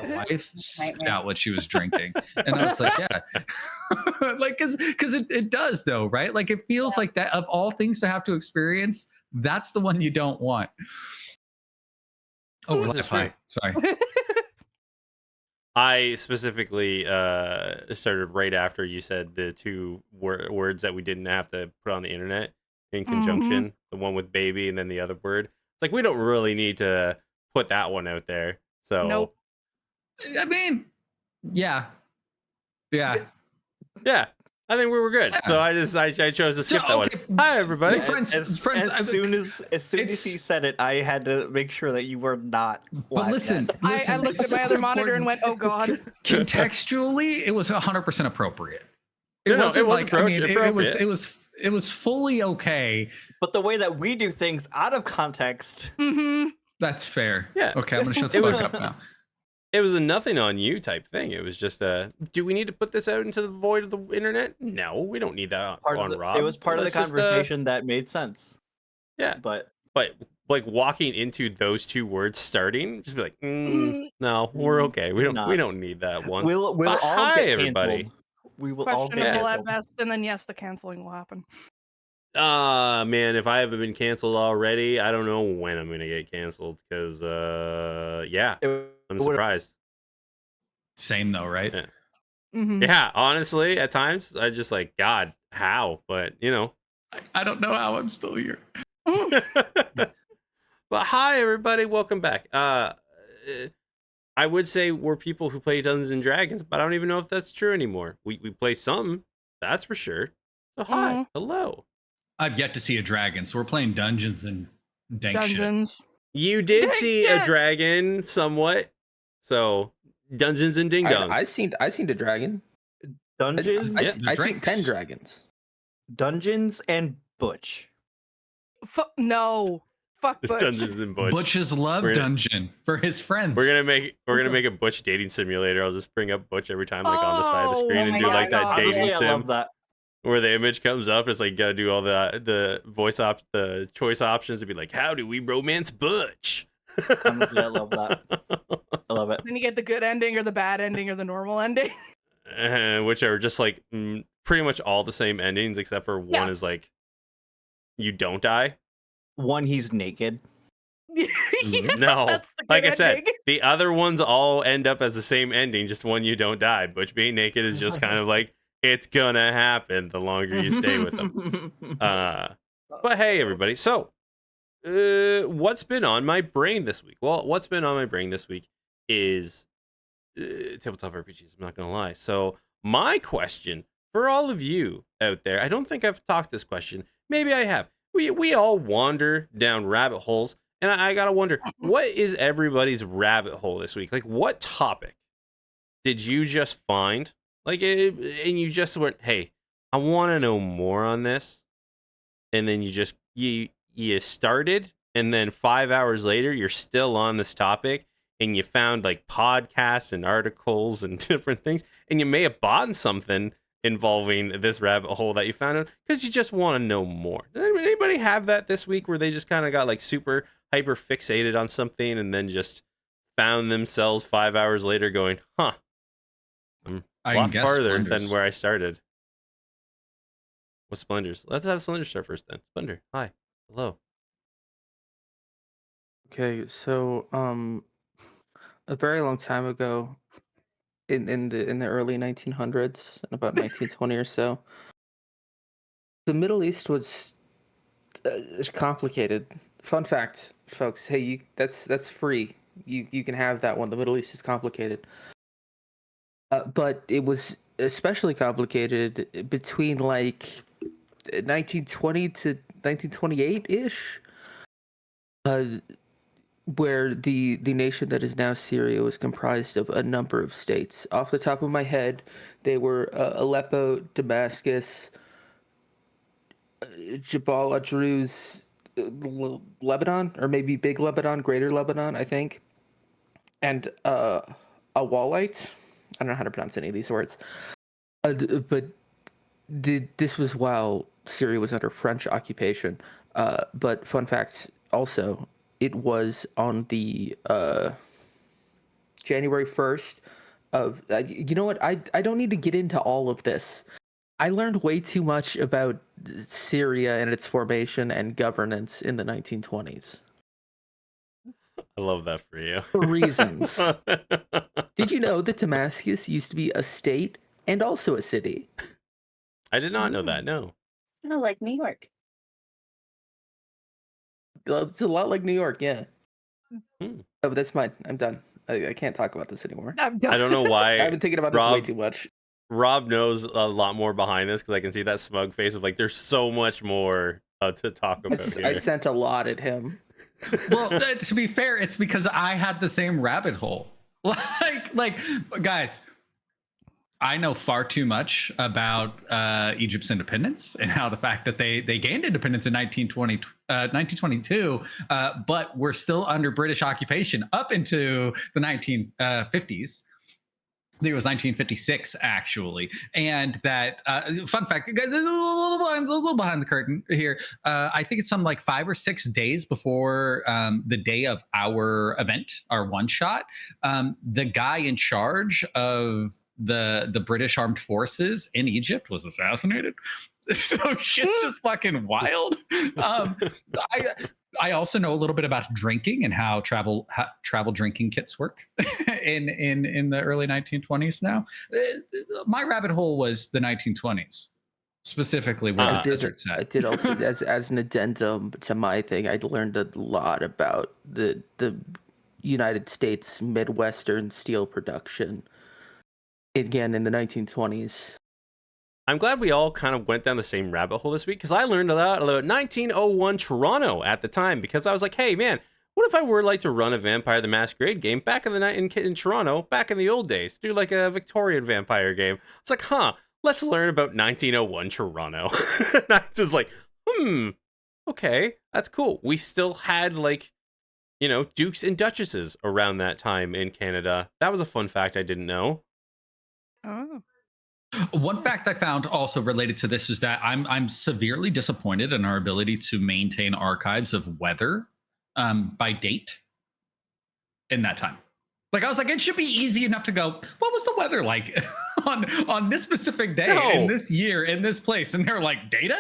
wife spit out what she was drinking. And I was like, yeah. Like, because it does though, right? Like it feels like that of all things to have to experience, that's the one you don't want. Oh, This is true. Sorry. I specifically started right after you said the two words that we didn't have to put on the internet in conjunction. The one with baby and then the other word. It's like we don't really need to put that one out there. So Nope. I mean, yeah. I think we were good. Yeah. So I chose to skip that one. Hi everybody, friends. As soon as he said it, I had to make sure that you were not. But listen, I looked at my other monitor and went, "Oh God." Contextually, it was 100% appropriate. It wasn't like appropriate. it was fully okay. But the way that we do things out of context. That's fair. Yeah. Okay, I'm gonna shut the fuck up now. It was a nothing on you type thing. It was just do we need to put this out into the void of the internet? No, we don't need that on Rob. It was part of the conversation that made sense. Yeah. But like walking into those two words starting, just be like, no, we're okay. We don't need that one. We'll all hi, get everybody. canceled. We will all get Questionable at canceled. best, and then yes, the canceling will happen. Man, if I haven't been canceled already, I don't know when I'm gonna get canceled because I'm surprised. Same though, right? Yeah. Yeah, honestly, at times I just like, God, how? But you know, I don't know how I'm still here. But hi everybody, welcome back. I would say we're people who play Dungeons and Dragons, but I don't even know if that's true anymore. We play some, that's for sure. So hi, hello. I've yet to see a dragon, so we're playing Dungeons and Dungeons. Shit. You did see a dragon somewhat. So Dungeons and Ding Dongs. I seen a dragon. Dungeons. I seen 10 dragons. Dungeons and Butch. No. Fuck Butch. Dungeons and Butch. Butch's love dungeon for his friends. We're gonna make a Butch dating simulator. I'll just bring up Butch every time, like on the side of the screen, and do like that dating sim. I love that. Where the image comes up, it's like you gotta do all the the choice options to be like, how do we romance Butch? Honestly, I love that. I love it. Then you get the good ending or the bad ending or the normal ending. Which are just like pretty much all the same endings, except for one is like you don't die. One, he's naked. No, like I said, the other ones all end up as the same ending, just one you don't die. Butch being naked is just kind of like, it's gonna happen the longer you stay with them. But hey, everybody. So, what's been on my brain this week? Well, what's been on my brain this week is tabletop RPGs. I'm not gonna lie. So, my question for all of you out there, I don't think I've talked this question. Maybe I have. We all wander down rabbit holes, and I gotta wonder, what is everybody's rabbit hole this week? Like, what topic did you just find? Like, and you just went, hey, I want to know more on this. And then you just, you started, and then 5 hours later, you're still on this topic, and you found like podcasts and articles and different things, and you may have bought something involving this rabbit hole that you found out because you just want to know more. Does anybody have that this week where they just kind of got like super hyper fixated on something and then just found themselves 5 hours later going, huh, I'm a lot farther than where I started. What's Splendors? Let's have Splendor start first then. Splendor, hi, hello. Okay, so a very long time ago, in the early 1900s, about 1920 or so, the Middle East was complicated. Fun fact, folks. Hey, that's free. You can have that one. The Middle East is complicated, but it was especially complicated between like 1920 to 1928 ish. Where the nation that is now Syria was comprised of a number of states. Off the top of my head, they were Aleppo, Damascus, Jabal Adruz, Lebanon, or maybe Big Lebanon, Greater Lebanon, I think, and Awalite. I don't know how to pronounce any of these words. But this was while Syria was under French occupation. But fun fact also, it was on the January 1st of you know what? I don't need to get into all of this. I learned way too much about Syria and its formation and governance in the 1920s. I love that for you. For reasons. Did you know that Damascus used to be a state and also a city? I did not know that, no. No, like New York. It's a lot like New York, yeah. Hmm. Oh, that's mine. I'm done. I can't talk about this anymore. I'm I don't know why. I've been thinking about this way Rob, too much. Rob knows a lot more behind this because I can see that smug face of like, there's so much more to talk about here. I sent a lot at him. Well, to be fair, it's because I had the same rabbit hole. Like, guys, I know far too much about Egypt's independence and how the fact that they gained independence in 1922, but we're still under British occupation up into the 1950s. I think it was 1956, actually. And that, fun fact, guys, a little behind the curtain here. I think it's some like 5 or 6 days before the day of our event, our one shot. The guy in charge of the British Armed Forces in Egypt was assassinated. So shit's just fucking wild. I also know a little bit about drinking and how travel drinking kits work in the early 1920s. Now, my rabbit hole was the 1920s, specifically where the desert's at. I did also, as an addendum to my thing, I learned a lot about the United States Midwestern steel production again in the 1920s. I'm glad we all kind of went down the same rabbit hole this week because I learned a lot about 1901 Toronto at the time because I was like, hey, man, what if I were like to run a Vampire the Masquerade game back in the night in Toronto, back in the old days, do like a Victorian vampire game? It's like, let's learn about 1901 Toronto. And I was just like, okay, that's cool. We still had like, dukes and duchesses around that time in Canada. That was a fun fact I didn't know. Oh. One fact I found also related to this is that I'm severely disappointed in our ability to maintain archives of weather by date in that time. Like I was like, it should be easy enough to go, what was the weather like on this specific day in this year in this place? And they're like, data?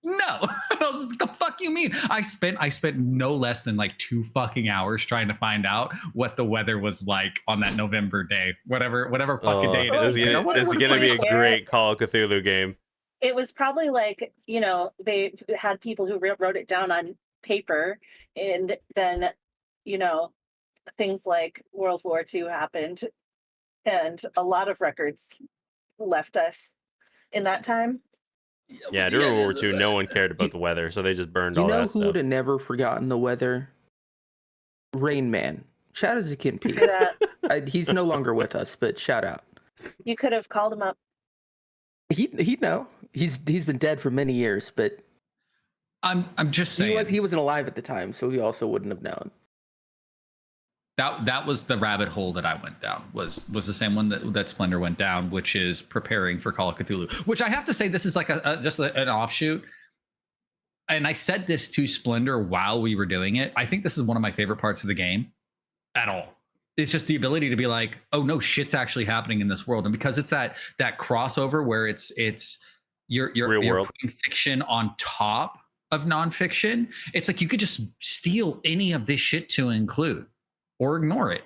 No. I was like, the fuck you mean? I spent no less than like 2 fucking hours trying to find out what the weather was like on that November day, whatever fucking day it is. This is gonna be a great Call of Cthulhu game. It was probably like, they had people who wrote it down on paper, and then, things like World War II happened, and a lot of records left us in that time. Yeah, during World War II, no one cared about the weather, so they just burned all that stuff. You know who would have never forgotten the weather? Rain Man. Shout out to Kim P. He's no longer with us, but shout out. You could have called him up. He'd know. He's been dead for many years, but I'm just saying he wasn't alive at the time, so he also wouldn't have known. That was the rabbit hole that I went down, was the same one that Splendor went down, which is preparing for Call of Cthulhu, which I have to say, this is like just an offshoot. And I said this to Splendor while we were doing it. I think this is one of my favorite parts of the game at all. It's just the ability to be like, oh no, shit's actually happening in this world. And because it's that crossover where it's you're putting fiction on top of nonfiction, it's like you could just steal any of this shit to include or ignore it,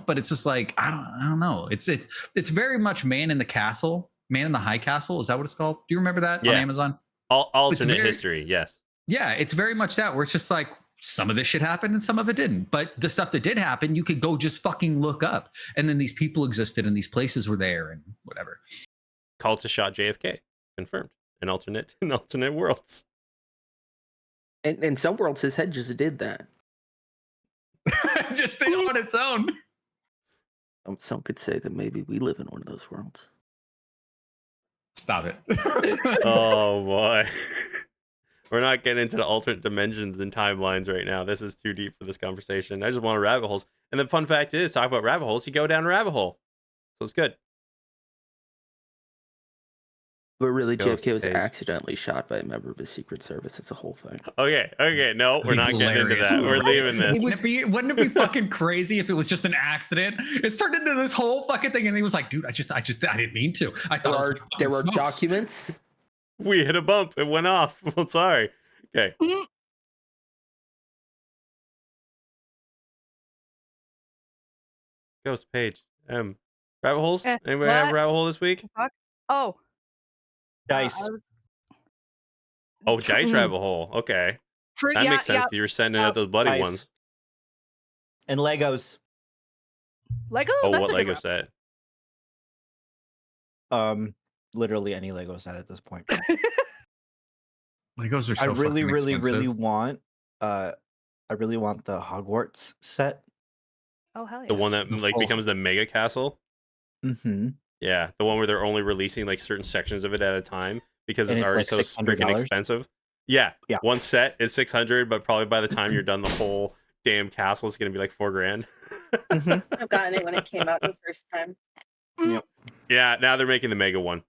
but it's just like, I don't know. It's very much Man in the High Castle. Is that what it's called? Do you remember that on Amazon? Alternate history. Yes. Yeah. It's very much that, where it's just like some of this shit happened and some of it didn't, but the stuff that did happen, you could go just fucking look up. And then these people existed and these places were there and whatever. Cultist shot JFK. Confirmed. In alternate worlds. And in some worlds, his head just did that. Just stayed on its own. Some could say that maybe we live in one of those worlds. Stop it. Oh boy. We're not getting into the alternate dimensions and timelines right now. This is too deep for this conversation. I just want rabbit holes. And the fun fact is, talk about rabbit holes, you go down a rabbit hole. So it's good. But really, Ghost JFK was page. accidentally shot by a member of the Secret Service. It's a whole thing. Okay, no, we're not getting into that. We're leaving this. Wouldn't it be fucking crazy if it was just an accident? It turned into this whole fucking thing, and he was like, "Dude, I didn't mean to. I thought there were documents. We hit a bump. It went off. Well, sorry. Okay. Ghost page. Rabbit holes? Anybody have a rabbit hole this week? Oh. Dice. Oh, dice rabbit hole. Okay. That makes sense because you were sending out those bloody ones. And Legos. Lego? Oh, That's what a Lego good set? Literally any Lego set at this point. Legos are so I really, fucking really, expensive. really want I really want the Hogwarts set. Oh, hell yeah. The one that like becomes the mega castle? Mm-hmm. Yeah, the one where they're only releasing like certain sections of it at a time because it's already like so freaking $600. expensive. Yeah. One set is 600, but probably by the time you're done, the whole damn castle is gonna be like $4,000. I've gotten it when it came out the first time. Yep. Yeah, now they're making the mega one.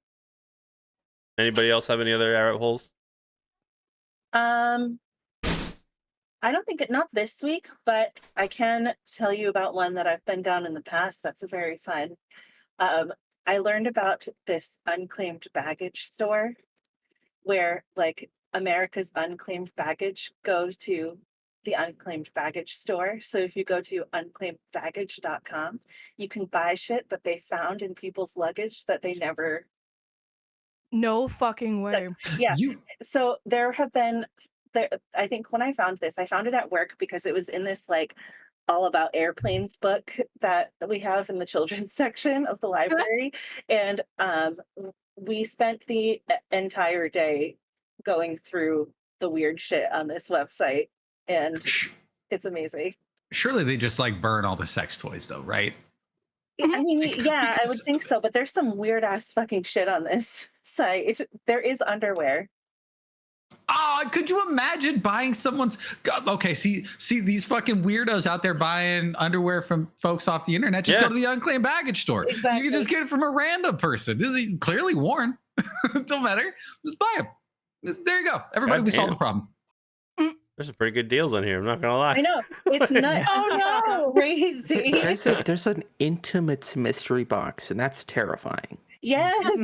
Anybody else have any other rabbit holes? I don't think not this week, but I can tell you about one that I've been down in the past. That's very fun. I learned about this unclaimed baggage store where like America's unclaimed baggage go to the unclaimed baggage store. So if you go to unclaimedbaggage.com, you can buy shit that they found in people's luggage that they never. No fucking way. Yeah. So there have been I think when I found this, I found it at work because it was in this like all about airplanes book that we have in the children's section of the library. And we spent the entire day going through the weird shit on this website. And it's amazing. Surely they just like burn all the sex toys though, right? I mean, yeah, I would think so, but there's some weird ass fucking shit on this site. There is underwear. Oh, could you imagine buying someone's? Okay, see these fucking weirdos out there buying underwear from folks off the internet. Just go to the unclaimed baggage store. Exactly. You can just get it from a random person. This is clearly worn. Don't matter. Just buy them. There you go. Everybody, we solved the problem. There's some pretty good deals on here. I'm not gonna lie. I know it's nuts. Oh no, crazy. There's an intimate mystery box, and that's terrifying. Yes,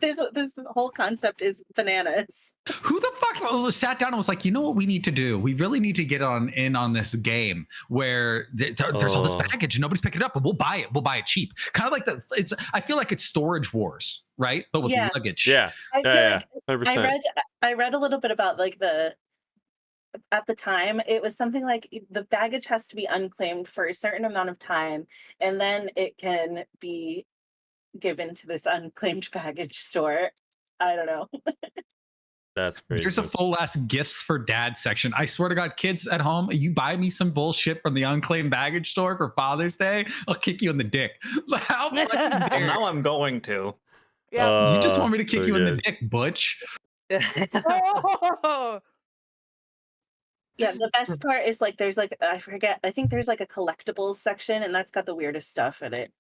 this whole concept is bananas. Who the fuck sat down and was like, you know what we need to do? We really need to get in on this game where there's all this baggage and nobody's picking it up, but we'll buy it. We'll buy it cheap. Kind of like I feel like it's storage wars, right? But with luggage. Yeah. I feel like 100%. I read a little bit about like at the time it was something like the baggage has to be unclaimed for a certain amount of time, and then it can be given to this unclaimed baggage store. I don't know. That's crazy. There's a full ass gifts for dad section. I swear to God, kids at home, you buy me some bullshit from the unclaimed baggage store for Father's Day, I'll kick you in the dick. How fucking dare. Well, now I'm going to. Yeah. You just want me to kick you in the dick, Butch. Oh! Yeah, the best part is like there's like I think there's like a collectibles section, and that's got the weirdest stuff in it.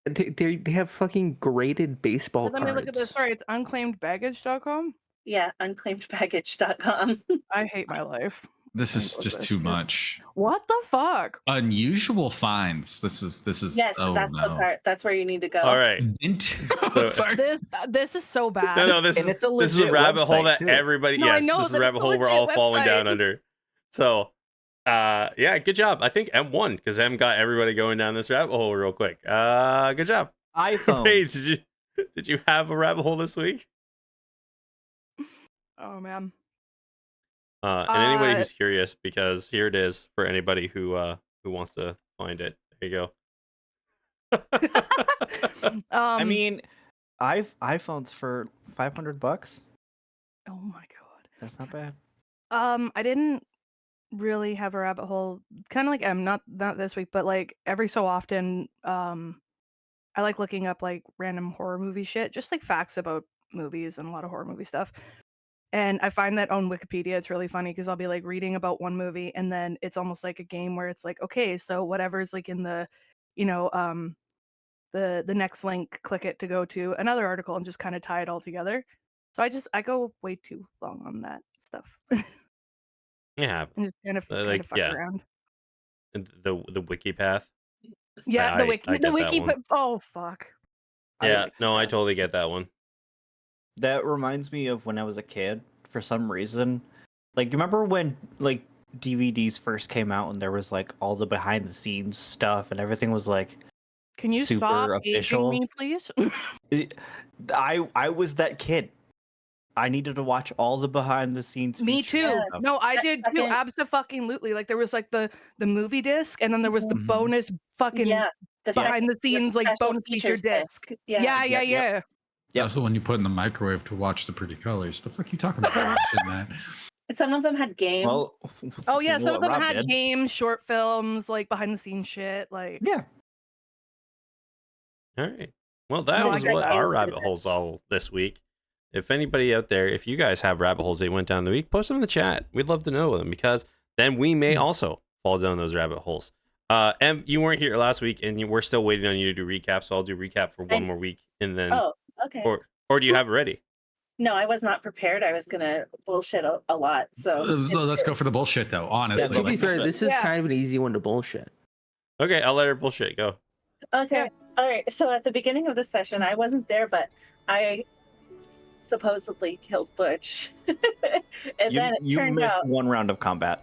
They have fucking graded baseball Let cards. me look at this. Sorry, it's unclaimedbaggage.com. Yeah, unclaimedbaggage.com. I hate my life. This is just too much. What the fuck? Unusual finds. This is. Yes, oh, that's no. the part. That's where you need to go. All right. Sorry. This is so bad. No, this is a rabbit hole that everybody. No, I yes, know this is that a rabbit it's a hole we're all legit falling down website. under. So, yeah, good job. I think M won because M got everybody going down this rabbit hole real quick. Good job. iPhones. Paige, did you have a rabbit hole this week? Oh man. And anybody who's curious, because here it is for anybody who wants to find it. There you go. I mean, iPhones for $500. Oh my god. That's not bad. I didn't really have a rabbit hole. Kind of like not this week, but like every so often, I like looking up like random horror movie shit, just like facts about movies and a lot of horror movie stuff. And I find that on Wikipedia, it's really funny because I'll be like reading about one movie and then it's almost like a game where it's like, okay, so whatever's like in the, the next link, click it to go to another article and just kind of tie it all together. So I go way too long on that stuff. Yeah, And just kind of fuck yeah, around. the wiki path. Yeah, the wiki, I the get that wiki. one. Oh fuck. Yeah, I no, I totally get that one. That reminds me of when I was a kid. For some reason, like, you remember when like DVDs first came out and there was like all the behind the scenes stuff and everything was like Can you super stop aging official? me, please? I was that kid. I needed to watch all the behind the scenes. Me features and too. stuff. No, I That did too. second- Abso-fucking-lutely. Like there was like the movie disc, and then there was the Mhm. bonus fucking Yeah, the behind the scenes like special bonus feature features disc. Yeah. Yeah. Yep. That's the one you put in the microwave to watch the pretty colors. The fuck you talking about? Watching that? And some of them had games. Well, Oh yeah, you know some of what them Rob had did. games, short films, like behind the scenes shit. Like Yeah. All right. Well, that No, I was get what that. our rabbit holes all this week. If anybody out there, if you guys have rabbit holes they went down the week, post them in the chat. We'd love to know them because then we may also fall down those rabbit holes. Em, you weren't here last week, and we're still waiting on you to do recap. So I'll do recap for one more week, and then Oh, okay. or do you have it ready? No, I was not prepared. I was gonna bullshit a lot. So Let's go for the bullshit though. Honestly, Yeah, To be like- fair, this is Yeah. kind of an easy one to bullshit. Okay, I'll let her bullshit go. Okay. All right. So at the beginning of the session, I wasn't there, but I supposedly killed Butch. And then it You turned missed out, one round of combat.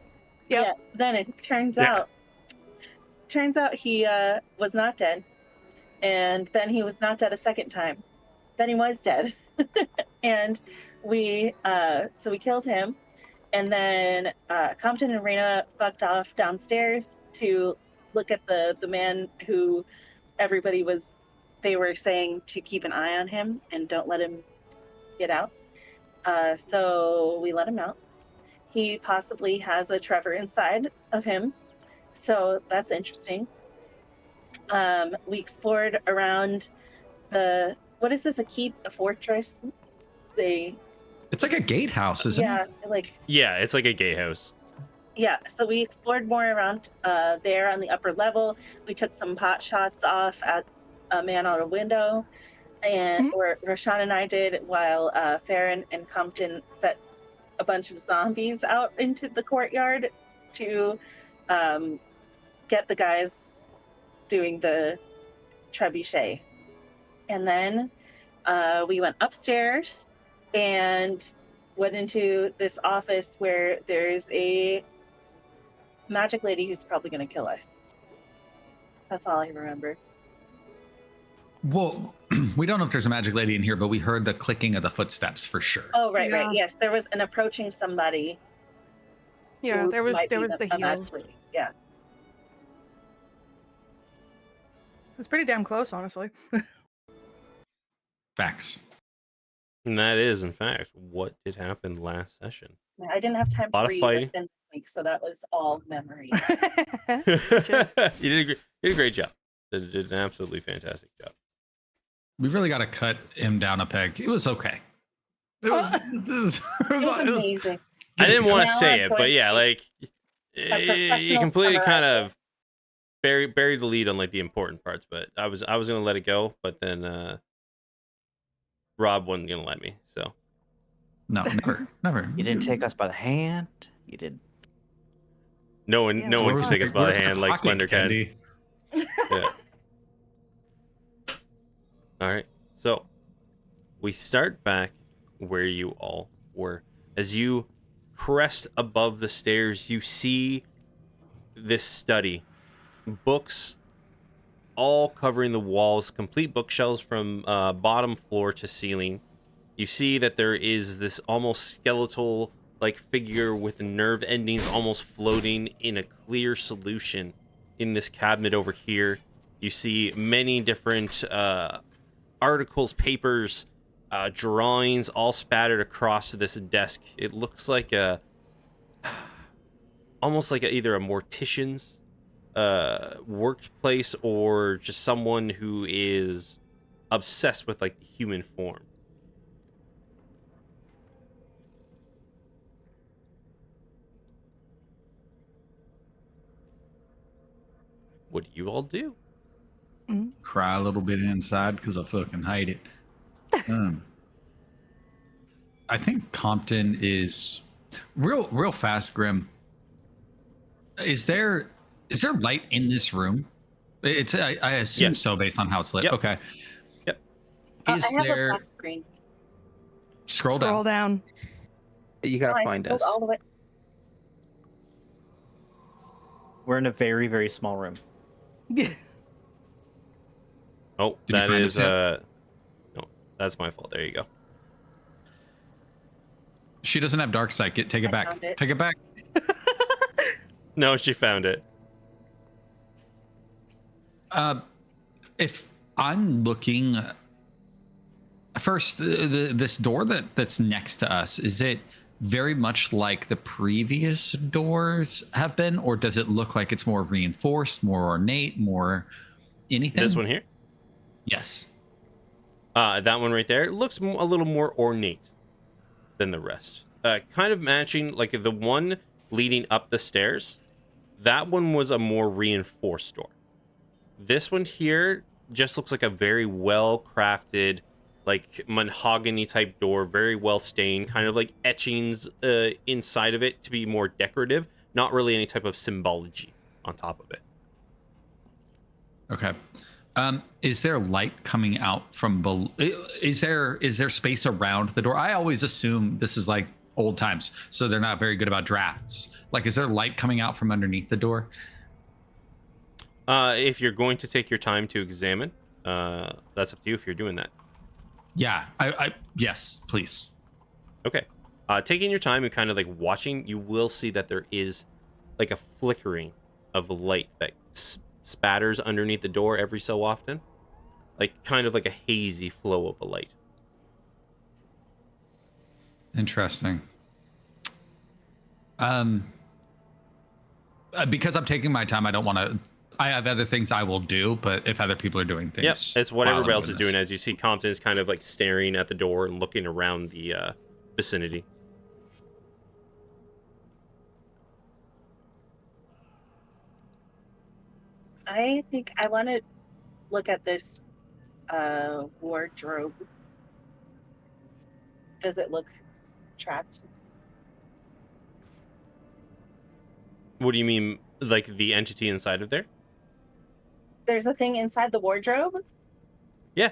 Yep. yeah. Then it turns Yeah. out he was not dead, and then he was not dead a second time. Then he was dead, and we killed him, and then Compton and Rena fucked off downstairs to look at the man who they were saying to keep an eye on him and don't let him get out. So we let him out. He possibly has a Trevor inside of him, so that's interesting. We explored around what is this? A keep? A fortress? it's like a gatehouse, isn't it? Yeah, it's like a gatehouse. Yeah, so we explored more around there on the upper level. We took some pot shots off at a man out a window, and or Rashawn and I did, while Farron and Compton set a bunch of zombies out into the courtyard to get the guys doing the trebuchet. And then we went upstairs and went into this office where there's a magic lady who's probably going to kill us. That's all I remember. Well, we don't know if there's a magic lady in here, but we heard the clicking of the footsteps for sure. Oh, right. Yeah. Yes, there was an approaching somebody. Yeah, who there was might be the a magic heels. lady. Yeah. It's pretty damn close, honestly. Facts. And that is, in fact, what did happen last session. I didn't have time Lot to of read fighting. within this week, so that was all memory. You did a great job. Did an absolutely fantastic job. We really got to cut him down a peg. It was okay. It was It was amazing. I didn't want to Now say I'm it, but going yeah, to like professional you completely kind summarizer. of buried the lead on like the important parts. But I was gonna let it go, but then Rob wasn't gonna let me. So no, never. You didn't take us by the hand. You did. no one Yeah, no one can take us by the Where's my hand like pocket Splendor can. candy? Yeah. All right. So we start back where you all were. As you crest above the stairs, you see this study. Books all covering the walls, complete bookshelves from bottom floor to ceiling. You see that there is this almost skeletal like figure with nerve endings almost floating in a clear solution in this cabinet over here. You see many different articles, papers, drawings all spattered across this desk. It looks like almost like either a mortician's workplace or just someone who is obsessed with like the human form. What do you all do? cry a little bit inside because I fucking hate it. I think Compton is real fast, Grim. Is there light in this room? It's I assume Yes. so based on how it's lit. Yep. Okay. Yep. Is I have a there black screen. scroll down? You gotta I find scrolled us. all the way. We're in a very, very small room. Oh, Did you that find is us no, that's my fault. There you go. She doesn't have dark sight. Take it I back. found it. Take it back. No, she found it. If I'm looking first, this door that's next to us, is it very much like the previous doors have been, or does it look like it's more reinforced, more ornate, more anything? This one here? Yes. That one right there looks a little more ornate than the rest. Kind of matching, like the one leading up the stairs. That one was a more reinforced door. This one here just looks like a very well crafted, like mahogany type door, very well stained, kind of like etchings inside of it to be more decorative, not really any type of symbology on top of it. Okay. Is there light coming out from below? Is there space around the door? I always assume this is like old times, so they're not very good about drafts. Like, is there light coming out from underneath the door? If you're going to take your time to examine, that's up to you if you're doing that. Yeah. Yes, please. Okay. Taking your time and kind of like watching, you will see that there is like a flickering of light that spatters underneath the door every so often. Like kind of like a hazy flow of a light. Interesting. Because I'm taking my time, I don't want to. I have other things I will do, but if other people are doing things, Yep, it's what while everybody I'm else is doing. this. As you see, Compton is kind of like staring at the door and looking around the vicinity. I think I want to look at this wardrobe. Does it look trapped? What do you mean, like the entity inside of there? There's a thing inside the wardrobe? Yeah.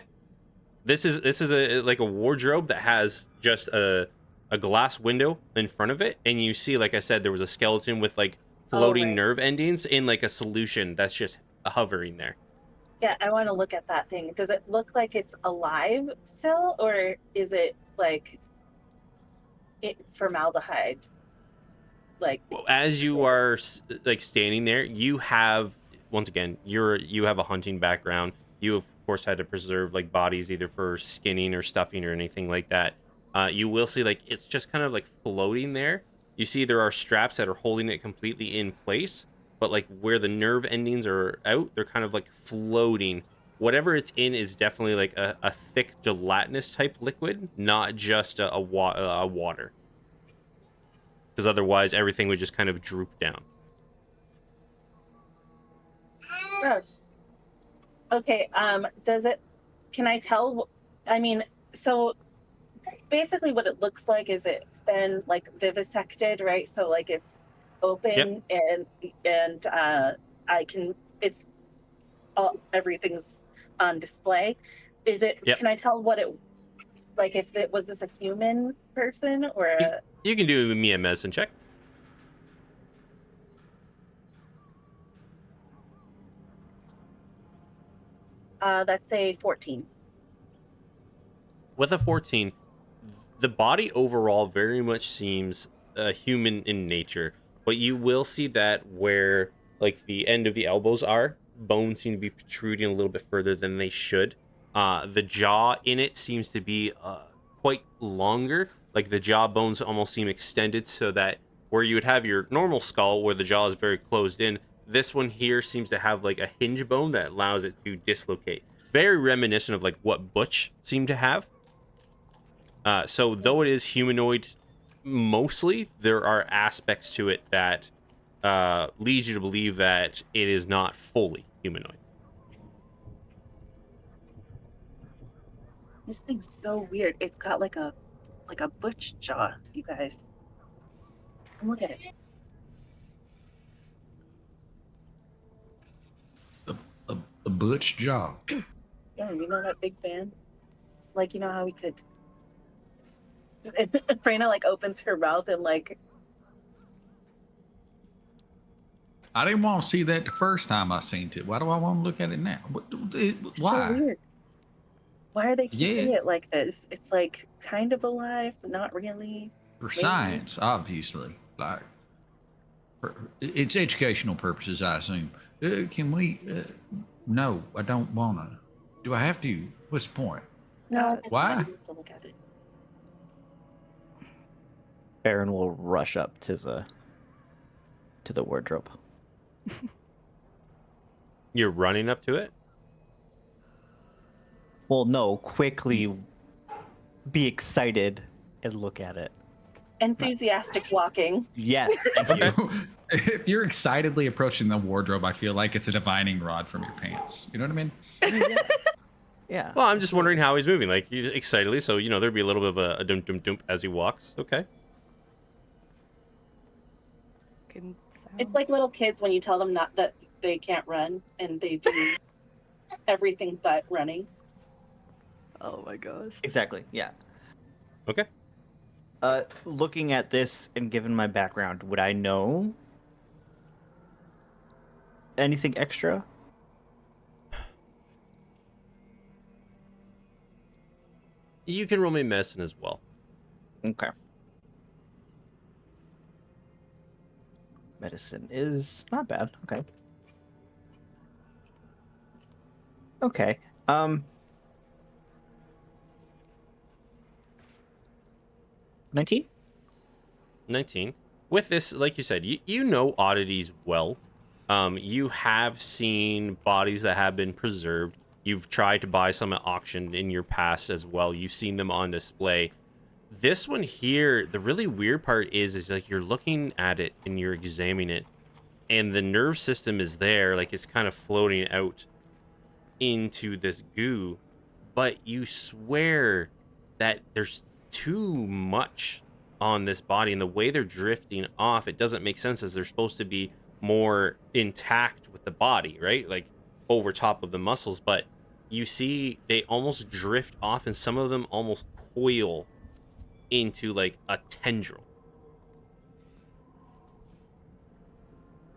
This is a like a wardrobe that has just a glass window in front of it, and you see, like I said, there was a skeleton with like floating right. nerve endings in like a solution that's just hovering there. Yeah, I want to look at that thing. Does it look like it's alive still, or is it like formaldehyde? Like, as you are like standing there, you have, once again, you have a hunting background. You of course had to preserve like bodies either for skinning or stuffing or anything like that. You will see like it's just kind of like floating there. You see there are straps that are holding it completely in place, but like where the nerve endings are out, they're kind of like floating. Whatever it's in is definitely like a thick gelatinous type liquid, not just a water. Because otherwise everything would just kind of droop down. gross. Okay, can I tell, I mean, so basically what it looks like is it's been like vivisected, right? So like it's open. Yep. and it's all, everything's on display. Is it, yep. Can I tell what it, like if it was this a human person or you can do me a medicine check. That's a 14. With a 14, the body overall very much seems human in nature, but you will see that where like the end of the elbows are, bones seem to be protruding a little bit further than they should. The jaw in it seems to be quite longer, like the jaw bones almost seem extended, so that where you would have your normal skull where the jaw is very closed in, this one here seems to have like a hinge bone that allows it to dislocate. Very reminiscent of like what Butch seemed to have. So though it is humanoid mostly, there are aspects to it that leads you to believe that it is not fully humanoid. This thing's so weird. It's got like a butch jaw, you guys. Look at it. A butch jaw. Yeah, you know that big fan? Like, you know how we could. Freyna like opens her mouth and like. I didn't want to see that the first time I seen it. Why do I want to look at it now? It's Why? so weird. Why are they keeping Yeah. it like this? It's like kind of alive, but not really. For Maybe. science, obviously. Like, for it's educational purposes, I assume. Can we? No, I don't want to. Do I have to? What's the point? No, Why? you have to look at it. Baron will rush up to the wardrobe. You're running up to it? Well, no, quickly be excited and look at it. Enthusiastic walking. Yes, thank you. If you're excitedly approaching the wardrobe, I feel like it's a divining rod from your pants. You know what I mean? Yeah. Well, I'm just wondering how he's moving. Like, he's excitedly, so, you know, there'd be a little bit of a dump dump dump as he walks. Okay. It's like little kids when you tell them not that they can't run and they do everything but running. Oh my gosh. Exactly. Yeah. Okay. Looking at this and given my background, would I know anything extra? You can roll me medicine as well. Okay. Medicine is not bad. Okay. Okay. 19? 19. With this, like you said, you know oddities well. You have seen bodies that have been preserved. You've tried to buy some at auction in your past as well. You've seen them on display. This one here, the really weird part is like you're looking at it and you're examining it, and the nerve system is there, like it's kind of floating out into this goo, but you swear that there's too much on this body, and the way they're drifting off, it doesn't make sense, as they're supposed to be more intact with the body, right? Like over top of the muscles, but you see they almost drift off, and some of them almost coil into like a tendril.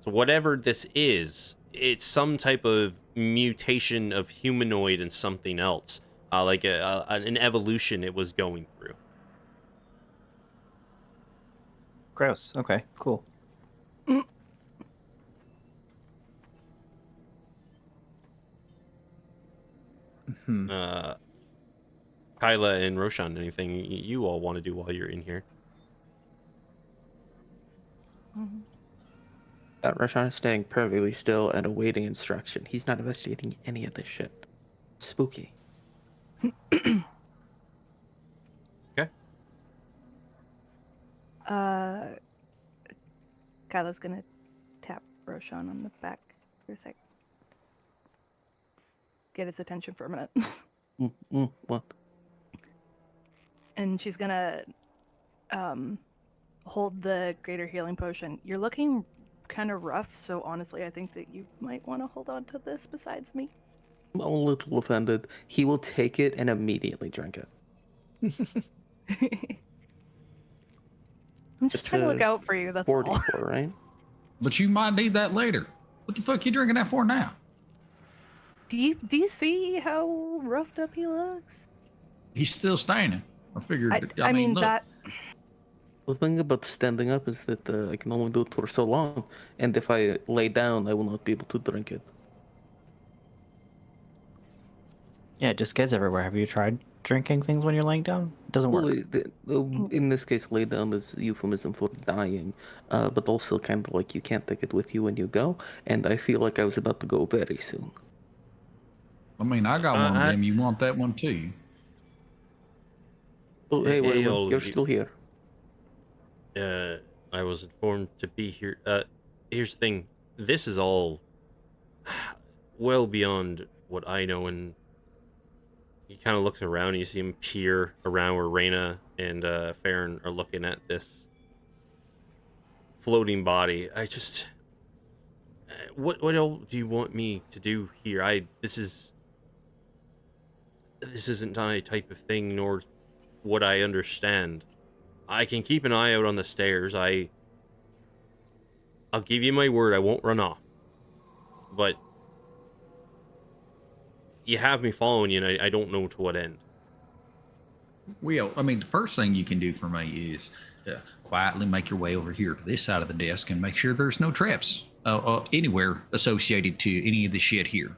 So whatever this is, it's some type of mutation of humanoid and something else, like an evolution it was going through. Gross. Okay, cool. Kyla and Roshan, anything you all want to do while you're in here? Roshan is staying perfectly still and awaiting instruction. He's not investigating any of this shit. Spooky. Okay. Kyla's gonna tap Roshan on the back for a sec. Get his attention for a minute. What? And she's gonna hold the greater healing potion. You're looking kind of rough, so honestly, I think that you might want to hold on to this besides me. I'm a little offended. He will take it and immediately drink it. I'm just trying to look out for you, that's 44, all. right? But you might need that later. What the fuck you drinking that for now? Do you see how roughed up he looks? He's still standing. I figured. I mean look, that. The thing about standing up is that I can only do it for so long, and if I lay down, I will not be able to drink it. Yeah, it just gets everywhere. Have you tried drinking things when you're laying down? It doesn't work. In this case, lay down is a euphemism for dying, but also kind of like you can't take it with you when you go, and I feel like I was about to go very soon. I mean, I got one of them. You want that one too? Oh, hey, wait, all you're of you. still here. I was informed to be here. Here's the thing. This is all well beyond what I know, and he kind of looks around, and you see him peer around where Reyna and Farron are looking at this floating body. I just, what else do you want me to do here? This isn't my type of thing, nor what I understand. I can keep an eye out on the stairs. I'll give you my word, I won't run off. But you have me following you, and I don't know to what end. Well, I mean, the first thing you can do for me is quietly make your way over here to this side of the desk and make sure there's no traps anywhere associated to any of the shit here.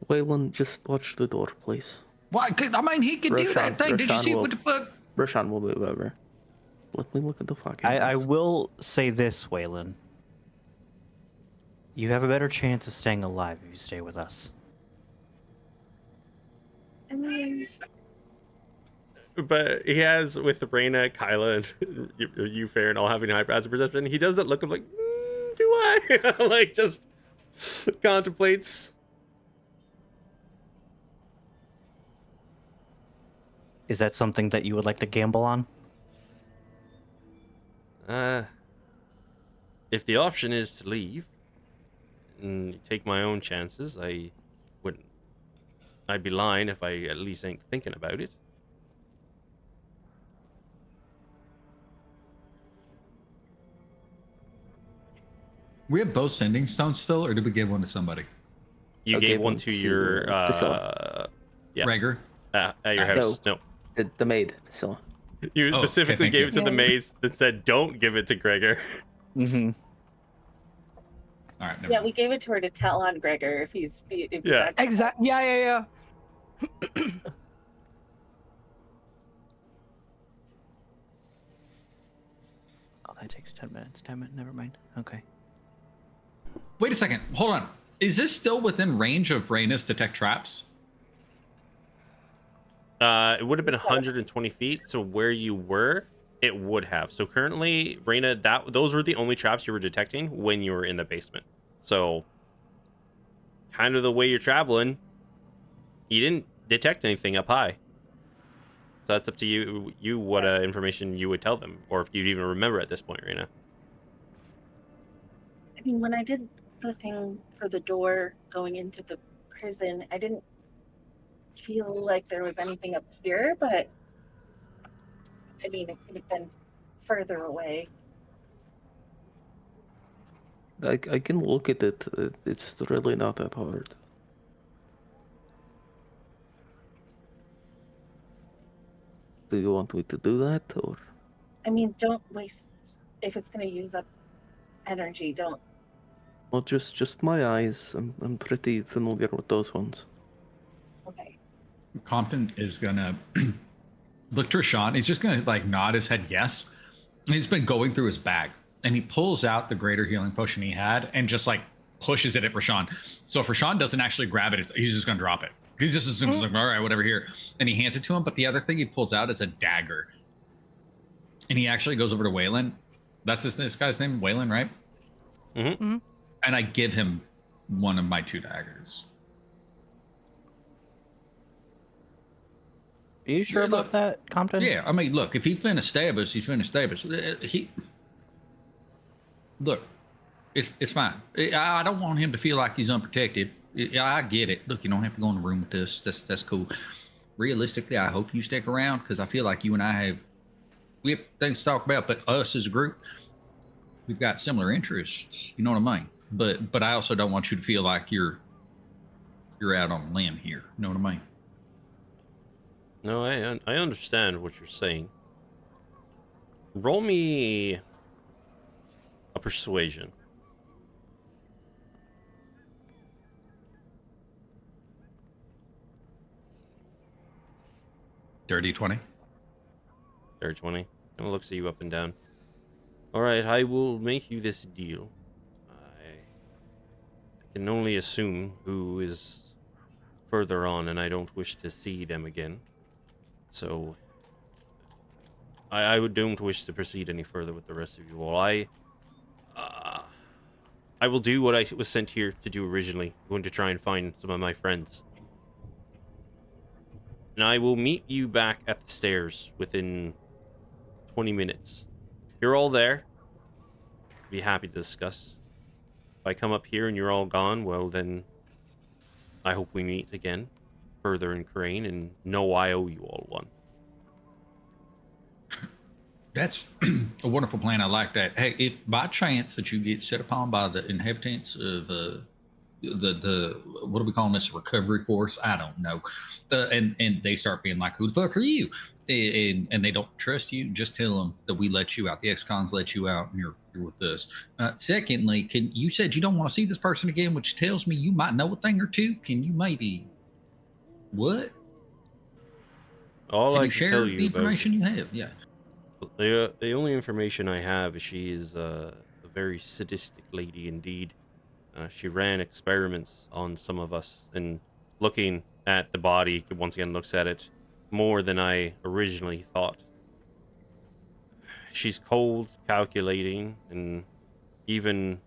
Waylon, just watch the door, please. Why? I mean, he could do that thing. Did you see what the fuck? Roshan will move over. Let me look at the fucking. I will say this, Waylon. You have a better chance of staying alive if you stay with us. I mean, But he has, with Reyna, Kyla, and you, Farron, all having high passive perception, he does that look of like, do I? Like, just contemplates. Is that something that you would like to gamble on? If the option is to leave and take my own chances, I wouldn't. I'd be lying if I at least ain't thinking about it. We have both sending stones still, or did we give one to somebody? You gave one to your yeah, Gregor? at your house. No. The maid, Priscilla. You Oh, specifically okay, gave it thank to the maze that said, "Don't give it to Gregor." Mm-hmm. All right. yeah, we gave it to her to tell on Gregor if he's Yeah. Exactly. Yeah. Oh, that takes 10 minutes. Damn it, never mind. Okay. Wait a second. Hold on. Is this still within range of Reyna's detect traps? It would have been 120 feet. So where you were, it would have. So currently, Reyna, those were the only traps you were detecting when you were in the basement. So kind of the way you're traveling, you didn't detect anything up high. So that's up to you. What information you would tell them, or if you'd even remember at this point, Reyna. I mean, when I did the thing for the door going into the prison, I didn't feel like there was anything up here, but I mean, it could have been further away. I can look at it. It's really not that hard. Do you want me to do that, or? I mean, don't waste, if it's going to use up energy, don't. Well, just my eyes. I'm pretty familiar with those ones. Okay. Compton is gonna look to Rashawn. He's just gonna like nod his head yes. And he's been going through his bag and he pulls out the greater healing potion he had and just like pushes it at Rashawn. So if Rashawn doesn't actually grab it, he's just gonna drop it. He's just assumes like, all right, whatever here. And he hands it to him. But the other thing he pulls out is a dagger. And he actually goes over to Waylon. That's this guy's name, Waylon, right? Mm-hmm. And I give him one of my 2 daggers. Are you sure Yeah, about look. that, Compton? Yeah, I mean, look, if he's finna stab us, he's finna stab us. Look, it's fine. I don't want him to feel like he's unprotected. I get it. Look, you don't have to go in the room with us. That's cool. Realistically, I hope you stick around because I feel like you and I we have things to talk about. But us as a group, we've got similar interests. You know what I mean? But I also don't want you to feel like you're out on a limb here. You know what I mean? No, I understand what you're saying. Roll me a persuasion. Dirty 20. There, 20. And it looks at you up and down. All right, I will make you this deal. I can only assume who is further on, and I don't wish to see them again. So I don't wish to proceed any further with the rest of you all. I will do what I was sent here to do originally. I'm going to try and find some of my friends. and I will meet you back at the stairs within 20 minutes. You're all there. Be happy to discuss. If I come up here and you're all gone, well then, I hope we meet again, further in Crane, and know I owe you all one. That's a wonderful plan. I like that. Hey, if by chance that you get set upon by the inhabitants of the what are we calling this, recovery force? I don't know. And they start being like, "Who the fuck are you?" And they don't trust you. Just tell them that we let you out. The ex-cons let you out, and you're with us. Secondly, you said you don't want to see this person again, which tells me you might know a thing or two. Can you maybe what? All Can I you can share tell the you about information you have? Yeah. the only information I have is she is a very sadistic lady indeed. She ran experiments on some of us, and looking at the body, once again looks at it more than I originally thought. She's cold, calculating, and even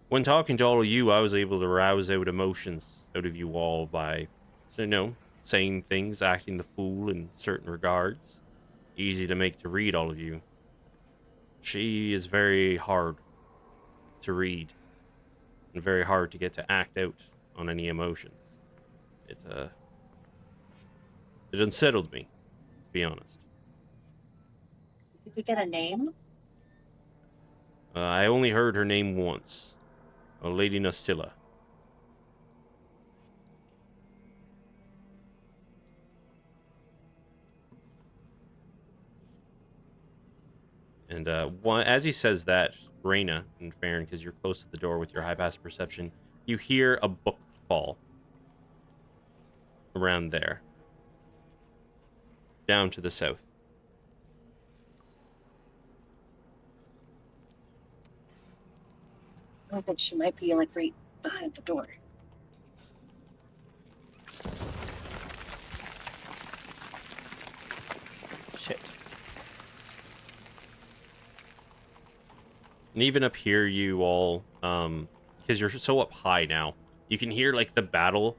when talking to all of you, I was able to rouse out emotions out of you all by, saying things, acting the fool in certain regards. Easy to make to read, all of you. She is very hard to read and very hard to get to act out on any emotions. It unsettled me, to be honest. Did we get a name? I only heard her name once. Lady Nastilla. And as he says that, Reyna and Farron, because you're close to the door with your high passive perception, you hear a book fall around there, down to the south. Sounds like she might be like right behind the door. Shit. And even up here, you all, because you're so up high now, you can hear like the battle.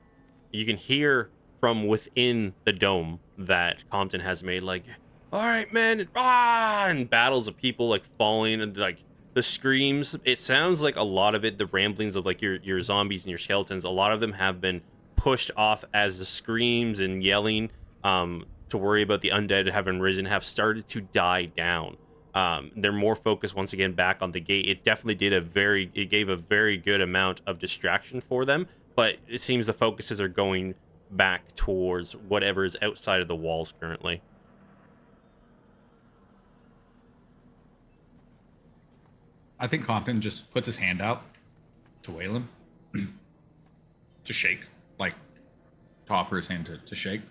You can hear from within the dome that Compton has made, like, all right, man, and battles of people like falling, and like the screams. It sounds like a lot of it, the ramblings of like your zombies and your skeletons, a lot of them have been pushed off as the screams and yelling to worry about the undead having risen have started to die down. They're more focused once again back on the gate. It definitely it gave a very good amount of distraction for them, but it seems the focuses are going back towards whatever is outside of the walls currently. I think Compton just puts his hand out to Waylon to shake, like to offer his hand to shake.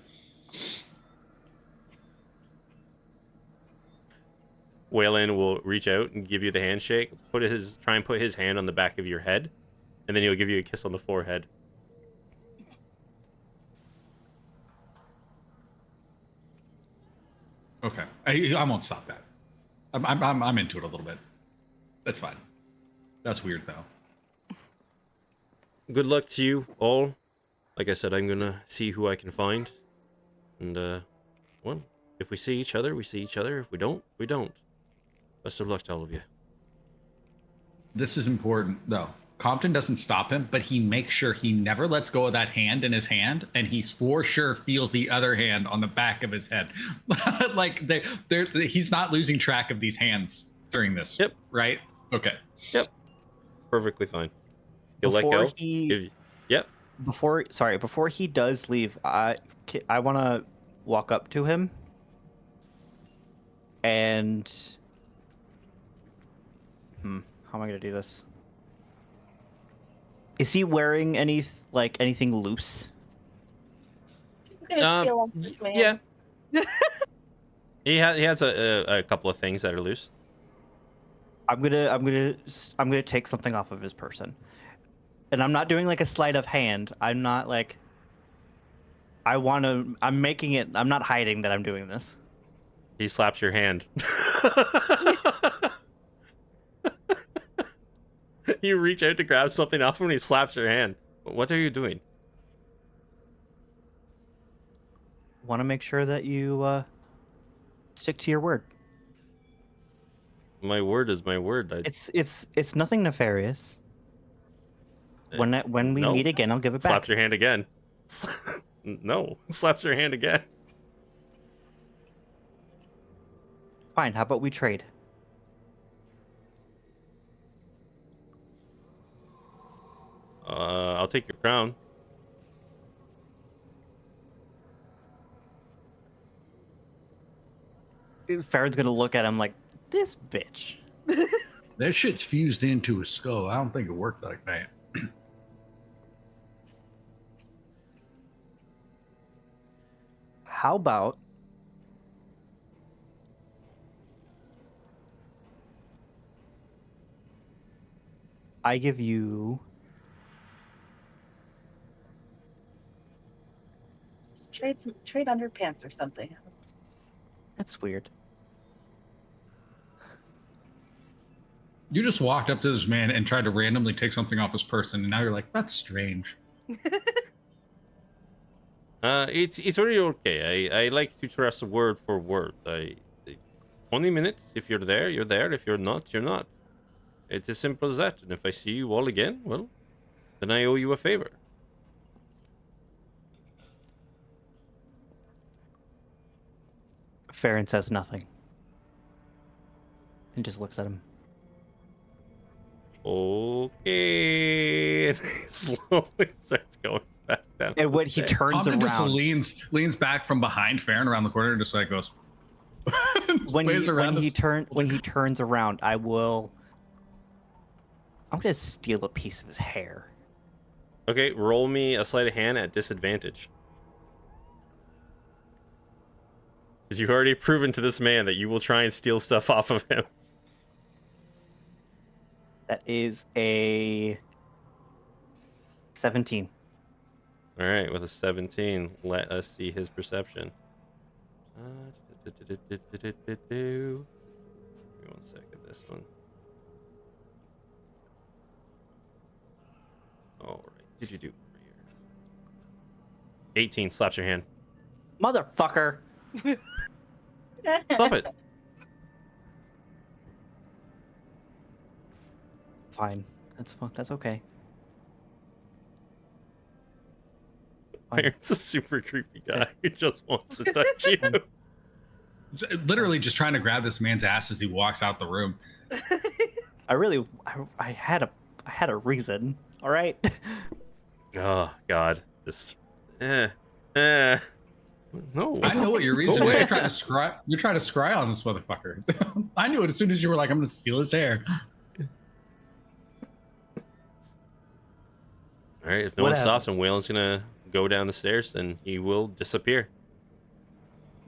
Waylon will reach out and give you the handshake, try and put his hand on the back of your head, and then he'll give you a kiss on the forehead. Okay, I won't stop that. I'm into it a little bit. That's fine. That's weird though. Good luck to you all. Like I said, I'm gonna see who I can find, and well, if we see each other, we see each other. If we don't, we don't. Best of luck to all of you. This is important though. Compton doesn't stop him, but he makes sure he never lets go of that hand in his hand, and he's for sure feels the other hand on the back of his head. Like he's not losing track of these hands during this. Yep. Right? Okay. Yep. Perfectly fine. You'll Before let go? Yep. Before he does leave, I want to walk up to him and how am I going to do this? Is he wearing anything loose? I'm gonna steal on this man. Yeah. he has a couple of things that are loose. I'm gonna take something off of his person, and I'm not doing like a sleight of hand. I'm not like. I'm making it. I'm not hiding that I'm doing this. He slaps your hand. You reach out to grab something off him and he slaps your hand. What are you doing? want to make sure that you stick to your word. My word is my word. It's nothing nefarious. When we No. meet again, I'll give it back. Slaps your hand again. No, slaps your hand again. Fine. How about we trade? I'll take your crown. Farron's gonna look at him like, this bitch. That shit's fused into his skull. I don't think it worked like that. How about I give you Just trade underpants or something. that's weird. You just walked up to this man and tried to randomly take something off his person, and now you're like, that's strange. It's really okay. I like to trust word for word. 20 minutes. If you're there, you're there. If you're not, you're not. It's as simple as that. And if I see you all again, well, then I owe you a favor. Farron says nothing and just looks at him. Okay. And he slowly starts going back down. And when he turns Compton just around, leans back from behind Farron around the corner and just like goes. when waves around he us. turns around, I'm gonna steal a piece of his hair. Okay, roll me a sleight of hand at disadvantage. Because you've already proven to this man that you will try and steal stuff off of him. That is a 17. All right, with a 17, let us see his perception. Give me 1 second, this one. All right, did you do over here? 18, slaps your hand. Motherfucker. Stop it. Fine. That's okay. Farron's a super creepy guy who just wants to touch you. Literally just trying to grab this man's ass as he walks out the room. I had a reason. All right. Oh God, just No. I know what your reason Go is. away. You're trying to scry on this motherfucker. I knew it as soon as you were like, I'm gonna steal his hair. All right, if no one stops him, Waylon's gonna go down the stairs, then he will disappear.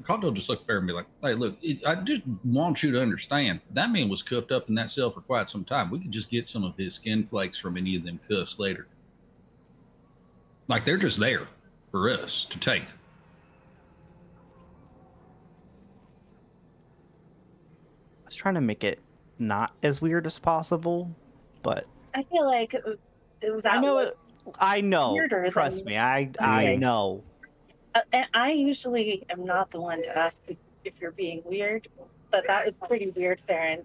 Caldwell just looked fair and be like, hey, look, I just want you to understand that man was cuffed up in that cell for quite some time. We could just get some of his skin flakes from any of them cuffs later. Like, they're just there for us to take. I was trying to make it not as weird as possible, but I feel like that I know. weirder Trust than- me, I know. and I usually am not the one to ask if you're being weird, but that was pretty weird, Farron.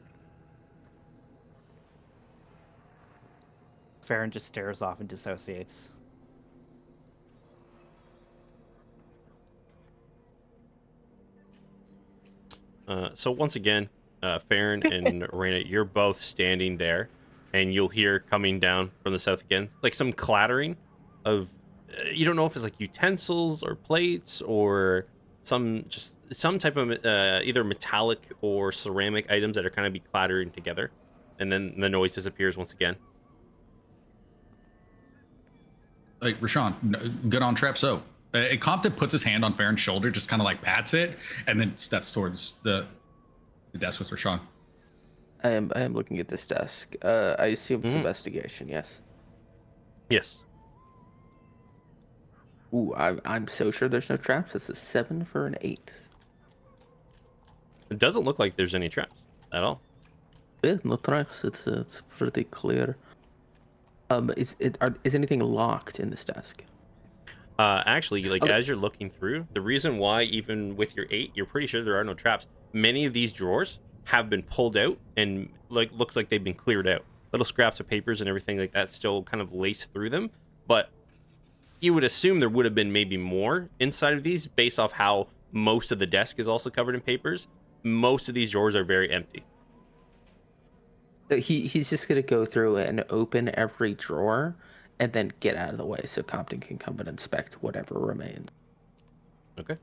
Farron just stares off and dissociates. So once again, Farron and Raina, you're both standing there, and you'll hear coming down from the south again, like some clattering of, you don't know if it's like utensils or plates or some type of either metallic or ceramic items that are kind of be clattering together, and then the noise disappears once again. Like, Rashawn, good on trap. So Compton puts his hand on Farron's shoulder, just kind of like pats it, and then steps towards the desk with Rashawn. I am looking at this desk. I assume it's investigation. Yes. Yes. Ooh, I'm so sure there's no traps. It's a 7 for an 8. It doesn't look like there's any traps at all. Yeah, no traps. It's pretty clear. Is anything locked in this desk? Actually, like Okay. as you're looking through, the reason why even with your 8, you're pretty sure there are no traps. Many of these drawers have been pulled out and like looks like they've been cleared out. Little scraps of papers and everything like that still kind of lace through them, but you would assume there would have been maybe more inside of these based off how most of the desk is also covered in papers. Most of these drawers are very empty. So he's just gonna go through and open every drawer and then get out of the way so Compton can come and inspect whatever remains. Okay.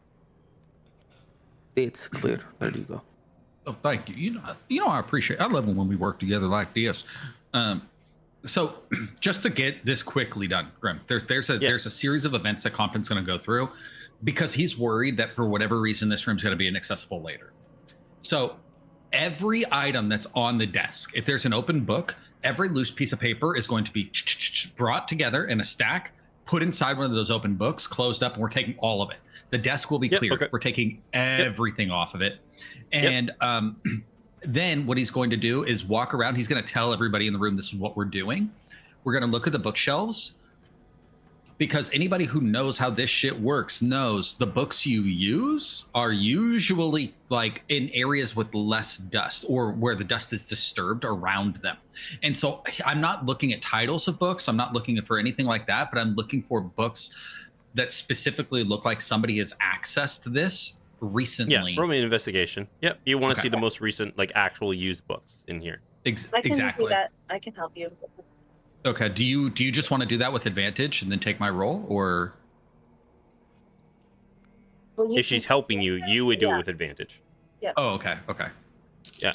It's clear. There you go. Oh, thank you. I appreciate. I love it when we work together like this. So, just to get this quickly done, Grim, there's a series of events that Compton's going to go through because he's worried that for whatever reason this room's going to be inaccessible later. So, every item that's on the desk, if there's an open book, every loose piece of paper is going to be brought together in a stack, put inside one of those open books, closed up, and we're taking all of it. The desk will be cleared. Okay. We're taking everything off of it. And then what he's going to do is walk around. He's going to tell everybody in the room this is what we're doing. We're going to look at the bookshelves because anybody who knows how this shit works knows the books you use are usually like in areas with less dust or where the dust is disturbed around them. And so I'm not looking at titles of books. I'm not looking for anything like that, but I'm looking for books that specifically look like somebody has accessed this recently. Yeah, roll me an investigation. Yep, you want to Okay. see the most recent, like, actual used books in here. I can Exactly. do that. I can help you. Okay. Do you just want to do that with advantage and then take my roll, or? Well, If she's helping you, you would do it with advantage. Oh, okay. Okay. Yeah.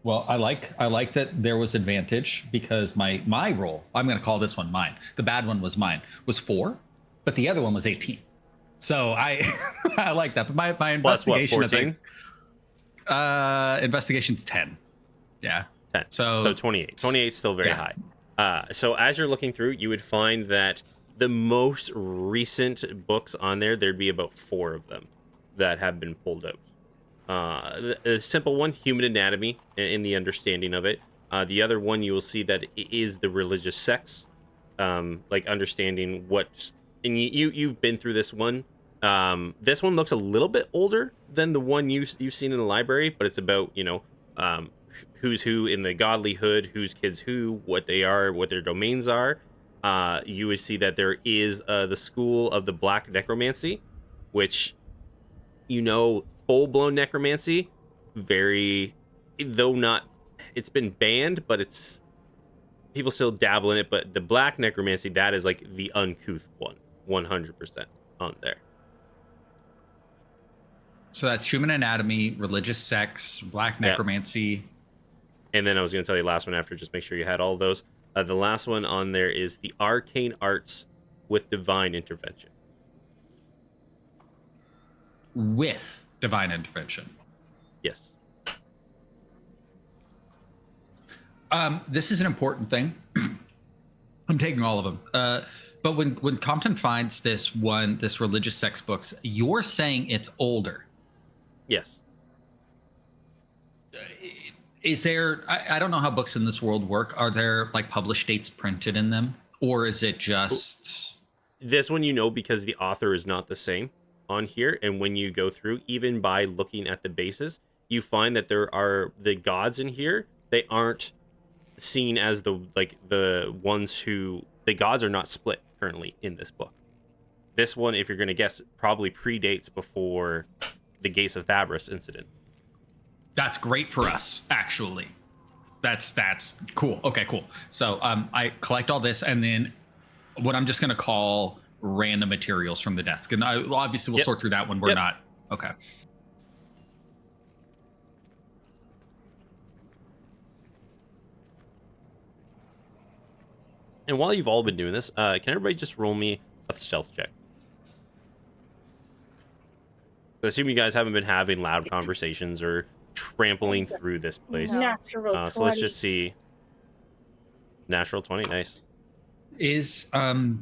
Well, I like that there was advantage because my roll, I'm going to call this one mine. The bad one was mine, was 4, but the other one was 18. So I I like that. But my Plus what, investigation is 14? like, investigation's 10. Yeah. 10. So 28. 28 is still very high. So as you're looking through, you would find that the most recent books on there'd be about 4 of them that have been pulled out. The simple one, human anatomy, in the understanding of it. The other one, you will see that it is the religious sects, like understanding what. And you've been through this one. This one looks a little bit older than the one you've seen in the library, but it's about who's who in the godlyhood, who's kids who, what they are, what their domains are. You would see that there is the school of the black necromancy, which full-blown necromancy, though not, it's been banned, but it's people still dabble in it. But the black necromancy, that is like the uncouth one, 100% on there. So that's human anatomy, religious sects, black necromancy. And then I was going to tell you the last one after, just make sure you had all of those. The last one on there is the arcane arts with divine intervention. With divine intervention. Yes. This is an important thing. I'm taking all of them. But when Compton finds this religious sex books, you're saying it's older. Yes. Is there, I don't know how books in this world work. Are there like published dates printed in them? Or is it just... This one, because the author is not the same on here. And when you go through, even by looking at the bases, you find that there are the gods in here. They aren't seen as the ones who... The gods are not split currently in this book. This one, if you're going to guess, probably predates before the Gates of Thabris incident. That's great for us, actually. That's cool. Okay, cool. So I collect all this, and then what I'm just going to call random materials from the desk. And obviously we'll sort through that when we're not. Okay. And while you've all been doing this, can everybody just roll me a stealth check? I assume you guys haven't been having loud conversations or trampling through this place. Natural 20. So let's just see. Natural 20, nice. Is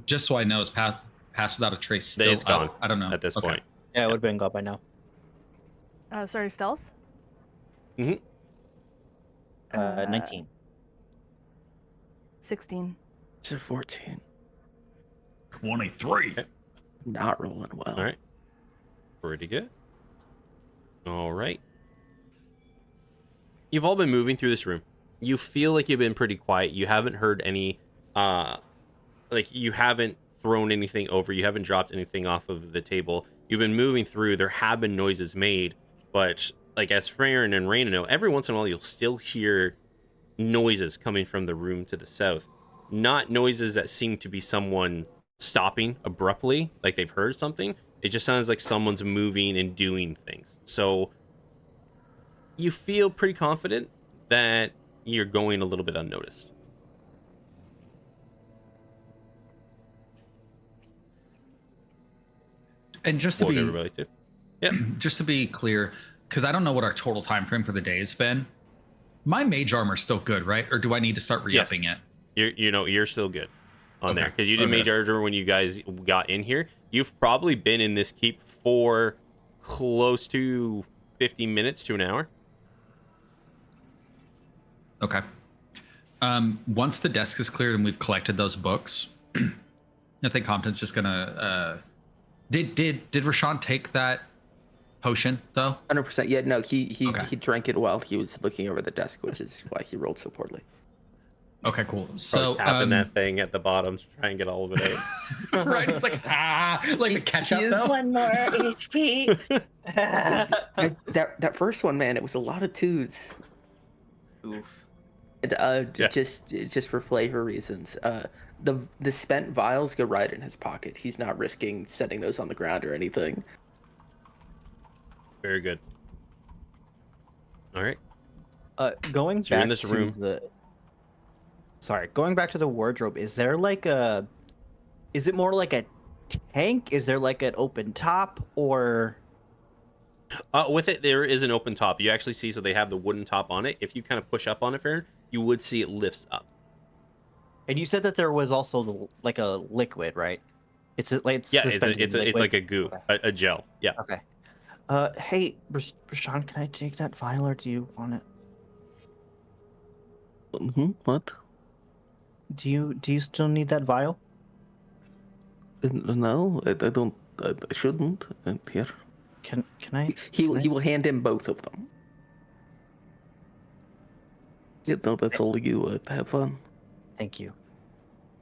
just so I know, is pass without a trace still It's gone. I don't know At this point. Yeah, it would have been gone by now. Sorry, stealth? 19. 16. To 14. 23. Okay. Not rolling well. All right. Pretty good. All right. You've all been moving through this room. You feel like you've been pretty quiet. You haven't heard any, like you haven't thrown anything over. You haven't dropped anything off of the table. You've been moving through. There have been noises made, but like as Freyren and Raina know, every once in a while you'll still hear noises coming from the room to the south. Not noises that seem to be someone stopping abruptly, like they've heard something. It just sounds like someone's moving and doing things. So you feel pretty confident that you're going a little bit unnoticed. And just to What would be everybody do? Yeah. just to be clear, because I don't know what our total time frame for the day has been. My mage armor is still good, right? Or do I need to start re-upping it? You're still good on there Okay. because you did mage armor when you guys got in here. You've probably been in this keep for close to 50 minutes to an hour. Okay. Once the desk is cleared and we've collected those books, I think Compton's just gonna. Did Rashawn take that potion though? 100%. Yeah, no, he Okay. drank it while he was looking over the desk, which is why he rolled so poorly. Okay, cool. Probably So tapping that thing at the bottom to try and get all of it out. right, it's like like the ketchup though. One more HP. That first one, man, it was a lot of twos. Oof. And, Yeah. just for flavor reasons. The spent vials go right in his pocket. He's not risking setting those on the ground or anything. Very good. All right. Going So you're back in this to room. going back to the wardrobe, is there like is it more like a tank? Is there like an open top or? With it, there is an open top. You actually see, so they have the wooden top on it. If you kind of push up on it, Farron, you would see it lifts up. And you said that there was also like a liquid, right? It's suspended in it's liquid? like a goo, Okay. a gel. Yeah. Okay. Hey, Rashawn, can I take that vial or do you want it? What? Do you still need that vial? No, I don't. I shouldn't. Here. Can I? He can I- will hand him both of them. Yeah, no, that's all you. Have fun. Thank you.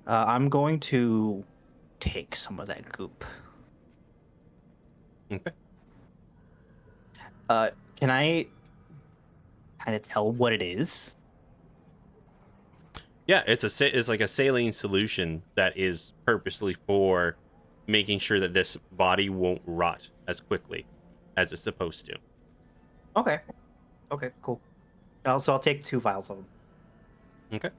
I'm going to take some of that goop. Okay. Can I kind of tell what it is? Yeah, it's like a saline solution that is purposely for making sure that this body won't rot as quickly as it's supposed to. Okay. Okay, cool. Also, I'll take 2 vials of them. Okay.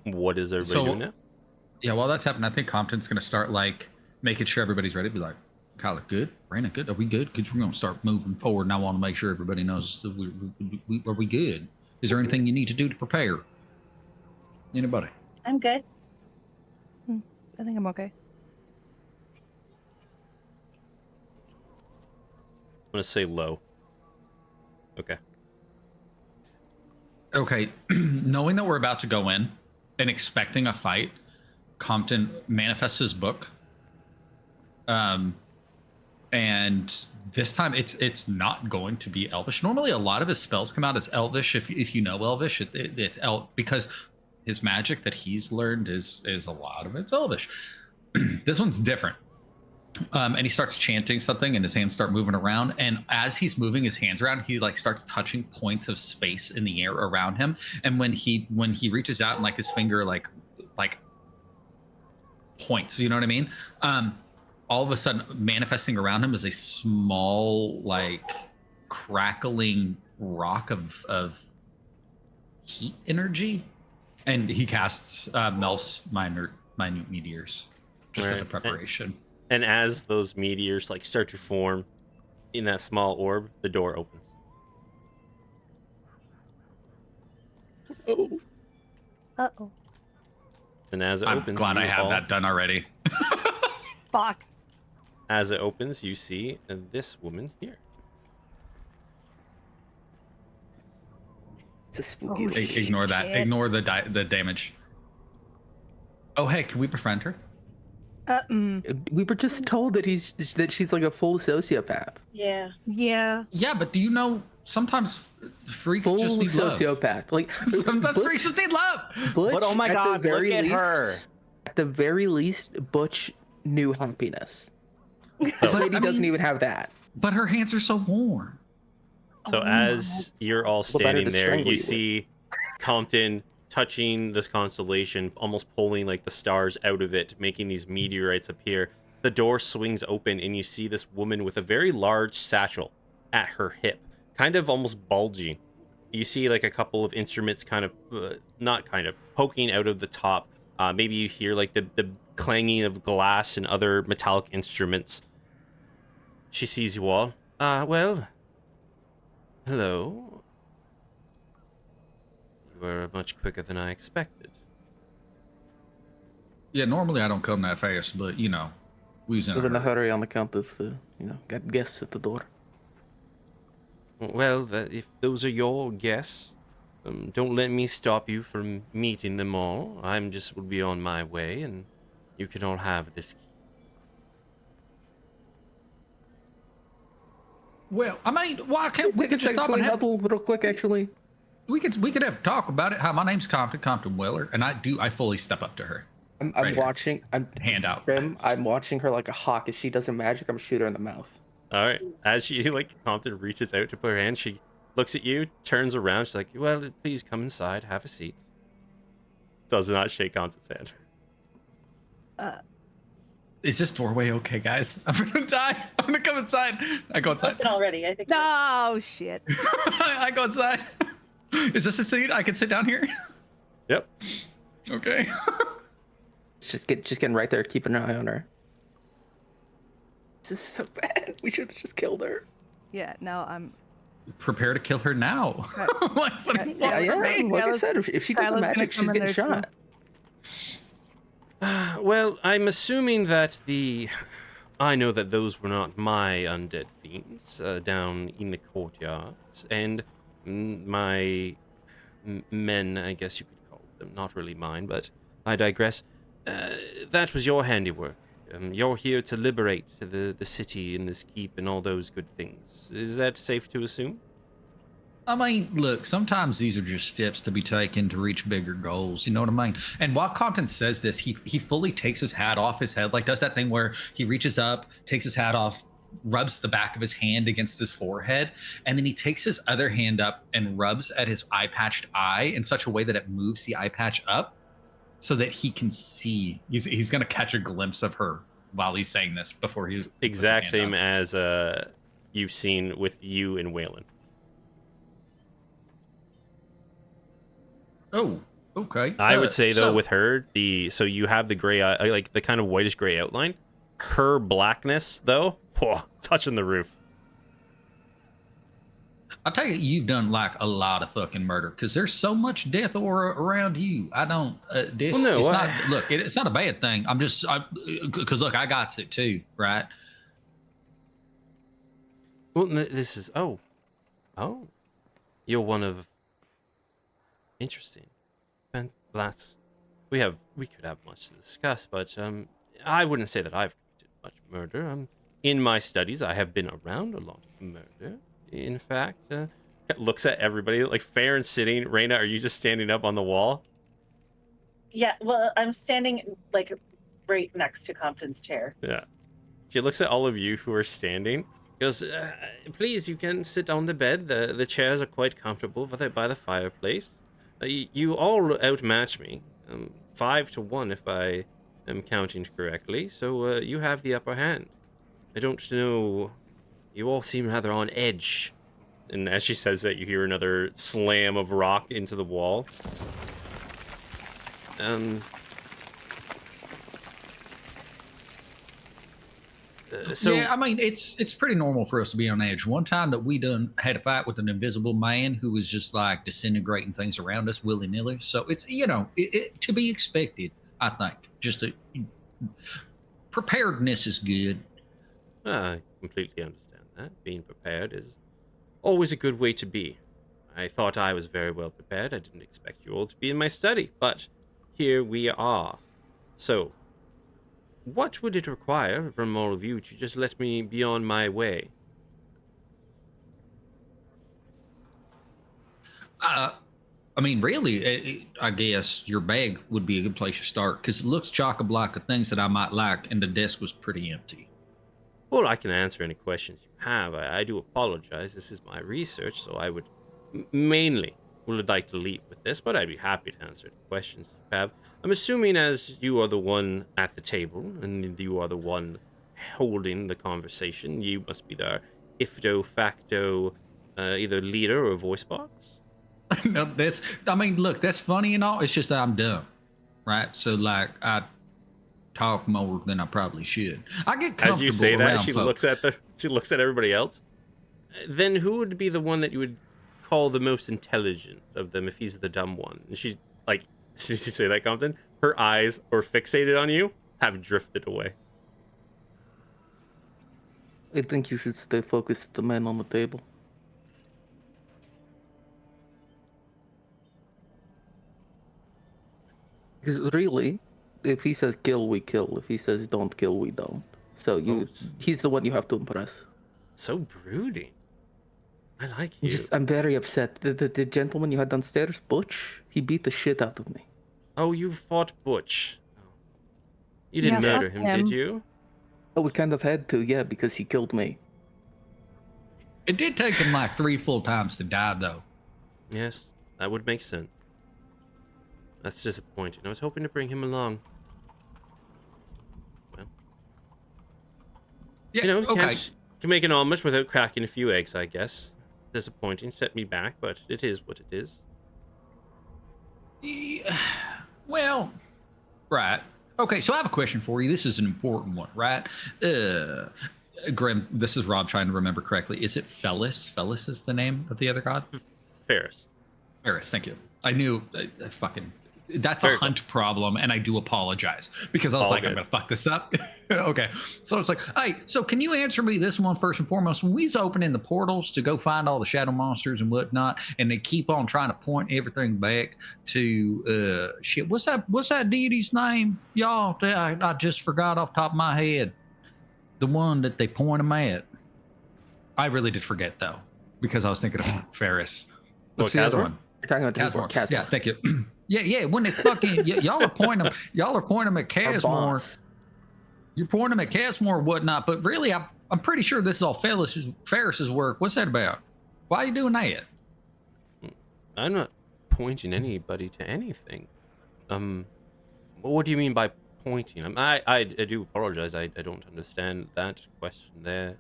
What is everybody doing now? Yeah, while that's happening, I think Compton's gonna start like making sure everybody's ready. Be like, Kyler, good? Raina, good? Are we good? Because we're gonna start moving forward, and I want to make sure everybody knows that are we good? Is there anything you need to do to prepare? Anybody? I'm good. I think I'm okay. I'm gonna say low. Okay. Okay, knowing that we're about to go in and expecting a fight, Compton manifests his book. And this time it's not going to be Elvish. Normally, a lot of his spells come out as Elvish. If you know Elvish, it's because his magic that he's learned is a lot of it's Elvish. This one's different. And he starts chanting something and his hands start moving around, and as he's moving his hands around, he like starts touching points of space in the air around him, and when he reaches out and like his finger like points, you know what I mean, all of a sudden manifesting around him is a small like crackling rock of heat energy, and he casts Melf's minute meteors just as a preparation. And as those meteors like start to form in that small orb, the door opens. Uh-oh. And as it I'm opens, glad you I have all- that done already. Fuck. As it opens, you see this woman here. It's a spooky. Oh, Ignore that. shit. Ignore the damage. Oh, hey, can we befriend her? We were just told that she's like a full sociopath. Yeah. Yeah. Yeah, but do you know sometimes freaks Full just need love. sociopath. Like Sometimes freaks just need love. Butch, But oh my at the god, look very at least, her. At the very least, Butch knew happiness. This But, lady I doesn't mean, even have that. But her hands are so warm. So as you're all better standing to there, strangle you you with. see Compton touching this constellation, almost pulling like the stars out of it, making these meteorites appear. The door swings open and you see this woman with a very large satchel at her hip, kind of almost bulging. You see like a couple of instruments kind of, not kind of, poking out of the top. Maybe you hear like the clanging of glass and other metallic instruments. She sees you all. Well, hello. You were much quicker than I expected. Yeah, normally I don't come that fast, but you know, we was in We're in a a hurry. hurry on account of the, got guests at the door. Well, if those are your guests, don't let me stop you from meeting them all. I'm just will be on my way, and you can all have this key. Well, I mean, why can't we Take a could just second, stop can and we have huddle real quick, actually? we could have a talk about it. Hi, my name's Compton Weller, and I fully step up to her. I'm Right here. watching. Hand out. I'm watching her like a hawk. If she does her magic, I'm gonna shoot her in the mouth. All right. As she Compton reaches out to put her hand, she looks at you, turns around. She's like, "Well, please come inside, have a seat." Does not shake Compton's hand. Is this doorway okay, guys? I'm gonna die. I'm gonna come inside. I go inside. Open already, I think. Oh shit. I go inside. Is this a seat? I can sit down here? Yep. Okay. Just getting right there, keeping an eye on her. This is so bad. We should have just killed her. Yeah. No, I'm. Prepare to kill her now. Like, what do you Yeah, want Yeah, from me? like I Skylar's- said, if she does the Skylar's gonna magic, come she's in getting there, too. shot. Well, I'm assuming that I know that those were not my undead fiends down in the courtyards, and my men, I guess you could call them, not really mine, but I digress. That was your handiwork. You're here to liberate the city and this keep and all those good things. Is that safe to assume? I mean, look, sometimes these are just steps to be taken to reach bigger goals. You know what I mean? And while Compton says this, he fully takes his hat off his head, like does that thing where he reaches up, takes his hat off, rubs the back of his hand against his forehead, and then he takes his other hand up and rubs at his eye-patched eye in such a way that it moves the eye patch up so that he can see. He's going to catch a glimpse of her while he's saying this before he's Exact same as you've seen with you and Waylon. Oh, okay. I would say though, so- with her, so you have the gray eye, like the kind of whitish gray outline. Her blackness, though, touching the roof. I tell you, you've done like a lot of fucking murder because there's so much death aura around you. I don't. This, Well, no, it's I- not. Look, it's not a bad thing. I'm just, because look, I got it too, right? Well, this is oh, you're one of interesting. And that's we could have much to discuss, but I wouldn't say that I've committed much murder. In my studies, I have been around a lot of murder. In fact, looks at everybody like Farron's sitting. Raina, are you just standing up on the wall? Yeah, well, I'm standing like right next to Compton's chair. Yeah. She looks at all of you who are standing. Goes, please, you can sit on the bed. The chairs are quite comfortable by the fireplace. You all outmatch me, 5-1 if I am counting correctly. So you have the upper hand. I don't know. You all seem rather on edge. And as she says that, you hear another slam of rock into the wall. So yeah, I mean, it's pretty normal for us to be on edge. One time that we done had a fight with an invisible man who was just like disintegrating things around us willy nilly. So it's to be expected. I think just preparedness is good. I completely understand that. Being prepared is always a good way to be. I thought I was very well prepared. I didn't expect you all to be in my study, but here we are. So, what would it require from all of you to just let me be on my way? I mean, really, I guess your bag would be a good place to start because it looks chock-a-block of things that I might like, and the desk was pretty empty. Well, I can answer any questions you have. I do apologize. This is my research, so I would mainly would like to leave with this, but I'd be happy to answer any questions you have. I'm assuming as you are the one at the table and you are the one holding the conversation, you must be the ifdo facto either leader or voice box. No, I mean, look, that's funny and all. It's just that I'm dumb, right? So, like, I talk more than I probably should. I get comfortable As you say that, around she folks. looks at everybody else. Then who would be the one that you would call the most intelligent of them if he's the dumb one? And she, like, as soon as you say that, Compton, her eyes are fixated on you, have drifted away. I think you should stay focused at the man on the table. Because really, if he says kill, we kill. If he says don't kill, we don't. So he's the one you have to impress. So brooding. I like you. I'm very upset. The gentleman you had downstairs, Butch, he beat the shit out of me. Oh, you fought Butch. You didn't Yeah, murder fuck him, him. did you? Oh, we kind of had to, yeah, because he killed me. It did take him like 3 full times to die, though. Yes, that would make sense. That's disappointing. I was hoping to bring him along. Well, Yeah, you know, okay. can make an omelet without cracking a few eggs, I guess. Disappointing, set me back, but it is what it is. Yeah, well, right. Okay, so I have a question for you. This is an important one, right? Grim, this is Rob trying to remember correctly. Is it Fellis? Fellis is the name of the other god? Ferris. Ferris, thank you. I knew fucking that's Very a hunt problem, and I do apologize because I was All like, I'm good. gonna fuck this up. Okay, so it's like, hey, so can you answer me this one first and foremost? When we's opening the portals to go find all the shadow monsters and whatnot, and they keep on trying to point everything back to shit. What's that deity's name, y'all? I just forgot off the top of my head. The one that they point them at. I really did forget though, because I was thinking of Ferris. What's the other Casmor? one? You're talking about Casmor. Casmor. Yeah, thank you. Yeah. When they fucking y'all are pointing them at Our Casmor. boss. You're pointing them at Casmor and whatnot, but really, I'm pretty sure this is all Ferris's work. What's that about? Why are you doing that? I'm not pointing anybody to anything. What do you mean by pointing? I do apologize. I don't understand that question there.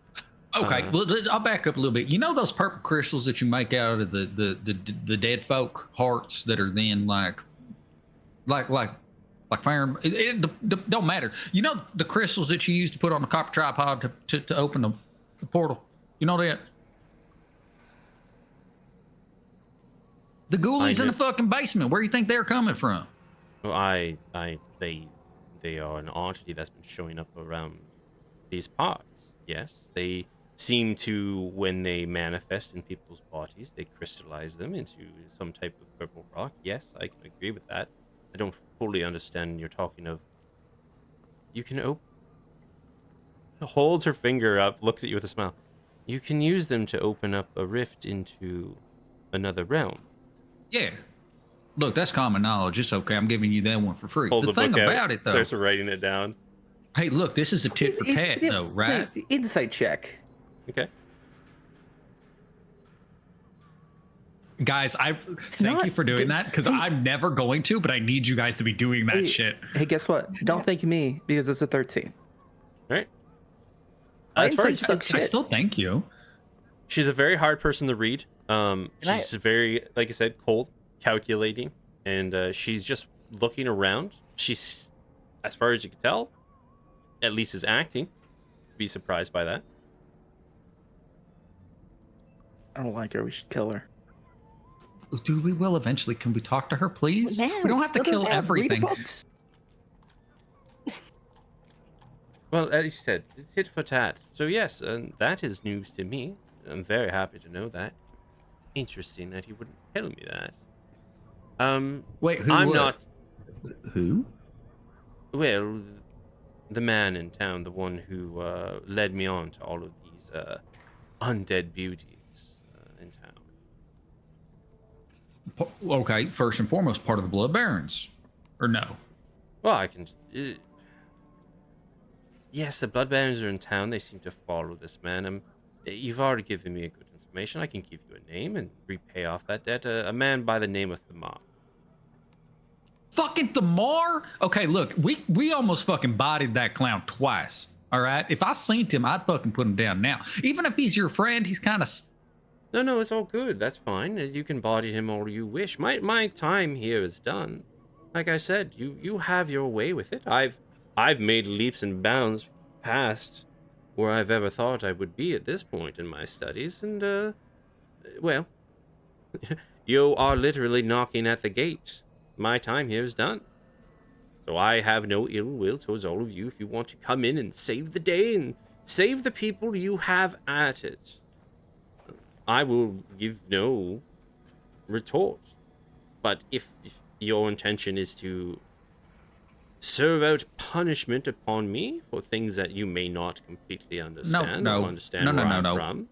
Okay, well, I'll back up a little bit. You know those purple crystals that you make out of the dead folk hearts that are then like fire? It don't matter. You know the crystals that you use to put on the copper tripod to open the portal. You know that? The ghoulies in the fucking basement. Where do you think they're coming from? Well, they are an entity that's been showing up around these parts. Yes, they seem to, when they manifest in people's bodies, they crystallize them into some type of purple rock. Yes, I can agree with that. I don't fully understand you're talking of. You can holds her finger up, looks at you with a smile. You can use them to open up a rift into another realm. Yeah. Look, that's common knowledge. It's okay. I'm giving you that one for free. Hold The thing book out, about it, though. starts writing it down. Hey, look, this is a tit for tat, though, right? Wait, insight check. Okay. Guys, thank you for doing that because I'm never going to, but I need you guys to be doing that shit. Hey, guess what? Don't thank me because it's a 13. All right. My As far insight as sucks I shit. still thank you. she's a very hard person to read. She's very, like I said, cold, calculating, and she's just looking around. She's, as far as you can tell, at least is acting. Be surprised by that. I don't like her. We should kill her. Dude, we will eventually. Can we talk to her, please? We don't have to kill everything. Well, as you said, tit for tat. So yes, that is news to me. I'm very happy to know that. interesting that he wouldn't tell me that. Wait, who I'm would? not. Who? Well, the man in town, the one who led me on to all of these undead beauties in town. Okay, first and foremost, part of the Blood Barons, or no? Well, I can. Yes, the Blood Barons are in town. They seem to follow this man. You've already given me a good information. I can give you a name and repay off that debt. A man by the name of Thamar. Fucking Thamar? Okay, look, we almost fucking bodied that clown twice. All right, if I seen him, I'd fucking put him down now. Even if he's your friend, he's kind of. No, it's all good. That's fine. You can body him all you wish. My time here is done. Like I said, you have your way with it. I've made leaps and bounds past where I've ever thought I would be at this point in my studies, and well, you are literally knocking at the gate. My time here is done. So I have no ill will towards all of you. If you want to come in and save the day and save the people, you have at it. I will give no retort. But if your intention is to serve out punishment upon me for things that you may not completely understand or understand where I'm from.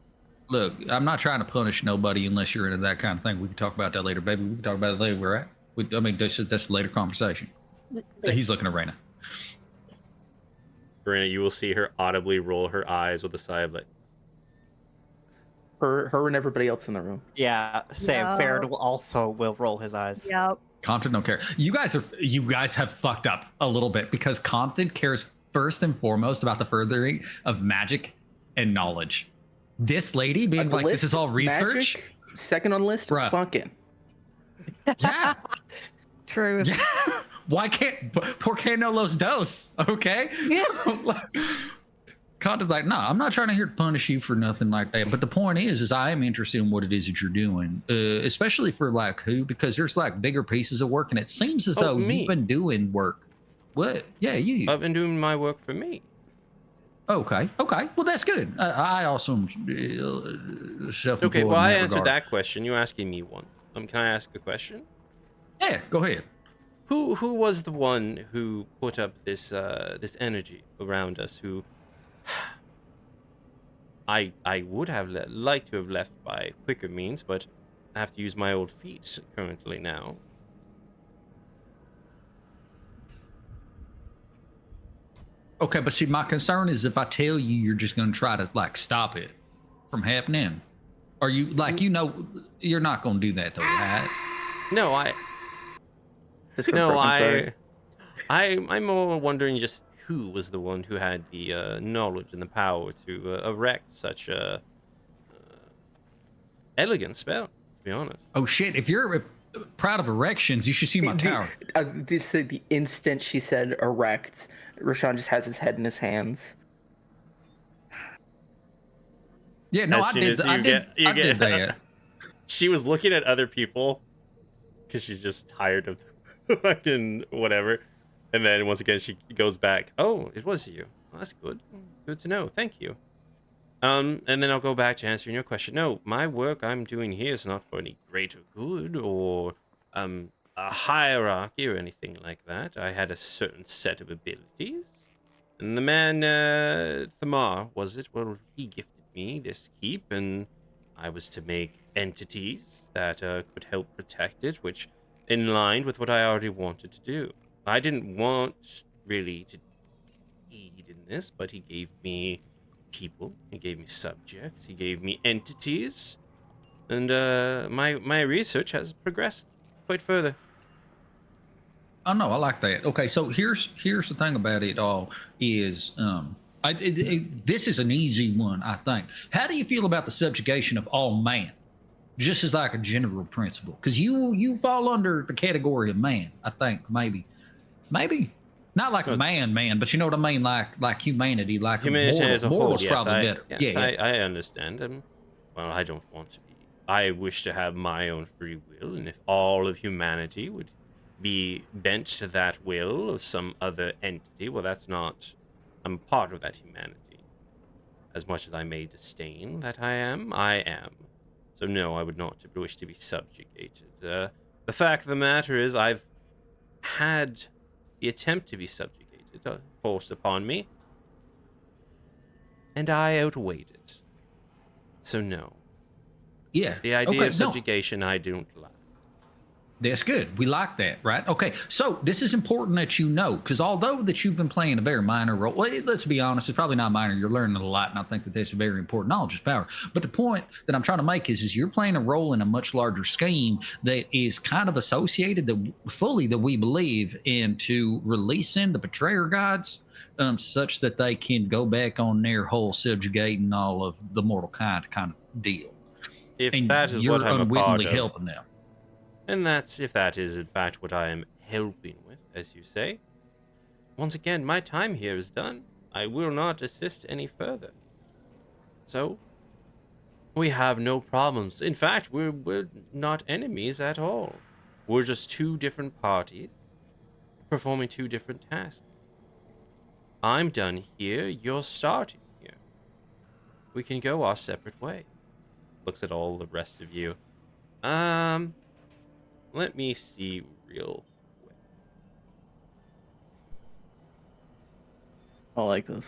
Look, I'm not trying to punish nobody unless you're into that kind of thing. We can talk about that later, baby. We can talk about it later. We're at. I mean, that's a later conversation. He's looking at Raina. Raina, you will see her audibly roll her eyes with a sigh of like. Her and everybody else in the room. Yeah, same. Yep. Farrell also will roll his eyes. Yep. Compton don't care. You guys have fucked up a little bit because Compton cares first and foremost about the furthering of magic and knowledge. This lady being like, this is all research. Magic, second on list, Bruh. fucking. Yeah. Truth. Yeah. Why can't por qué no los dos? Okay. Yeah. Compton's like, no, I'm not trying to here to punish you for nothing like that. But the point is I am interested in what it is that you're doing, especially for like who, because there's like bigger pieces of work, and it seems as though me. you've been doing work. What? Yeah, you. I've been doing my work for me. Okay. Well, that's good. I also am self-employed. Okay, well, I answered regard. that question. You're asking me one. Can I ask a question? Yeah, go ahead. Who was the one who put up this this energy around us? Who I would have liked to have left by quicker means, but I have to use my old feet currently now. Okay, but see, my concern is if I tell you, you're just going to try to like stop it from happening. Are you like, you're not going to do that though, right? No, I'm I'm more wondering just who was the one who had the knowledge and the power to erect such a elegant spell, to be honest. Oh shit! If you're proud of erections, you should see my tower. The instant she said erect, Rashawn just has his head in his hands. Yeah, no, I did that. She was looking at other people because she's just tired of fucking whatever. And then once again, she goes back. Oh, it was you. Well, that's good. Good to know. Thank you. And then I'll go back to answering your question. No, my work I'm doing here is not for any greater good or a hierarchy or anything like that. I had a certain set of abilities. And the man, Thamar, was it? Well, he gifted me this keep, and I was to make entities that could help protect it, which in line with what I already wanted to do. I didn't want really to aid in this, but he gave me people, he gave me subjects, he gave me entities, and my research has progressed quite further. Oh no, I like that. Okay, so here's the thing about it all is this is an easy one, I think. How do you feel about the subjugation of all man? Just as like a general principle, because you fall under the category of man, I think maybe not like man, but you know what I mean, like humanity, like humanity as a whole. Mortal's Yes, probably better. Yes, yeah, I understand. Well, I don't want to be. I wish to have my own free will, and if all of humanity would be bent to that will of some other entity, well, that's not. I'm part of that humanity. As much as I may disdain that I am. So no, I would not wish to be subjugated. The fact of the matter is, I've had the attempt to be subjugated forced upon me, and I outweighed it. So no. Yeah. The idea Okay, of no. subjugation, I don't like. That's good. We like that, right? Okay, so this is important that you know, because although that you've been playing a very minor role, well, let's be honest, it's probably not minor. You're learning a lot, and I think that that's very important. Knowledge is power. But the point that I'm trying to make is you're playing a role in a much larger scheme that is kind of associated that we believe into releasing the betrayer gods, such that they can go back on their whole subjugating all of the mortal kind of deal. If And that is you're what I'm a part unwittingly of, helping them. and if that is in fact what I am helping with, as you say, once again, my time here is done. I will not assist any further. So, we have no problems. In fact, we're not enemies at all. We're just two different parties performing two different tasks. I'm done here. You're starting here. We can go our separate ways. Looks at all the rest of you. Let me see real quick. I like this.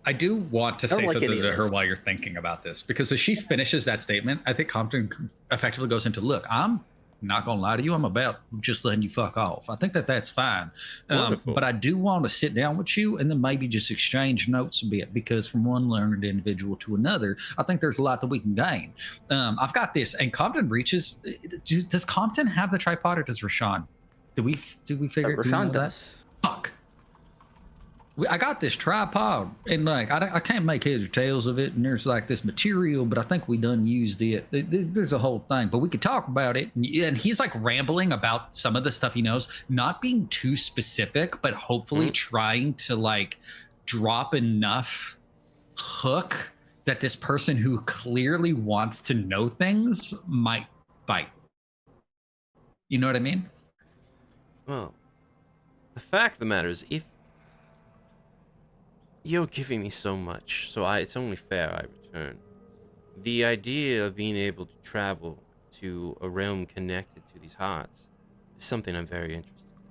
I do want to I don't say like something any of to her this. while you're thinking about this, because as she finishes that statement, I think Compton effectively goes into, look, I'm not going to lie to you. I'm about just letting you fuck off. I think that that's fine. Wonderful. But I do want to sit down with you and then maybe just exchange notes a bit, because from one learned individual to another, I think there's a lot that we can gain. I've got this, and Compton reaches. Does Compton have the tripod, or does Rashawn? Did we figure? Do we know Rashawn that? does. Fuck. I got this tripod, and like I can't make heads or tails of it, and there's like this material, but I think we done used it. There's a whole thing, but we could talk about it. And he's like rambling about some of the stuff he knows, not being too specific, but hopefully trying to like drop enough hook that this person who clearly wants to know things might bite. You know what I mean? Well, the fact of the matter is, if you're giving me so much, so it's only fair I return. The idea of being able to travel to a realm connected to these hearts is something I'm very interested in.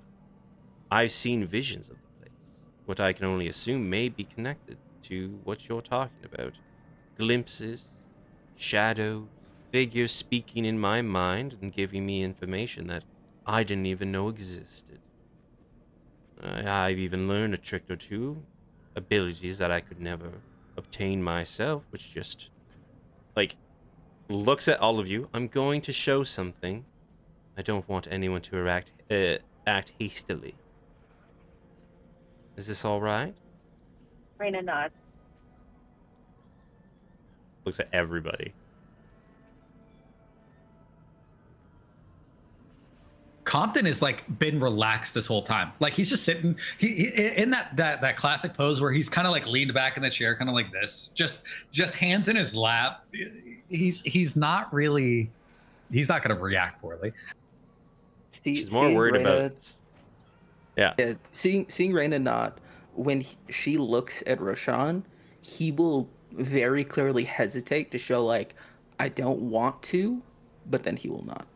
I've seen visions of the place, what I can only assume may be connected to what you're talking about. Glimpses, shadows, figures speaking in my mind and giving me information that I didn't even know existed. I've even learned a trick or two, abilities that I could never obtain myself, which just, like, looks at all of you. I'm going to show something. I don't want anyone to act hastily. Is this all right? Raina nods. Looks at everybody. Compton has like been relaxed this whole time. Like he's just sitting he in that classic pose where he's kind of like leaned back in the chair, kind of like this, just hands in his lap. He's not going to react poorly. She's more worried about. Yeah. Seeing Raina nod when she looks at Roshan, he will very clearly hesitate to show like, I don't want to, but then he will not.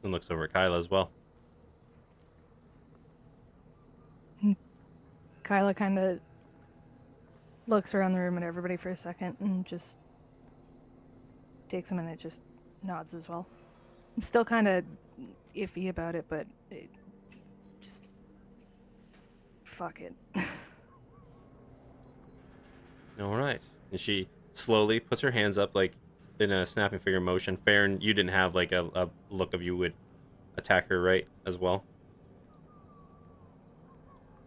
And looks over at Kyla as well. Kyla kind of looks around the room at everybody for a second and just takes a minute, just nods as well. I'm still kind of iffy about it, but just fuck it. All right. And she slowly puts her hands up, like in a snapping finger motion. Farron, you didn't have like a look of you would attack her, right? As well.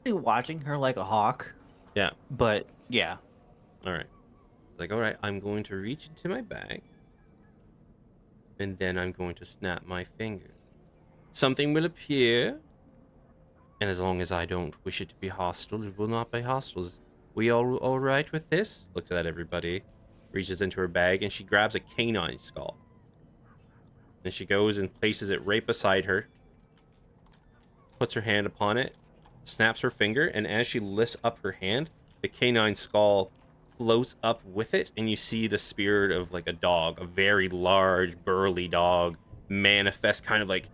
Watching her like a hawk. Yeah. But yeah. All right. It's like, all right, I'm going to reach into my bag, and then I'm going to snap my fingers. Something will appear, and as long as I don't wish it to be hostile, it will not be hostile. We all right with this? Looks at everybody, reaches into her bag, and she grabs a canine skull. And she goes and places it right beside her, puts her hand upon it, snaps her finger, and as she lifts up her hand, the canine skull floats up with it, and you see the spirit of like a dog, a very large, burly dog, manifest kind of like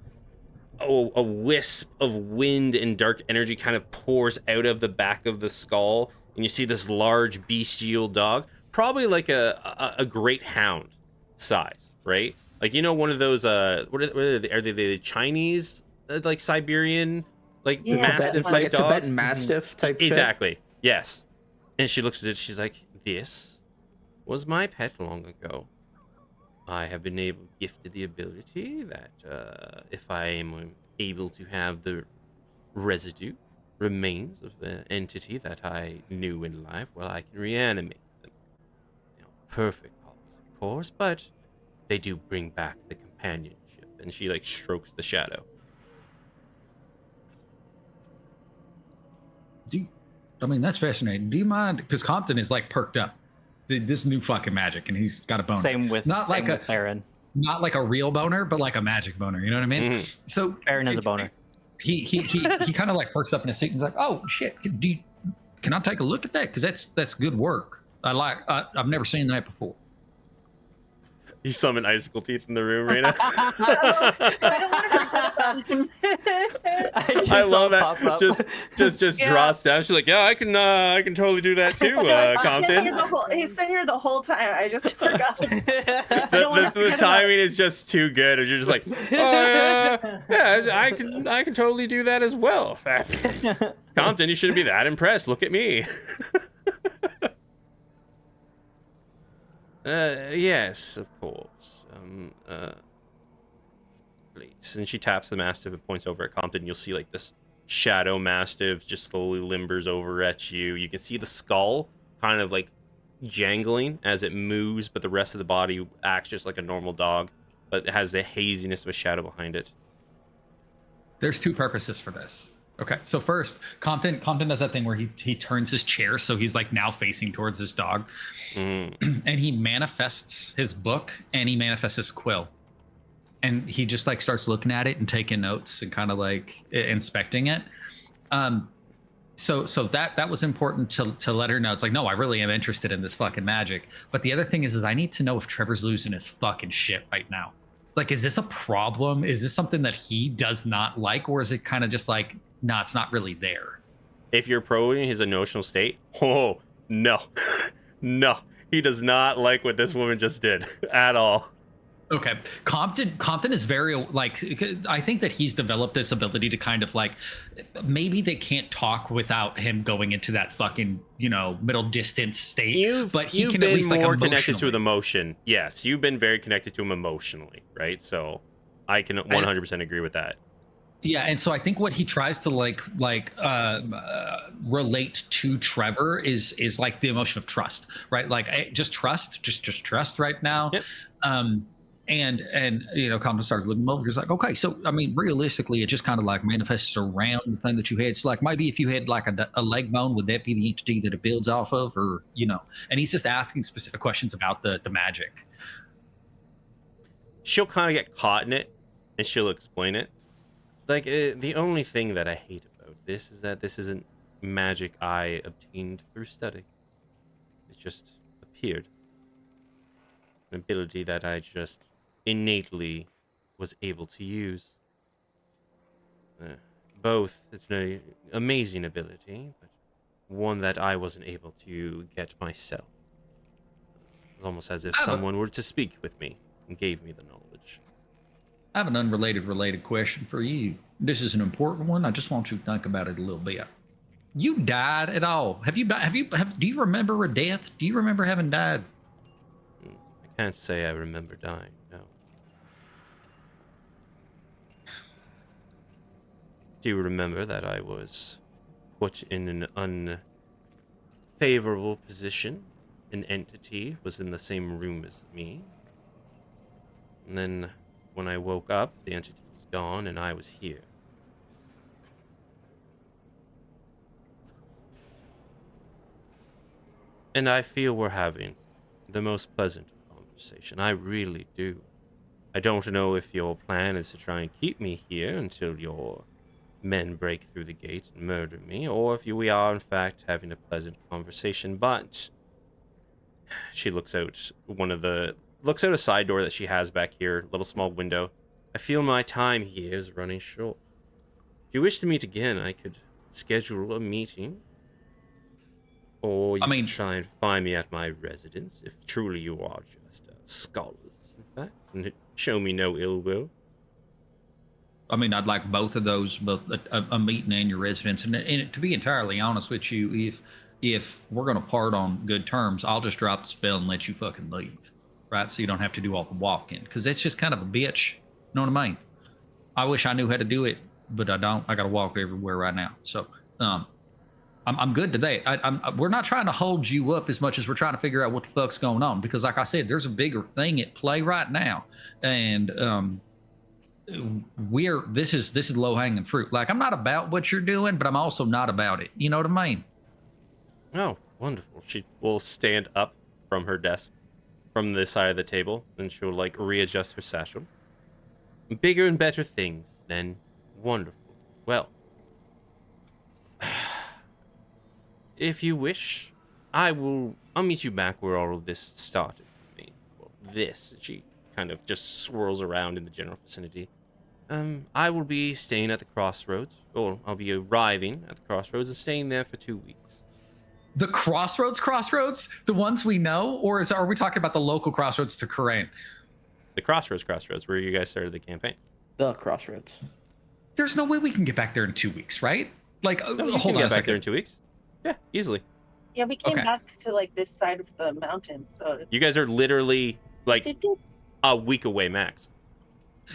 a wisp of wind and dark energy kind of pours out of the back of the skull, and you see this large bestial dog, probably like a great hound size, right? Like, you know, one of those what are they? Are they the Chinese like Siberian like Yeah, mastiff like a type dogs? Tibetan Mastiff type shit. Exactly. Yes. And she looks at it. She's like, "This was my pet long ago. I have been gifted the ability that if I am able to have the residue, remains of the entity that I knew in life, well, I can reanimate them. You know, perfect puppies, of course, but they do bring back the companionship." And she like strokes the shadow. I mean, that's fascinating. Do you mind? Because Compton is like perked up. This new fucking magic, and he's got a boner. Same with Theron. Not like a real boner, but like a magic boner. You know what I mean? So Theron is a boner. He kind of like perks up in his seat and he's like, "Oh shit, can I take a look at that? Because that's good work. I've never seen that before." You summon icicle teeth in the room right now. I love that. Just drops down. She's like, "Yeah, I can totally do that too, Compton." He's been here the whole time. I just forgot. The timing is just too good. And you're just like, "Oh yeah, I can totally do that as well." Compton, you shouldn't be that impressed. Look at me. Yes, of course. Please. And she taps the mastiff and points over at Compton. You'll see like this shadow mastiff just slowly limbers over at you. You can see the skull kind of like jangling as it moves, but the rest of the body acts just like a normal dog, but it has the haziness of a shadow behind it. There's two purposes for this. Okay, so first, Compton does that thing where he turns his chair so he's like now facing towards his dog, and he manifests his book and he manifests his quill, and he just like starts looking at it and taking notes and kind of like inspecting it. So that was important to let her know. It's like, no, I really am interested in this fucking magic. But the other thing is I need to know if Trevor's losing his fucking shit right now. Like, is this a problem? Is this something that he does not like, or is it kind of just like, no, it's not really there? If you're probing his emotional state, oh no, no, he does not like what this woman just did at all. Okay, Compton is very like, I think that he's developed this ability to kind of like, maybe they can't talk without him going into that fucking, you know, middle distance state. But he can at least like more connected to the emotion. Yes, you've been very connected to him emotionally, right? So I can 100% agree with that. Yeah, and so I think what he tries to relate to Trevor is like the emotion of trust, right? Like just trust right now. Yep. And you know, Compton started looking over. He's like, okay, so I mean, realistically, it just kind of like manifests around the thing that you had. So like maybe if you had like a leg bone, would that be the entity that it builds off of, or you know? And he's just asking specific questions about the magic. She'll kind of get caught in it, and she'll explain it. Like, the only thing that I hate about this is that this isn't magic I obtained through study. It just appeared. An ability that I just innately was able to use. Both, it's an amazing ability, but one that I wasn't able to get myself. It was almost as if someone were to speak with me and gave me the knowledge. I have an unrelated question for you. This is an important one. I just want you to think about it a little bit. You died at all? Do you remember a death? Do you remember having died? I can't say I remember dying, no. Do you remember that I was put in an unfavorable position? An entity was in the same room as me. And then when I woke up, the entity was gone and I was here. And I feel we're having the most pleasant conversation. I really do. I don't know if your plan is to try and keep me here until your men break through the gate and murder me, or if we are in fact having a pleasant conversation, but She looks out a side door that she has back here, little small window. I feel my time here is running short. If you wish to meet again, I could schedule a meeting. Or you can try and find me at my residence, if truly you are just scholars, in fact, and show me no ill will. I mean, I'd like both of those, both a meeting and your residence. And to be entirely honest with you, if we're going to part on good terms, I'll just drop the spell and let you fucking leave, right? So you don't have to do all the walking, because it's just kind of a bitch. You know what I mean? I wish I knew how to do it, but I don't. I got to walk everywhere right now. So I'm good today. We're not trying to hold you up as much as we're trying to figure out what the fuck's going on, because like I said, there's a bigger thing at play right now. And this is low hanging fruit. Like, I'm not about what you're doing, but I'm also not about it. You know what I mean? Oh, wonderful. She will stand up from her desk, from the side of the table, and she'll like readjust her satchel. Bigger and better things, then. Wonderful. Well, if you wish, I'll meet you back where all of this started for me. Well, she kind of just swirls around in the general vicinity. I will be staying at the crossroads, or I'll be arriving at the crossroads and staying there for 2 weeks. The crossroads? The ones we know? Or are we talking about the local crossroads to Koran? The crossroads, where you guys started the campaign. The crossroads. There's no way we can get back there in 2 weeks, right? Like, No, hold on, get back there in 2 weeks. Yeah, easily. Yeah, we came back to like this side of the mountain, so you guys are literally like a week away max.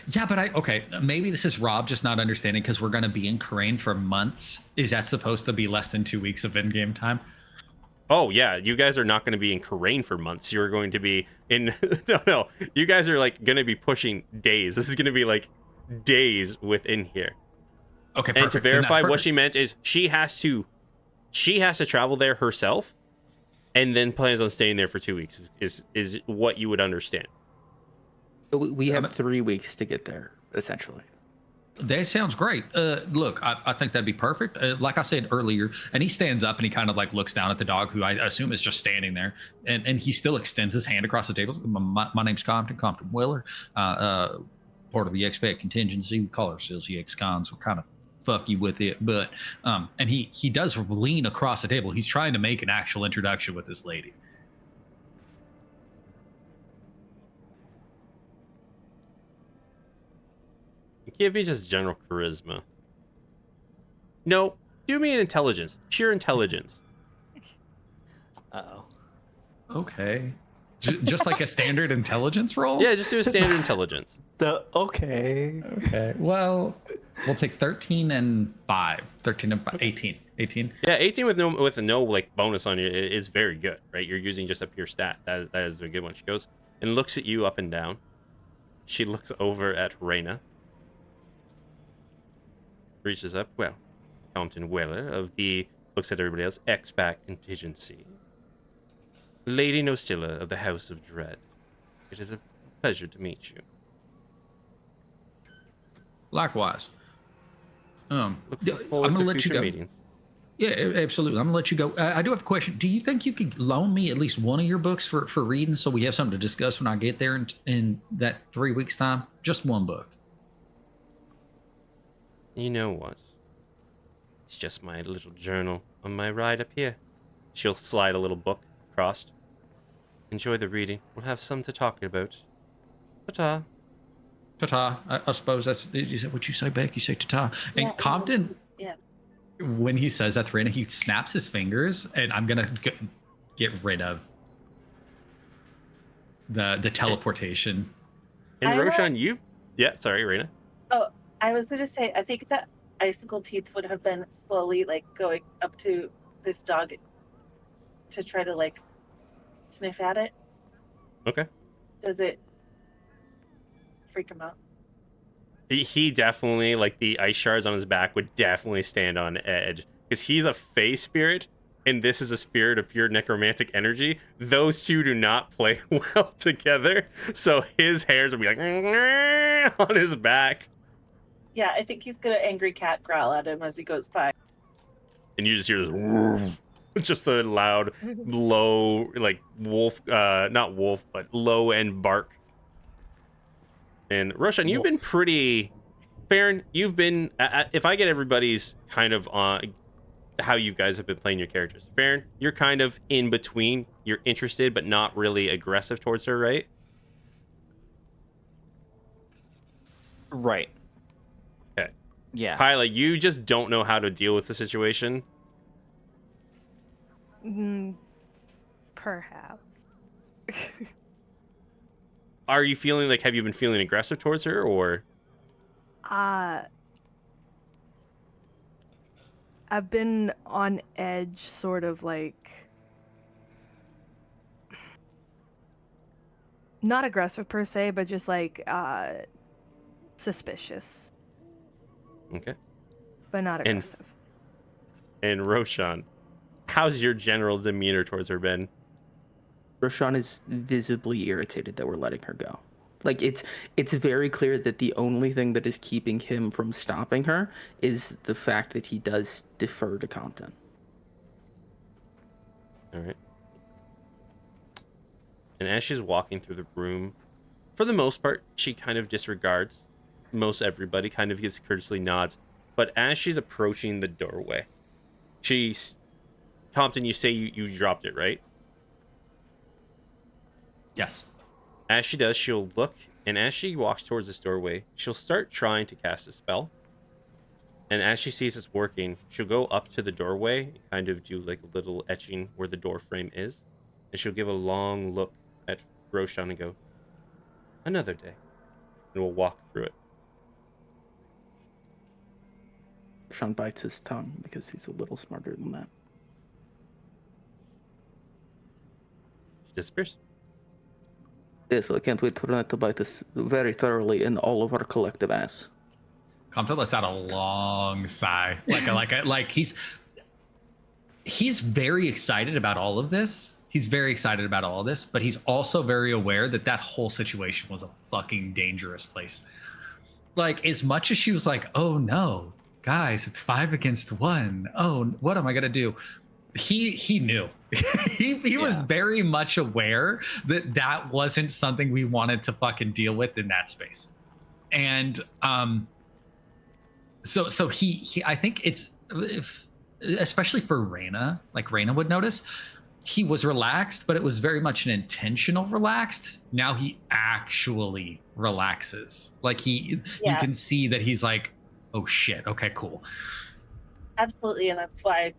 Yeah, but maybe this is Rob just not understanding, because we're going to be in Koran for months. Is that supposed to be less than 2 weeks of in-game time? Oh, yeah. You guys are not going to be in Koran for months. You're going to be in... No. You guys are, like, going to be pushing days. This is going to be, like, days within here. Okay, perfect. And to verify, what she meant is she has to travel there herself and then plans on staying there for 2 weeks is what you would understand. We have 3 weeks to get there, essentially. That sounds great. Look, I think that'd be perfect. Like I said earlier, and he stands up and he kind of like looks down at the dog, who I assume is just standing there, and he still extends his hand across the table. My name's Compton Weller, part of the expat contingency. We call ourselves the ex-cons. We're kind of fuck you with it, but and he does lean across the table. He's trying to make an actual introduction with this lady. Give me just general charisma. No, do me an intelligence. Pure intelligence. Uh-oh. Okay. Just like a standard intelligence roll? Yeah, just do a standard intelligence. Okay. Well, we'll take 13 and 5. 13 and 5. 18. 18. Yeah, 18 with no like bonus on you is very good, right? You're using just a pure stat. That is a good one. She goes and looks at you up and down. She looks over at Reyna. Reaches up. Well, Compton Weller looks at everybody else. Expat contingency. Lady Nostilla of the House of Dread. It is a pleasure to meet you. Likewise. Look forward to future meetings. Yeah, absolutely. I'm gonna let you go. I do have a question. Do you think you could loan me at least one of your books for reading, so we have something to discuss when I get there in that 3 weeks time? Just one book. You know what? It's just my little journal on my ride up here. She'll slide a little book across. Enjoy the reading. We'll have some to talk about. Ta-ta. Ta-ta. I suppose is that what you say, Beck? You say ta-ta. And yeah, Compton, when he says that to Reyna, he snaps his fingers, and I'm going to get rid of the teleportation. And Roshan, you... Yeah, sorry, Reyna. Oh, I was going to say, I think that icicle teeth would have been slowly like going up to this dog to try to like sniff at it. Okay. Does it freak him out? He definitely, like, the ice shards on his back would definitely stand on edge, because he's a fey spirit and this is a spirit of pure necromantic energy. Those two do not play well together, so his hairs would be like on his back. Yeah, I think he's gonna angry cat growl at him as he goes by. And you just hear this. Just a loud, low, like wolf, not wolf, but low end bark. And Roshan, you've been pretty. Farron, you've been. If I get everybody's kind of on how you guys have been playing your characters, Farron, you're kind of in between. You're interested, but not really aggressive towards her, right? Right. Okay. Yeah. Kyla, you just don't know how to deal with the situation. Perhaps. Are you feeling like, have you been feeling aggressive towards her, or? I've been on edge, sort of like not aggressive per se, but just like suspicious. Okay. But not aggressive. And Roshan, how's your general demeanor towards her been? Roshan is visibly irritated that we're letting her go. Like, it's very clear that the only thing that is keeping him from stopping her is the fact that he does defer to content. All right. And as she's walking through the room, for the most part, she kind of disregards most everybody, kind of gives courteously nods. But as she's approaching the doorway, Compton, you say you dropped it, right? Yes. As she does, she'll look, and as she walks towards this doorway, she'll start trying to cast a spell. And as she sees it's working, she'll go up to the doorway and kind of do like a little etching where the door frame is. And she'll give a long look at Roshan and go, "Another day." And we'll walk through it. Roshan bites his tongue because he's a little smarter than that. She disappears. Yes, I can't wait for that to bite us very thoroughly in all of our collective ass. Compton lets out a long sigh, like he's very excited about all of this. He's very excited about all of this, but he's also very aware that that whole situation was a fucking dangerous place. Like, as much as she was like, "Oh no, guys, it's 5 against 1. Oh, what am I gonna do?" He knew. he was very much aware that that wasn't something we wanted to fucking deal with in that space. And so he I think it's, especially for Reyna, like Reyna would notice, he was relaxed, but it was very much an intentional relaxed. Now he actually relaxes. Like you can see that he's like, "Oh shit, okay, cool." Absolutely, and that's why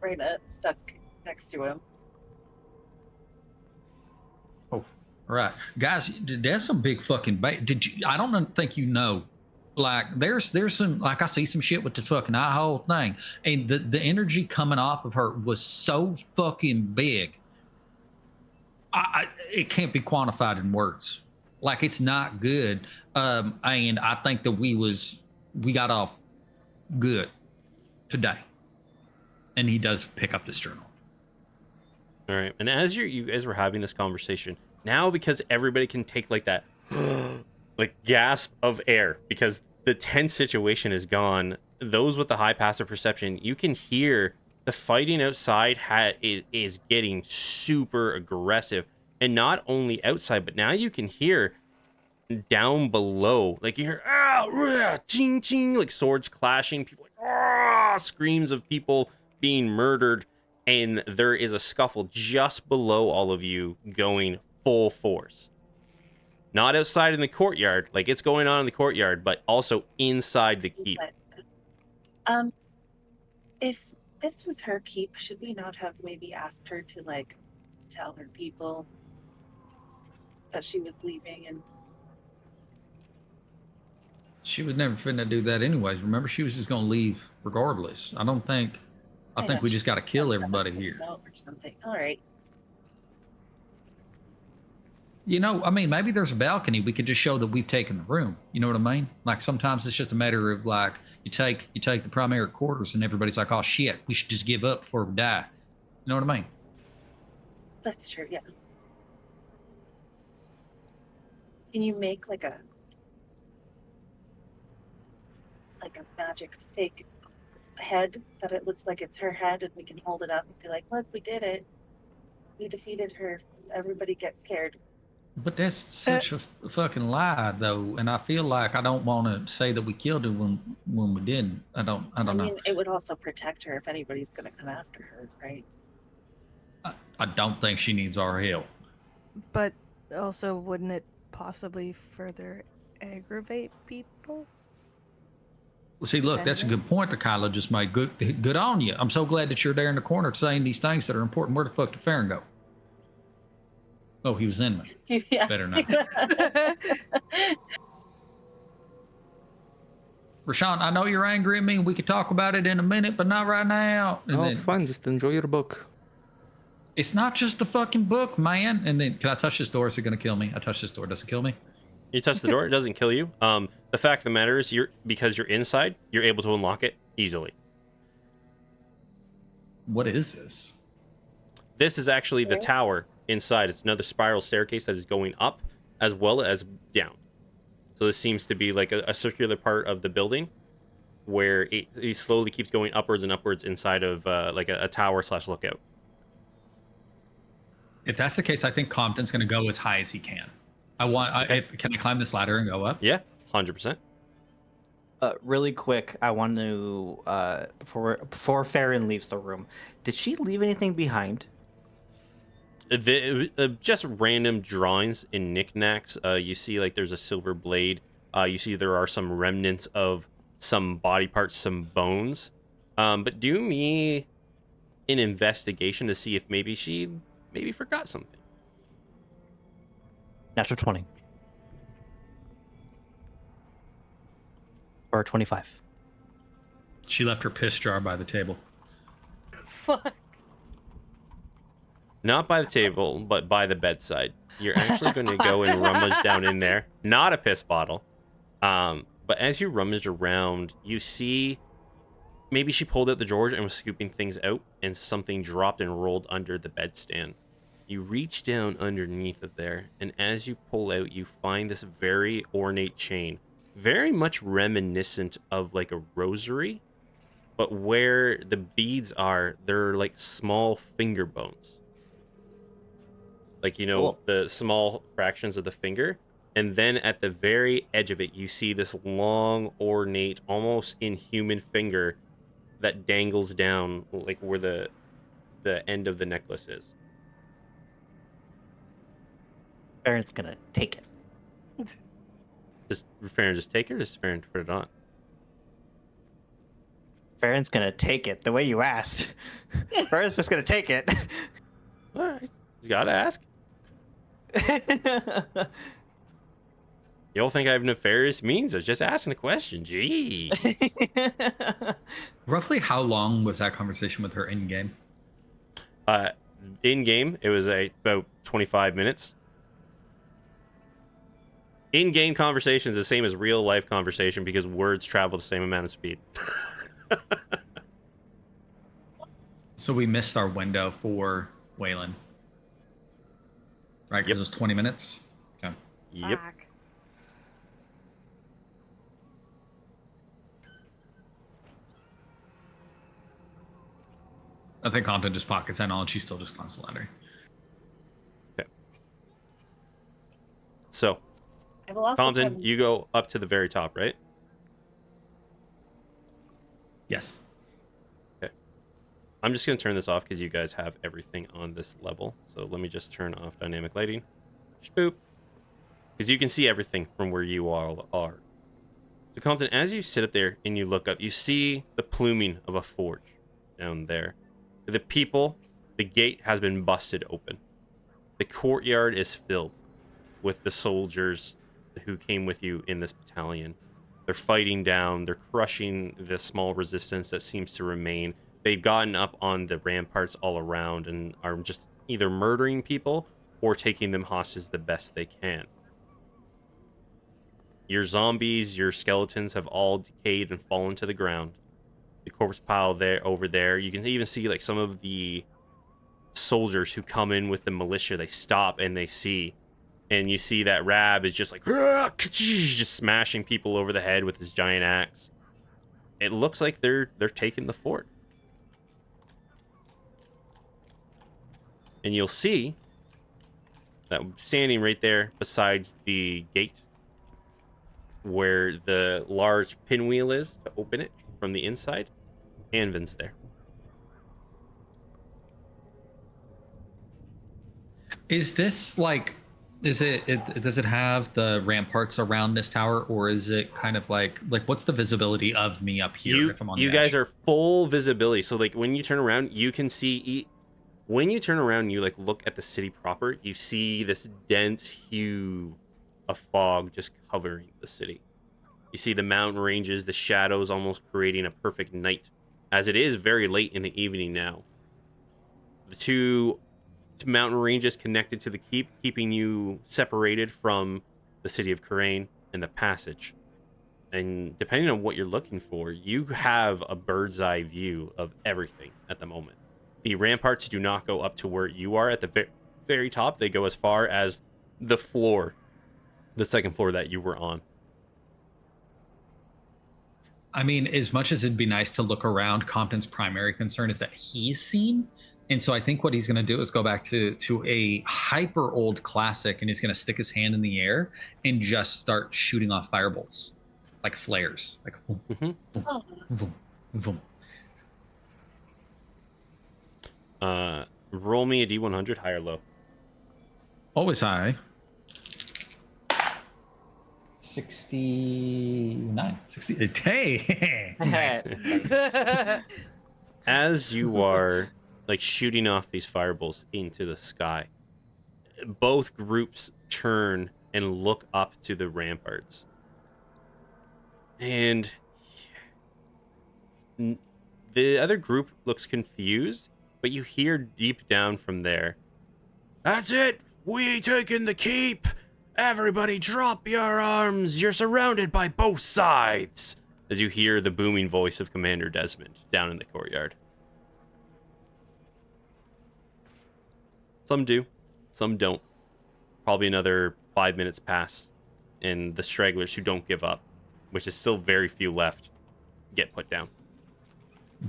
Reyna stuck next to him. Oh, right, guys. There's some big fucking did you? I don't think you know. Like, there's some, like, I see some shit with the fucking eye hole thing, and the energy coming off of her was so fucking big. It can't be quantified in words. Like, it's not good. And I think that we got off good today. And he does pick up this journal. All right. And as you guys were having this conversation, now because everybody can take like that like gasp of air because the tense situation is gone, those with the high passive perception, you can hear the fighting outside is getting super aggressive. And not only outside, but now you can hear down below. Like, you hear ching ching, like swords clashing, people like screams of people being murdered, and there is a scuffle just below all of you going full force. Not outside in the courtyard, like it's going on in the courtyard, but also inside the keep. If this was her keep, should we not have maybe asked her to like tell her people that she was leaving? And she was never finna do that anyways. Remember, she was just gonna leave regardless. I think we just got to kill everybody here. Or something. All right. You know, I mean, maybe there's a balcony. We could just show that we've taken the room. You know what I mean? Like, sometimes it's just a matter of like, you take the primary quarters and everybody's like, "Oh shit, we should just give up before we die." You know what I mean? That's true. Yeah. Can you make like a magic fake head that it looks like it's her head, and we can hold it up and be like, look, we did it. We defeated her. Everybody get scared. But that's such a fucking lie, though, and I feel like I don't want to say that we killed her when we didn't. I don't know. mean, it would also protect her if anybody's going to come after her, right? I don't think she needs our help. But also, wouldn't it possibly further aggravate people? Well, see, look, that's a good point that Kyla just made. Good on you. I'm so glad that you're there in the corner saying these things that are important. Where the fuck did Farron go? Oh, he was in me. Yeah. Better not. Rashawn, I know you're angry at me. We could talk about it in a minute, but not right now. And It's fine. Just enjoy your book. It's not just the fucking book, man. And then, can I touch this door? Is it going to kill me? I touch this door. Does it kill me? You touch the door, it doesn't kill you. The fact of the matter is, because you're inside, you're able to unlock it easily. What is this? This is actually the tower inside. It's another spiral staircase that is going up as well as down. So this seems to be like a circular part of the building where it slowly keeps going upwards and upwards inside of like a tower / lookout. If that's the case, I think Compton's going to go as high as he can. Can I climb this ladder and go up? Yeah, 100%. Really quick, I want to before Farron leaves the room, did she leave anything behind? Just random drawings and knickknacks. You see, like, there's a silver blade. You see there are some remnants of some body parts, some bones. But do me an investigation to see if maybe she forgot something. Natural 20. Or 25. She left her piss jar by the table. Fuck. Not by the table, but by the bedside. You're actually going to go and rummage down in there. Not a piss bottle. But as you rummage around, you see maybe she pulled out the drawers and was scooping things out, and something dropped and rolled under the bedstand. You reach down underneath of there, and as you pull out, you find this very ornate chain. Very much reminiscent of like a rosary, but where the beads are, they're like small finger bones. Like, you know, the small fractions of the finger. And then at the very edge of it, you see this long, ornate, almost inhuman finger that dangles down, like where the end of the necklace is. Farron's gonna take it. Does Farron just take it, or does Farron put it on? Farron's gonna take it the way you asked. Farron's just gonna take it. All right, you gotta ask. You all think I have nefarious means? I was just asking a question. Gee. Roughly how long was that conversation with her in game? In game, it was about 25 minutes. In-game conversation is the same as real life conversation because words travel the same amount of speed. So we missed our window for Waylon. Right, because it was 20 minutes? Okay. Yep. Fuck. I think Compton just pockets that all and she still just climbs the ladder. Okay. So, Compton, you go up to the very top, right? Yes. Okay. I'm just going to turn this off because you guys have everything on this level. So let me just turn off dynamic lighting. Boop. Because you can see everything from where you all are. So Compton, as you sit up there and you look up, you see the pluming of a forge down there. The people, the gate has been busted open. The courtyard is filled with the soldiers who came with you in this battalion. They're fighting down, they're crushing the small resistance that seems to remain. They've gotten up on the ramparts all around and are just either murdering people or taking them hostage the best they can. Your zombies, your skeletons have all decayed and fallen to the ground. The corpse pile over there. You can even see like some of the soldiers who come in with the militia. They stop and they see. And you see that Rab is just like, just smashing people over the head with his giant axe. it looks like they're taking the fort. And you'll see that standing right there beside the gate where the large pinwheel is to open it from the inside, Anvin's there. Is this like, does it have the ramparts around this tower, or is it kind of like what's the visibility of me up here if I'm on the You edge? guys are full visibility. So like when you turn around, you can see when you turn around and you like look at the city proper, you see this dense hue of fog just covering the city. You see the mountain ranges, the shadows almost creating a perfect night, as it is very late in the evening now. The two mountain ranges connected to the keep, keeping you separated from the city of Karain and the passage. And depending on what you're looking for, you have a bird's eye view of everything at the moment. The ramparts do not go up to where you are at the very top. They go as far as the floor, the second floor that you were on. I mean, as much as it'd be nice to look around, Compton's primary concern is that he's seen. And so I think what he's going to do is go back to a hyper old classic, and he's going to stick his hand in the air and just start shooting off firebolts, like flares, like boom, boom, boom, boom. Roll me a D100, high or low. Always high. 69. 68. Hey! Nice. As you are like shooting off these fireballs into the sky, both groups turn and look up to the ramparts. And the other group looks confused, but you hear deep down from there, "That's it! We taking the keep! Everybody drop your arms! You're surrounded by both sides!" As you hear the booming voice of Commander Desmond down in the courtyard. Some do, some don't. Probably another 5 minutes pass, and the stragglers who don't give up, which is still very few left, get put down.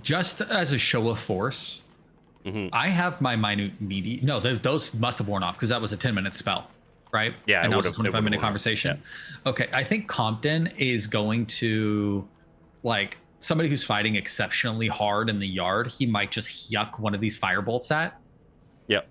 Just as a show of force, I have my minute media. No, those must have worn off because that was a 10-minute spell, right? Yeah, and it that was a would've- it 25-minute would've worn off, conversation. Okay, I think Compton is going to, like, somebody who's fighting exceptionally hard in the yard. He might just yuck one of these firebolts at. Yep.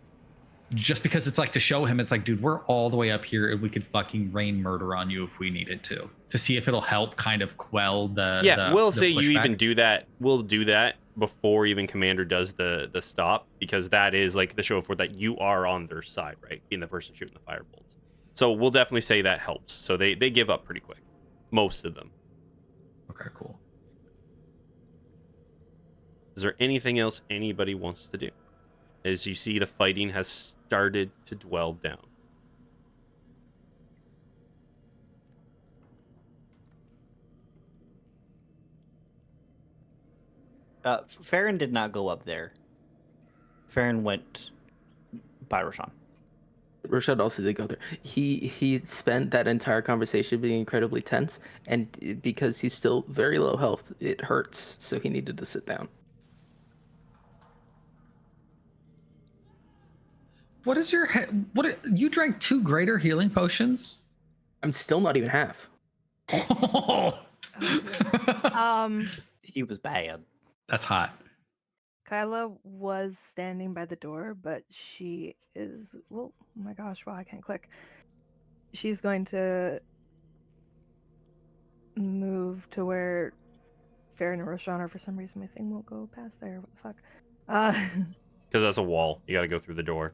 Just because it's like to show him, it's like, dude, we're all the way up here and we could fucking rain murder on you if we needed to see if it'll help kind of quell the. Yeah, we'll the say you pushback. even do that. We'll do that before even Commander does the stop, because that is like the show of force that you are on their side, right? Being the person shooting the firebolts. So we'll definitely say that helps. So they give up pretty quick. Most of them. Okay, cool. Is there anything else anybody wants to do? As you see, the fighting has started to dwell down. Farron did not go up there. Farron went by Roshan. Rashad also did go there. He spent that entire conversation being incredibly tense, and because he's still very low health, it hurts, so he needed to sit down. What is your you drank 2 greater healing potions? I'm still not even half. He was bad. That's hot. Kyla was standing by the door, but she is. Well, oh my gosh! Wow, I can't click. She's going to move to where Farron and Roshan are. For some reason, my thing won't go past there. What the fuck? Because that's a wall. You got to go through the door.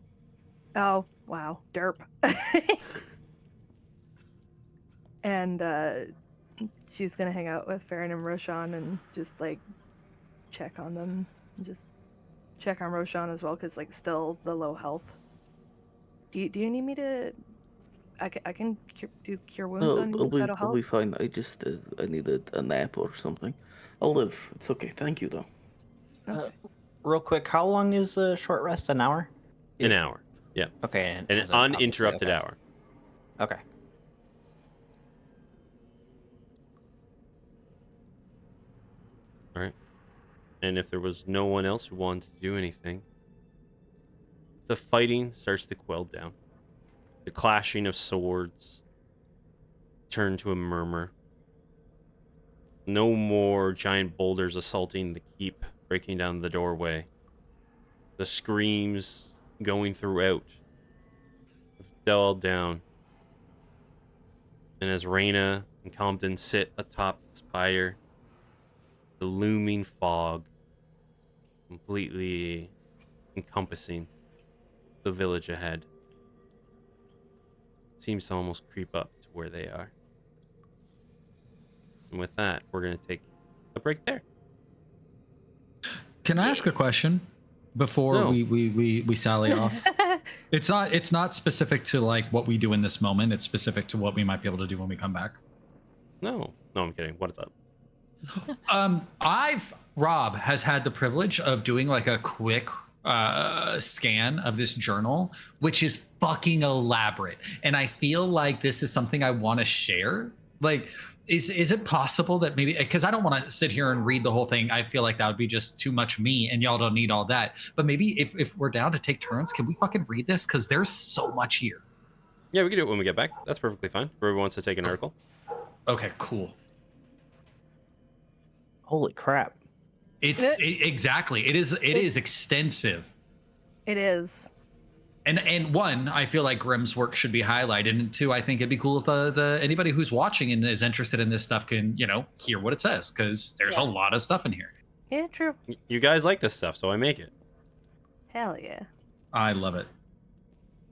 Oh, wow. Derp. And she's going to hang out with Farron and Roshan and just, like, check on them. Just check on Roshan as well, because, like, still the low health. Do you need me to... I can do cure wounds on you? That'll I'll help? be fine. I just I need a nap or something. I'll live. It's okay. Thank you, though. Okay. Real quick, how long is a short rest? An hour? An hour. Yeah. Okay. An as in, uninterrupted obviously, hour. Okay. And if there was no one else who wanted to do anything, the fighting starts to quell down. The clashing of swords turn to a murmur. No more giant boulders assaulting the keep, breaking down the doorway. The screams going throughout have dulled down. And as Reyna and Compton sit atop the spire, the looming fog completely encompassing the village ahead seems to almost creep up to where they are. And with that, we're going to take a break there. Can I ask a question before No. we sally off? It's not specific to like what we do in this moment. It's specific to what we might be able to do when we come back. No, I'm kidding. What's up? Rob has had the privilege of doing like a quick scan of this journal, which is fucking elaborate. And I feel like this is something I want to share. Like, is it possible that maybe, because I don't want to sit here and read the whole thing. I feel like that would be just too much me, and y'all don't need all that. But maybe if we're down to take turns, can we fucking read this? Because there's so much here. Yeah, we can do it when we get back. That's perfectly fine. Whoever wants to take an article. Okay, cool. Holy crap. Exactly. It is extensive. It is. And one, I feel like Grimm's work should be highlighted. And two, I think it'd be cool if anybody who's watching and is interested in this stuff can, hear what it says, because there's a lot of stuff in here. Yeah, true. You guys like this stuff, so I make it. Hell yeah. I love it.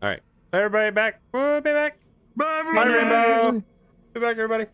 All right. Everybody back. We'll be back. Bye, Bye, Rainbow. Be back, everybody.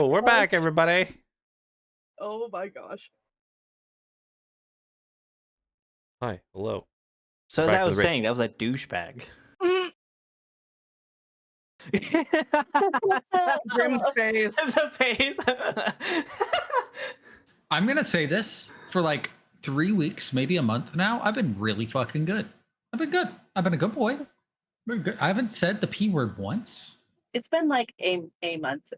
Oh, we're back, everybody. Oh my gosh. Hi, hello. So as Back I from was the break. saying, that was a douchebag. Grim's face. The face. I'm gonna say this for like 3 weeks, maybe a month now. I've been really fucking good. I've been good. I've been a good boy. Been good. I haven't said the P word once. It's been like a month.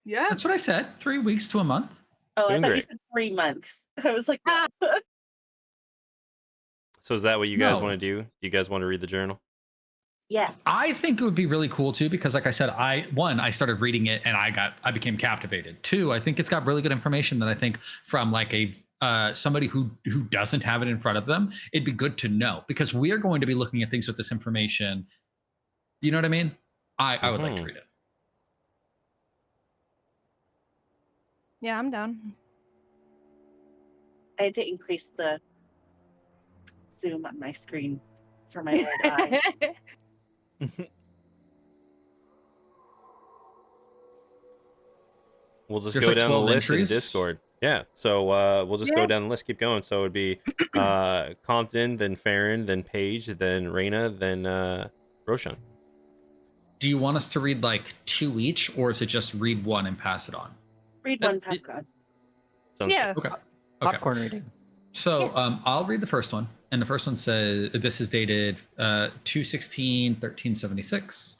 Yeah. That's what I said. 3 weeks to a month. Oh, I Doing thought you great. said 3 months. I was like, So is that what you guys No. want to do? Do you guys want to read the journal? yeah. I think it would be really cool too, because like I said, I started reading it and I became captivated. Two, I think it's got really good information that I think from like a somebody who doesn't have it in front of them, it'd be good to know, because we are going to be looking at things with this information. You know what I mean? I would like to read it. Yeah, I'm down. I had to increase the zoom on my screen for my old eye. We'll just There's go like down the 12 list in entries. Discord. Yeah. So we'll just go down the list, keep going. So it would be Compton, then Farron, then Paige, then Raina, then Roshan. Do you want us to read like 2 each, or is it just read one and pass it on? Read one, pass it on. Sounds Yeah. Okay. Popcorn reading. So I'll read the first one. And the first one says, this is dated 2/16/1376.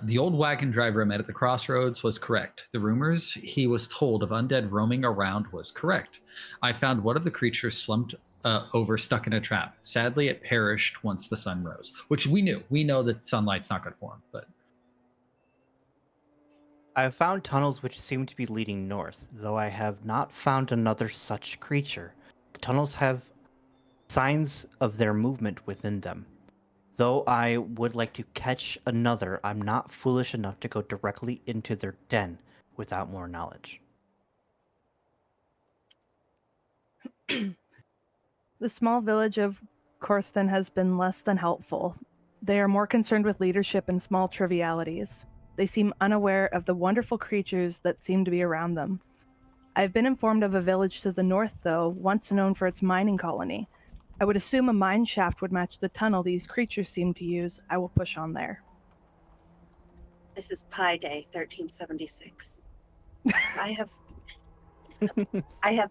The old wagon driver I met at the crossroads was correct. The rumors he was told of undead roaming around was correct. I found one of the creatures slumped over, stuck in a trap. Sadly, it perished once the sun rose, which we knew. We know that sunlight's not good for him, but I have found tunnels which seem to be leading north, though I have not found another such creature. The tunnels have signs of their movement within them. Though I would like to catch another, I'm not foolish enough to go directly into their den without more knowledge. The small village of Corston has been less than helpful. They are more concerned with leadership and small trivialities. They seem unaware of the wonderful creatures that seem to be around them. I have been informed of a village to the north, though, once known for its mining colony. I would assume a mine shaft would match the tunnel these creatures seem to use. I will push on there. This is Pi Day 1376. I have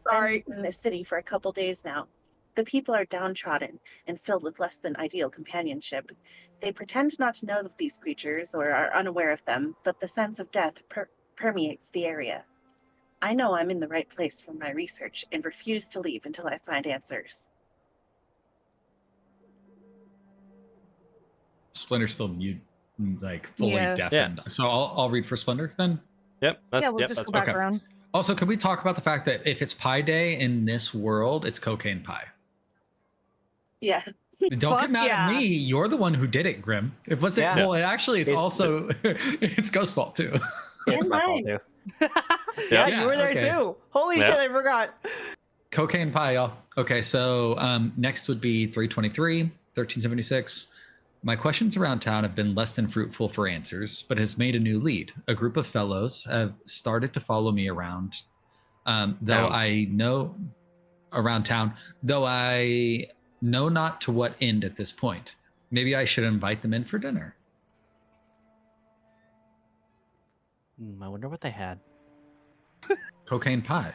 Sorry. been in this city for a couple days now. The people are downtrodden and filled with less than ideal companionship. They pretend not to know of these creatures or are unaware of them, but the sense of death permeates the area. I know I'm in the right place for my research and refuse to leave until I find answers. Splinter's still mute, like fully Yeah. deafened. So I'll read for Splinter then. Yep. Yeah, we'll just go back around. Also, could we talk about the fact that if it's Pie Day in this world, it's cocaine pie? Yeah. Don't Fuck get mad yeah. at me. You're the one who did it, Grim. It wasn't. Yeah. Well, actually, it's also it's Ghost's fault too. It's And my fault mine. too. Yeah, Yeah, you were there okay. too. Holy Yeah. shit, I forgot. Cocaine pie, y'all. Okay, so next would be 323, 1376. My questions around town have been less than fruitful for answers, but has made a new lead. A group of fellows have started to follow me around, though Town. I know around town, though I know not to what end at this point. Maybe I should invite them in for dinner. I wonder what they had. Cocaine pie.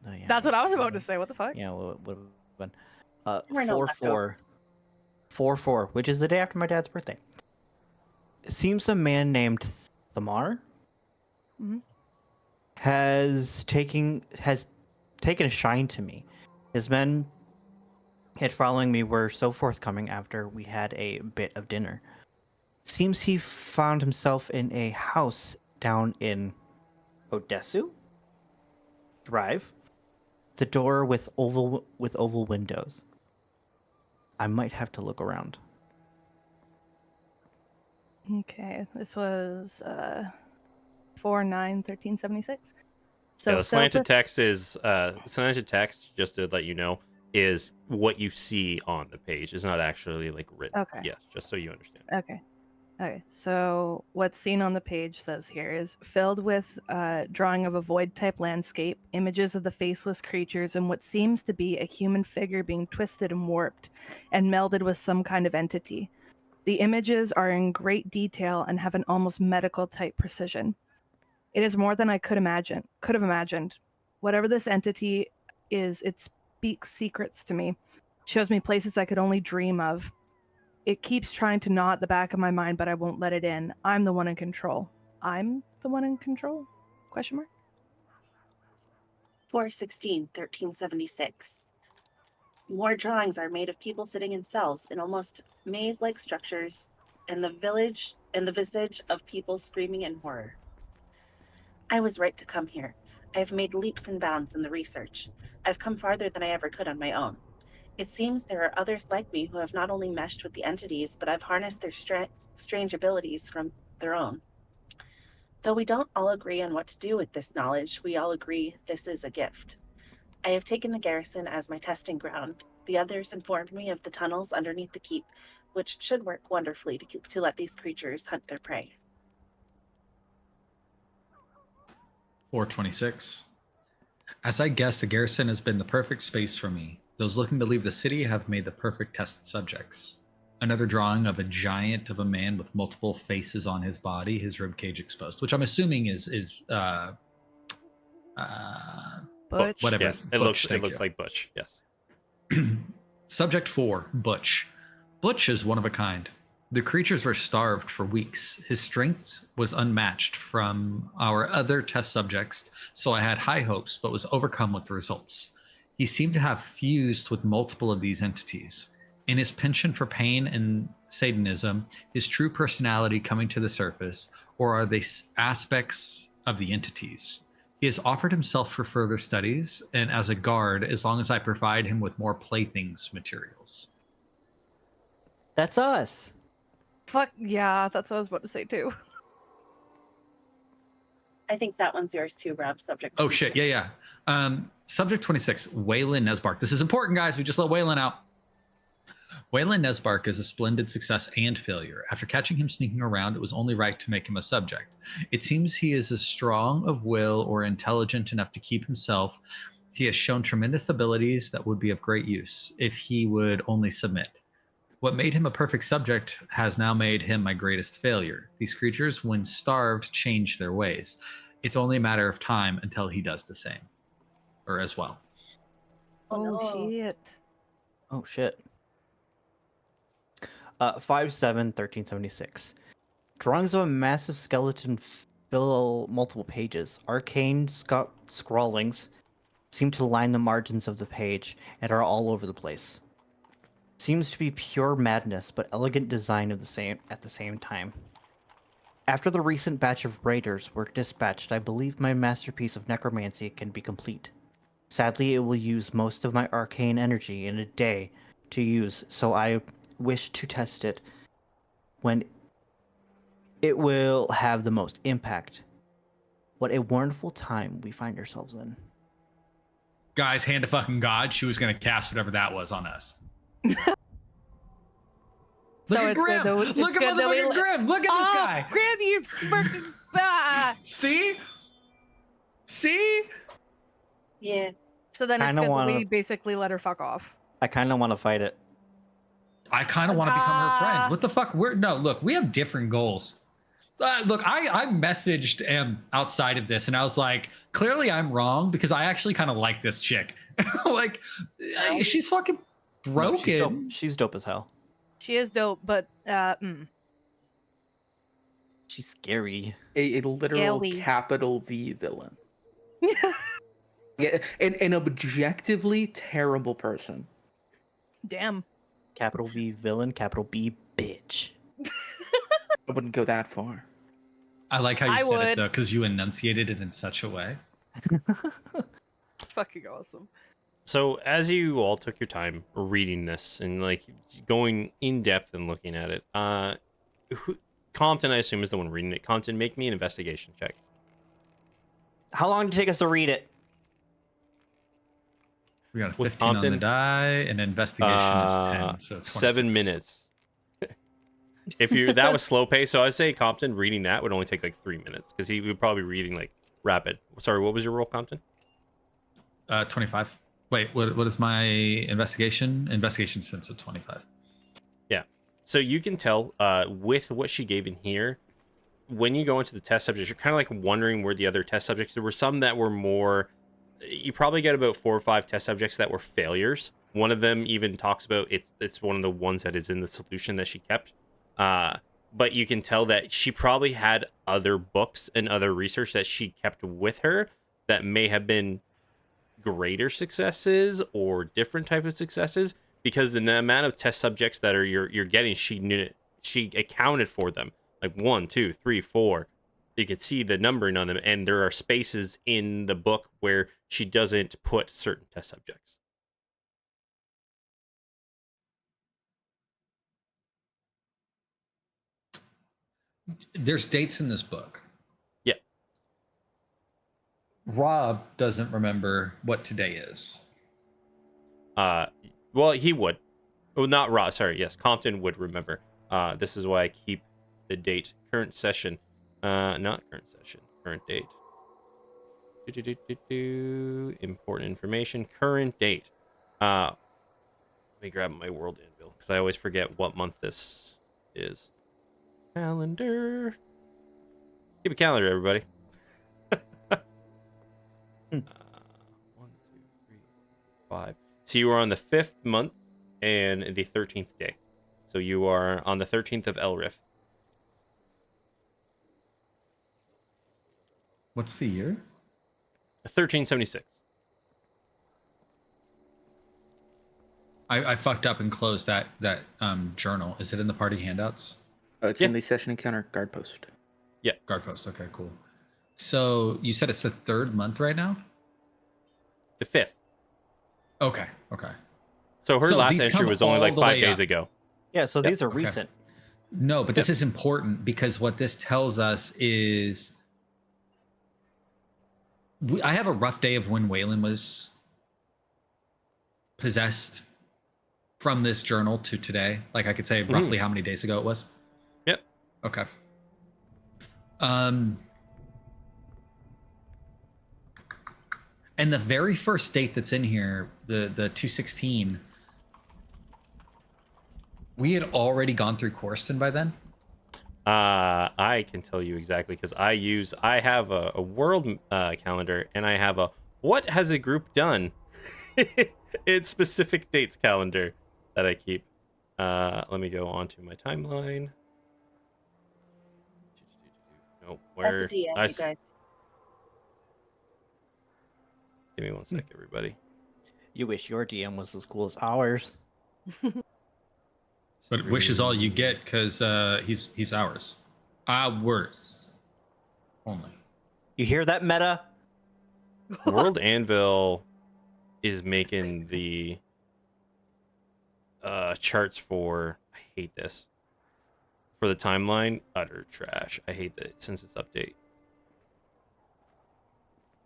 Oh, yeah. That's what I was about to say. What the fuck? Yeah, what would have been? We're no 4-4. leftovers. 4-4, which is the day after my dad's birthday. It seems a man named Thamar Mhm. has taken a shine to me. His men had following me were so forthcoming after we had a bit of dinner. Seems he found himself in a house down in Odessu Drive. The door with oval windows. I might have to look around. Okay, this was 4/9/1376. So Yeah, the slanted Silta- text is slanted text, just to let you know, is what you see on the page. It's not actually like written. Okay. Yes, just so you understand. Okay. Okay, so what's seen on the page says here is filled with drawing of a void-type landscape, images of the faceless creatures, and what seems to be a human figure being twisted and warped and melded with some kind of entity. The images are in great detail and have an almost medical-type precision. It is more than I could have imagined. Whatever this entity is, it speaks secrets to me, shows me places I could only dream of. It keeps trying to gnaw at the back of my mind, but I won't let it in. I'm the one in control. I'm the one in control? Question mark? 416-1376. More drawings are made of people sitting in cells in almost maze-like structures, and the visage of people screaming in horror. I was right to come here. I have made leaps and bounds in the research. I've come farther than I ever could on my own. It seems there are others like me who have not only meshed with the entities, but have harnessed their strange abilities from their own. Though we don't all agree on what to do with this knowledge, we all agree this is a gift. I have taken the garrison as my testing ground. The others informed me of the tunnels underneath the keep, which should work wonderfully to let these creatures hunt their prey. 426. As I guess, the garrison has been the perfect space for me. Those looking to leave the city have made the perfect test subjects. Another drawing of a giant of a man with multiple faces on his body, his rib cage exposed, which I'm assuming is Butch? whatever. Yes, it Butch, looks like Butch. Yes. Subject 4, Butch. Butch is one of a kind. The creatures were starved for weeks. His strength was unmatched from our other test subjects, so I had high hopes, but was overcome with the results. He seemed to have fused with multiple of these entities. In his penchant for pain and satanism, his true personality coming to the surface, or are they aspects of the entities? He has offered himself for further studies and as a guard as long as I provide him with more playthings materials. That's us. Fuck, yeah, that's what I was about to say too. I think that one's yours too, Rob. Subject. Oh shit, yeah. Subject 26, Waylon Nesbark. This is important, guys. We just let Waylon out. Waylon Nesbark is a splendid success and failure. After catching him sneaking around, it was only right to make him a subject. It seems he is as strong of will or intelligent enough to keep himself. He has shown tremendous abilities that would be of great use if he would only submit. What made him a perfect subject has now made him my greatest failure. These creatures, when starved, change their ways. It's only a matter of time until he does the same, or as well. Oh, no. shit. Oh shit. 5/7/1376. Drawings of a massive skeleton fill multiple pages. Arcane scrawlings seem to line the margins of the page and are all over the place. Seems to be pure madness, but elegant design at the same time. After the recent batch of raiders were dispatched, I believe my masterpiece of necromancy can be complete. Sadly, it will use most of my arcane energy in a day to use, so I wish to test it when it will have the most impact. What a wonderful time we find ourselves in. Guys, hand to fucking God, she was going to cast whatever that was on us. Look at Grim. Look at motherfucking Grim. Look at this guy. Grim, you smirking. See? Yeah. So then it's Kinda good that we wanna- basically let her fuck off. I kind of want to fight it. I kind of want to become her friend. What the fuck? Look, we have different goals. Look, I messaged M outside of this and I was like, clearly I'm wrong because I actually kind of like this chick. Like, she's fucking broken. No, she's dope as hell. She is dope, but She's scary. A literal Scary. capital V villain. Yeah, an objectively terrible person. damn. Capital V villain, capital B bitch. I wouldn't go that far. I like how you I said it would. though, because you enunciated it in such a way. Fucking awesome. So as you all took your time reading this and like going in depth and looking at it, Compton, I assume, is the one reading it. Compton, make me an investigation check. How long did it take us to read it? We got a With 15 on the Compton, die, and investigation is 10, so 7 26. minutes. if you that was slow pace, so I'd say Compton reading that would only take like 3 minutes because he would probably be reading like rapid. Sorry, what was your roll, Compton? 25. Wait, what is my investigation? Investigation sense of 25. Yeah. So you can tell with what she gave in here, when you go into the test subjects, you're kind of like wondering where the other test subjects. There were some that were more. You probably get about 4 or 5 test subjects that were failures. One of them even talks about it's one of the ones that is in the solution that she kept. But you can tell that she probably had other books and other research that she kept with her that may have been greater successes or different type of successes, because the amount of test subjects that are you're getting, she accounted for them, like 1, 2, 3, 4. You could see the numbering on them, and there are spaces in the book where she doesn't put certain test subjects. There's dates in this book. Yeah. Rob doesn't remember what today is. Well, he would. Well, not Rob. Sorry. Yes, Compton would remember. This is why I keep the date. Current session. Not current session. Current date. Important information. Current date. Let me grab my world anvil because I always forget what month this is. Calendar. Keep a calendar, everybody. 1, 2, 3, 5. So you are on the 5th month and the 13th day. So you are on the 13th of Elriff. What's the year? 1376. I fucked up and closed that journal. Is it in the party handouts? It's in the session encounter guard post. Yeah. Guard post. Okay, cool. So you said it's the 3rd month right now? The 5th. Okay. So her last these entry come was only all like the 5 way days up. ago. Yeah, so these are Okay. recent. No, but this is important because what this tells us is I have a rough day of when Waylon was possessed from this journal to today. Like I could say roughly how many days ago it was. Yep. Okay. And the very first date that's in here, the 216, we had already gone through Coruscant by then. I can tell you exactly because I have a world calendar, and I have a what has a group done? It's specific dates calendar that I keep. Let me go on to my timeline. Nope, That's a DM, you guys. Give me 1 sec, everybody. You wish your DM was as cool as ours. But wish is all you get because he's ours. Ours. Only. You hear that, meta? World Anvil is making the charts for, I hate this, for the timeline. Utter trash. I hate that since it's update.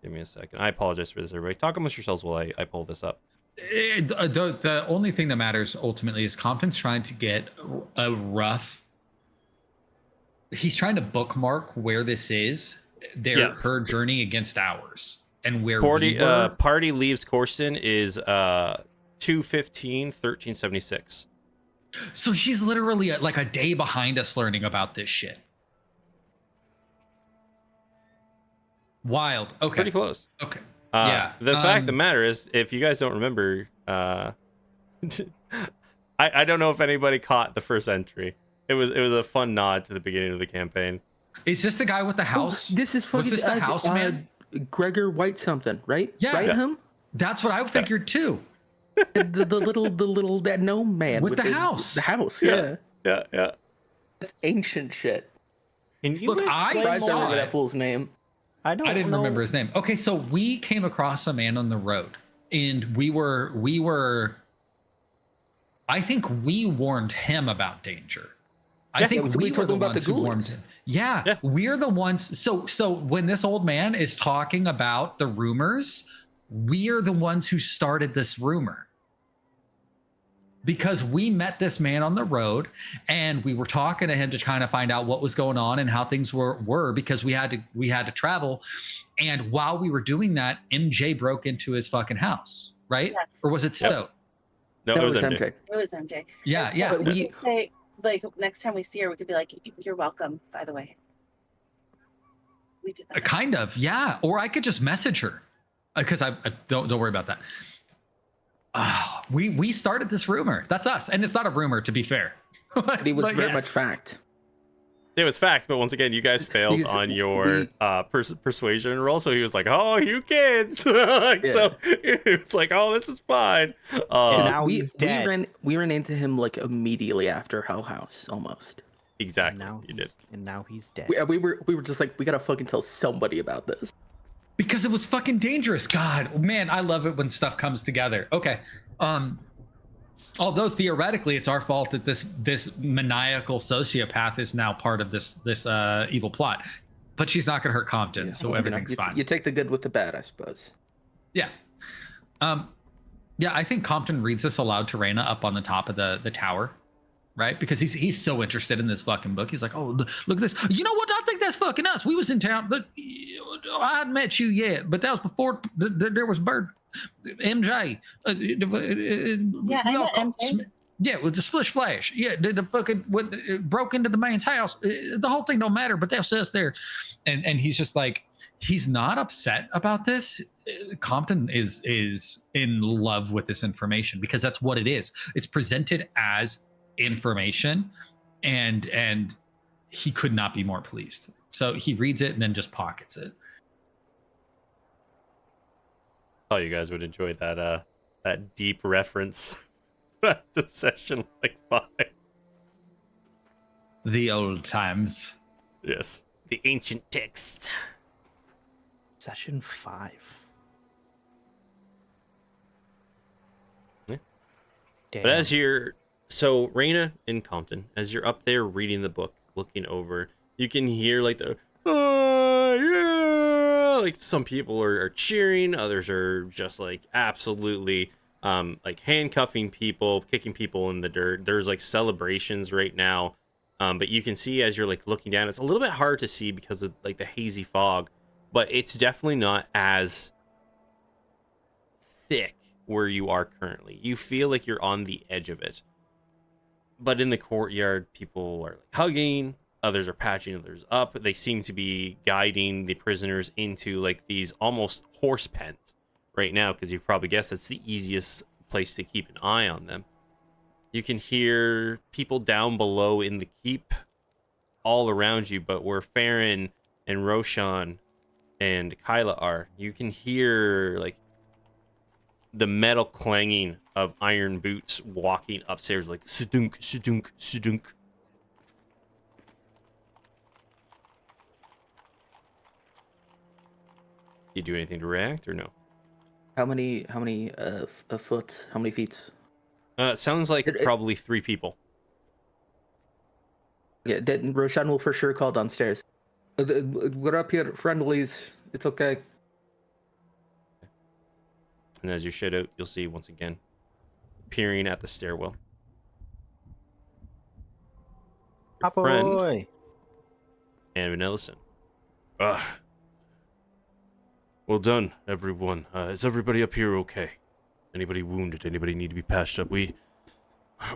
Give me a second. I apologize for this, everybody. Talk amongst yourselves while I pull this up. The only thing that matters ultimately is Compton's trying to get a rough. He's trying to bookmark where this is, her journey against ours, and where we were. Party leaves Coruscant is 2/15/1376. So she's literally like a day behind us learning about this shit. Wild. Okay. Pretty close. Okay. Yeah. The fact of the matter is, if you guys don't remember, I don't know if anybody caught the first entry. It was a fun nod to the beginning of the campaign. Is this the guy with the house? This is fucking. Was this the house man? Gregor White something, right? Yeah. Right, him? That's what I figured too. the little that gnome man with the house. The house. Yeah. That's ancient shit. Can you Look, I saw remember it. that fool's name. I didn't remember his name. Okay, so we came across a man on the road, and we were. I think we warned him about danger. I think we were the ones who warned him. Yeah, we're the ones. So when this old man is talking about the rumors, we're the ones who started this rumor. because we met this man on the road and we were talking to him to kind of find out what was going on and how things were because we had to travel. And while we were doing that, MJ broke into his fucking house, right? Yeah. Or was it Stowe? No, it was MJ. It was MJ. Yeah, And yeah. so we could say, like, next time we see her, we could be like, "You're welcome." By the way, we did that. Kind of, yeah. Or I could just message her because I don't worry about that. We started this rumor. That's us, and it's not a rumor, to be fair. It was But very yes. much fact. It was facts, but once again, you guys failed Because on your persuasion roll. So he was like, "Oh, you kids!" So it's like, "Oh, this is fine." Now he's dead. We ran into him like immediately after Hell House, almost. Exactly. Now You did. And now he's dead. We were just like, we gotta fucking tell somebody about this. Because it was fucking dangerous. God, man, I love it when stuff comes together. Okay. Although theoretically it's our fault that this maniacal sociopath is now part of this evil plot, but she's not gonna hurt Compton, so everything's fine. You take the good with the bad, I suppose. Yeah. Yeah, I think Compton reads this aloud to Reyna up on the top of the tower, right? Because he's so interested in this fucking book. He's like, "Oh, look at this. You know what? I think that's fucking us. We was in town, but I hadn't met you yet. But that was before there was Bird, MJ. Yeah, I met MJ. Yeah, with the splish splash. Yeah, the fucking broke into the man's house. The whole thing don't matter, but that says there." And he's just like, he's not upset about this. Compton is in love with this information because that's what it is. It's presented as information, and he could not be more pleased. So he reads it and then just pockets it. Oh, you guys would enjoy that deep reference to session like 5. The old times. Yes, the ancient text. Session 5. Yeah. Damn. But as you're Reyna and Compton, as you're up there reading the book, looking over, you can hear like the yeah, like some people are cheering, others are just like absolutely like handcuffing people, kicking people in the dirt. There's like celebrations right now, but you can see as you're like looking down, it's a little bit hard to see because of like the hazy fog, but it's definitely not as thick where you are currently. You feel like you're on the edge of it. But in the courtyard, people are like hugging, others are patching others up. They seem to be guiding the prisoners into like these almost horse pens right now, because you probably guess that's the easiest place to keep an eye on them. You can hear people down below in the keep all around you, but where Farron and Roshan and Kyla are, you can hear like the metal clanging of iron boots walking upstairs, like sudunk, sudunk, sudunk. You do anything to react or no? How many foot? How many feet? Sounds like probably 3 people. Yeah, then Roshan will for sure call downstairs. We're up here, friendlies. It's okay. And as you shed out, you'll see once again, peering at the stairwell, your friend Boy. and Ellison. Well done, everyone. Is everybody up here okay? Anybody wounded? Anybody need to be patched up? We're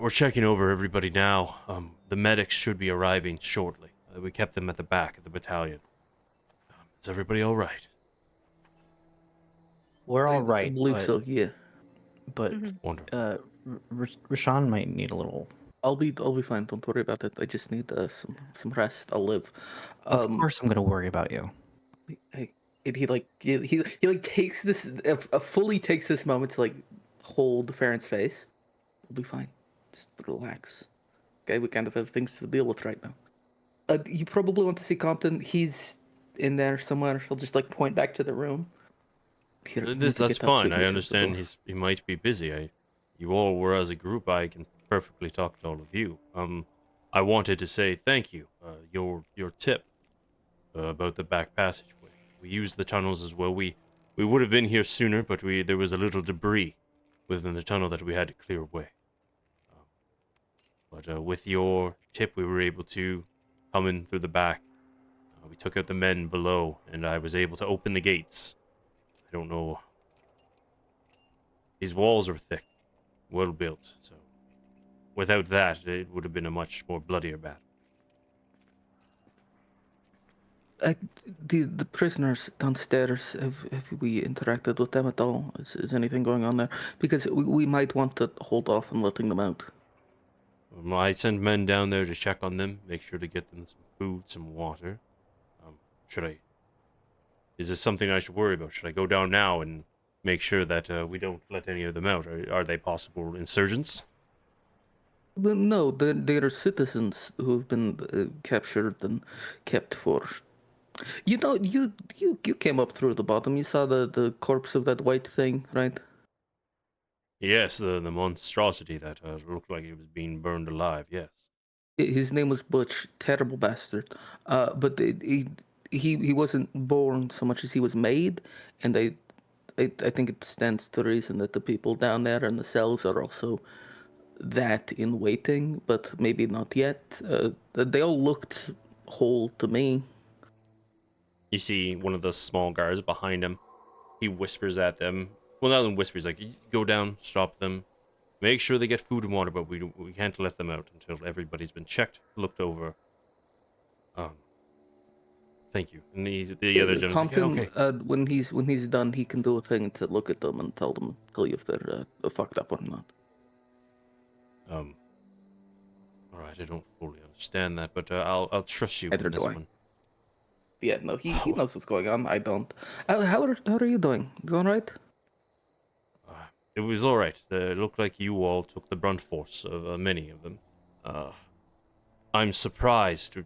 checking over everybody now. The medics should be arriving shortly. We kept them at the back of the battalion. Is everybody all right? We're all I right. believe so. Yeah. But Wonderful. Rashawn might need a little. I'll be fine. Don't worry about it. I just need some rest. I'll live. Of course, I'm gonna worry about you. He takes this fully takes this moment to like hold Farron's face. We'll be fine. Just relax. Okay, we kind of have things to deal with right now. You probably want to see Compton. He's in there somewhere. He'll just like point back to the room. Here, That's fine. I understand he might be busy. You all were as a group. I can perfectly talk to all of you. I wanted to say thank you. Your tip about the back passageway. We used the tunnels as well. We would have been here sooner, but there was a little debris within the tunnel that we had to clear away. But with your tip, we were able to come in through the back. We took out the men below, and I was able to open the gates. I don't know. These walls are thick, well built, so without that, it would have been a much more bloodier battle. The prisoners downstairs, have we interacted with them at all? Is anything going on there? Because we might want to hold off on letting them out. I send men down there to check on them, make sure to get them some food, some water. Should I? Is this something I should worry about? Should I go down now and make sure that we don't let any of them out? Are they possible insurgents? Well, no, they are citizens who have been captured and kept for. You know, you came up through the bottom. You saw the corpse of that white thing, right? Yes, the monstrosity that looked like it was being burned alive. Yes. His name was Butch. Terrible bastard. But he wasn't born so much as he was made, and I think it stands to reason that the people down there in the cells are also that in waiting, but maybe not yet. They all looked whole to me. You see one of the small guards behind him. He whispers at them. Well, not even whispers, like, go down, stop them. Make sure they get food and water, but we can't let them out until everybody's been checked, looked over. Thank you. And the other gentleman's like, yeah, okay. When he's done, he can do a thing to look at them and tell you if they're fucked up or not. All right, I don't fully understand that, but I'll trust you Neither on this do I. one. Yeah, no, he knows what's going on. I don't. How are you doing? You all right? It was all right. It looked like you all took the brunt force of many of them. I'm surprised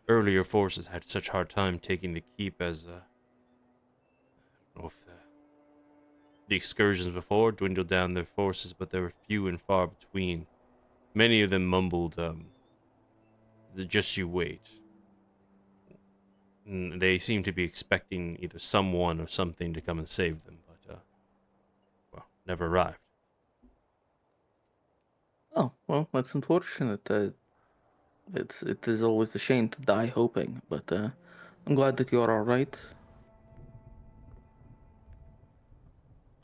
earlier forces had such a hard time taking the keep as I don't know if the excursions before dwindled down their forces, but they were few and far between. Many of them mumbled, just you wait. And they seem to be expecting either someone or something to come and save them, but, well, never arrived. Oh, well, that's unfortunate. It is always a shame to die hoping, but I'm glad that you're all right.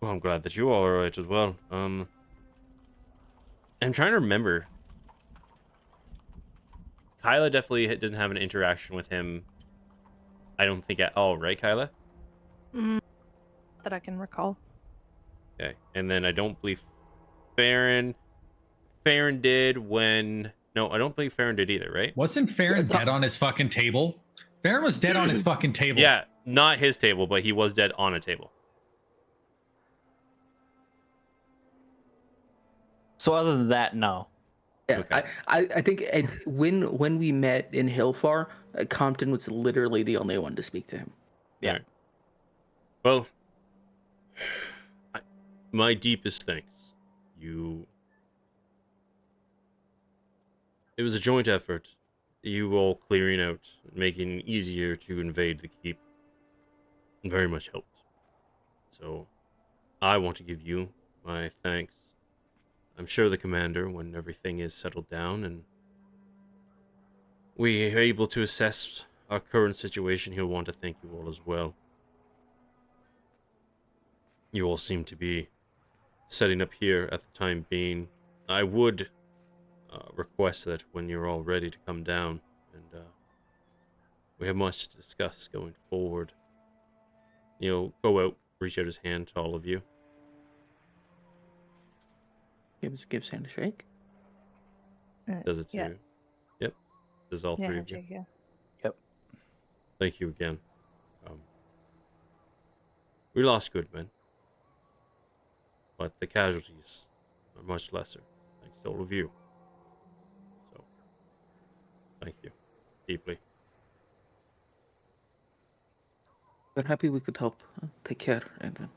Well, I'm glad that you all are alright as well. I'm trying to remember. Kyla definitely didn't have an interaction with him. I don't think at all, right, Kyla? That I can recall. Okay, and then I don't believe Farron did when... No, I don't believe Farron did either, right? Wasn't Farron dead on his fucking table? Farron was dead on his fucking table. Yeah, not his table, but he was dead on a table. So other than that, no. Yeah, Okay. I think when we met in Hillfar, Compton was literally the only one to speak to him. Yeah. Right. Well, my deepest thanks. It was a joint effort. You all clearing out, making it easier to invade the keep. Very much helped. So, I want to give you my thanks. I'm sure the commander, when everything is settled down and we are able to assess our current situation, he'll want to thank you all as well. You all seem to be setting up here at the time being. I would request that when you're all ready to come down, and we have much to discuss going forward. Go out, reach out his hand to all of you. Gives hand a shake. Does it to yeah. you? Yep. Does all three of you? Jake, yeah. Yep. Thank you again. We lost good men, but the casualties are much lesser, thanks to all of you. So, thank you deeply. We're happy we could help. Take care, Edwin.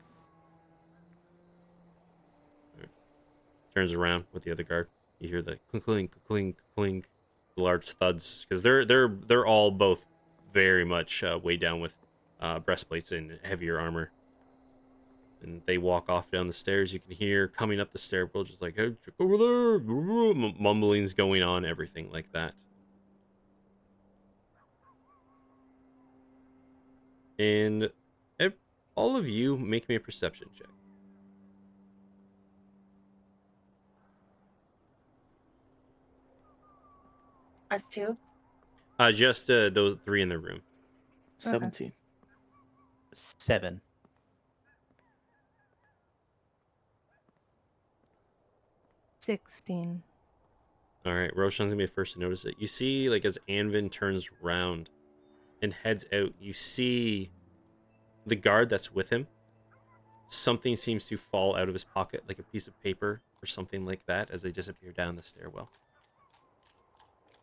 Turns around with the other guard. You hear the clink, clink, clink, clink, the large thuds, because they're all both very much weighed down with breastplates and heavier armor. And they walk off down the stairs. You can hear coming up the stairwell, just like, hey, check over there. Mumblings going on, everything like that. And all of you make me a perception check. Us too. Just those three in the room. 17. 7. 16. All right, Roshan's gonna be the first to notice it. You see, like, as Anvin turns around and heads out, you see the guard that's with him. Something seems to fall out of his pocket, like a piece of paper or something like that, as they disappear down the stairwell.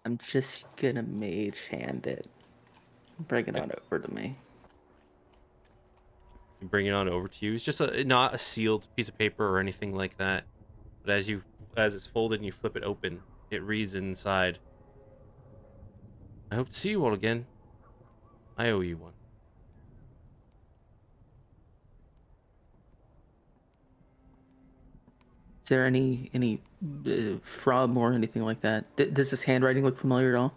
I'm just gonna mage hand it. Bring it on over to me. You bring it on over to you. It's just not a sealed piece of paper or anything like that. But as it's folded and you flip it open, it reads inside, I hope to see you all again. I owe you one. Is there any from or anything like that? Does this handwriting look familiar at all?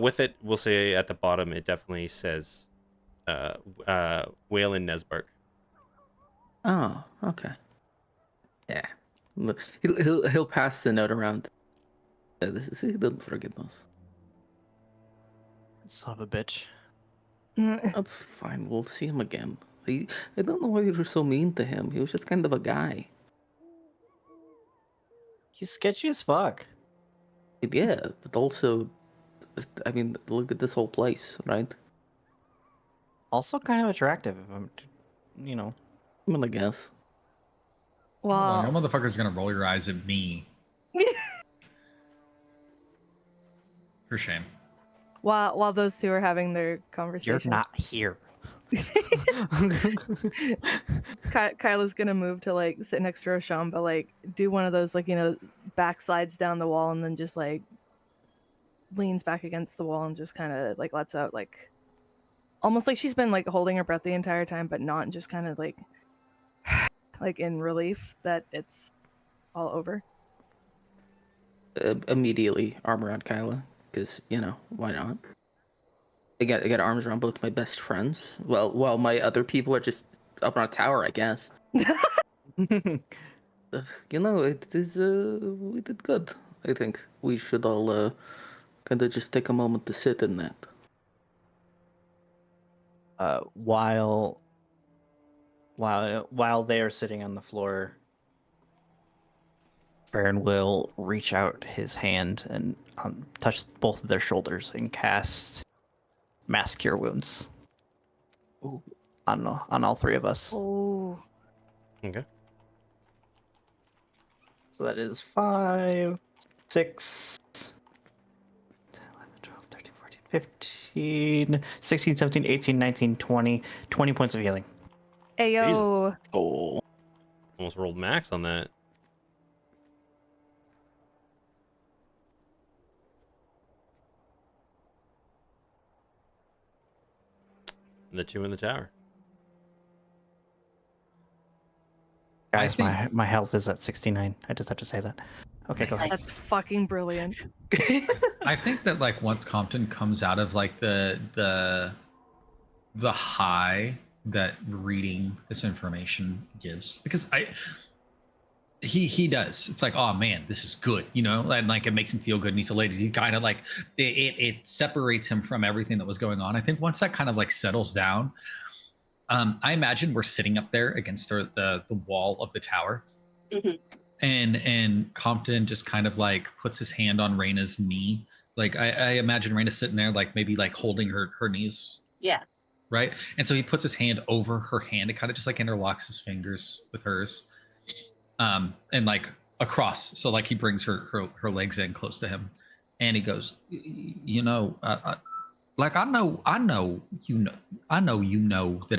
With it, we'll say at the bottom, it definitely says Waylon Nesbark. Oh, okay. Yeah. Look, he'll pass the note around. This is he doesn't forget those. Son of a bitch. That's fine. We'll see him again. I don't know why you were so mean to him. He was just kind of a guy. He's sketchy as fuck. Yeah, but also, I mean, look at this whole place, right? Also kind of attractive, if I'm, you know. I mean, I guess. Hold on, Wow. your motherfucker's gonna roll your eyes at me. For shame. While those two are having their You're conversation, not here. Kyla's gonna move to like sit next to Roshan, but like do one of those like backslides down the wall and then just like leans back against the wall and just kind of like lets out like almost like she's been like holding her breath the entire time, but not, and just kind of like in relief that it's all over. Immediately arm around Kyla, because why not? I got arms around both my best friends. Well, while my other people are just up on a tower, I guess. It is. We did good. I think we should all kind of just take a moment to sit in that. While they are sitting on the floor, Baron will reach out his hand and touch both of their shoulders and cast Mass Cure Wounds. Ooh. On all three of us. Oh. Okay. So that is 5, 6, 10, 11, 12, 13, 14, 15, 16, 17, 18, 19, 20. 20 points of healing. Ayo. Oh. Almost rolled max on that. And the two in the tower. Guys, think- my health is at 69. I just have to say that. Okay, go ahead. That's fucking brilliant. I think that like once Compton comes out of like the high that reading this information gives, because he does. It's like, oh man, this is good, and like it makes him feel good and he's elated. He kind of like it separates him from everything that was going on. I think once that kind of like settles down, I imagine we're sitting up there against the wall of the tower. Mhm. And Compton just kind of like puts his hand on Raina's knee. Like I imagine Raina sitting there, like maybe like holding her knees. Yeah. Right. And so he puts his hand over her hand. It kind of just like interlocks his fingers with hers. And like across. So like he brings her legs in close to him. And he goes, like I know that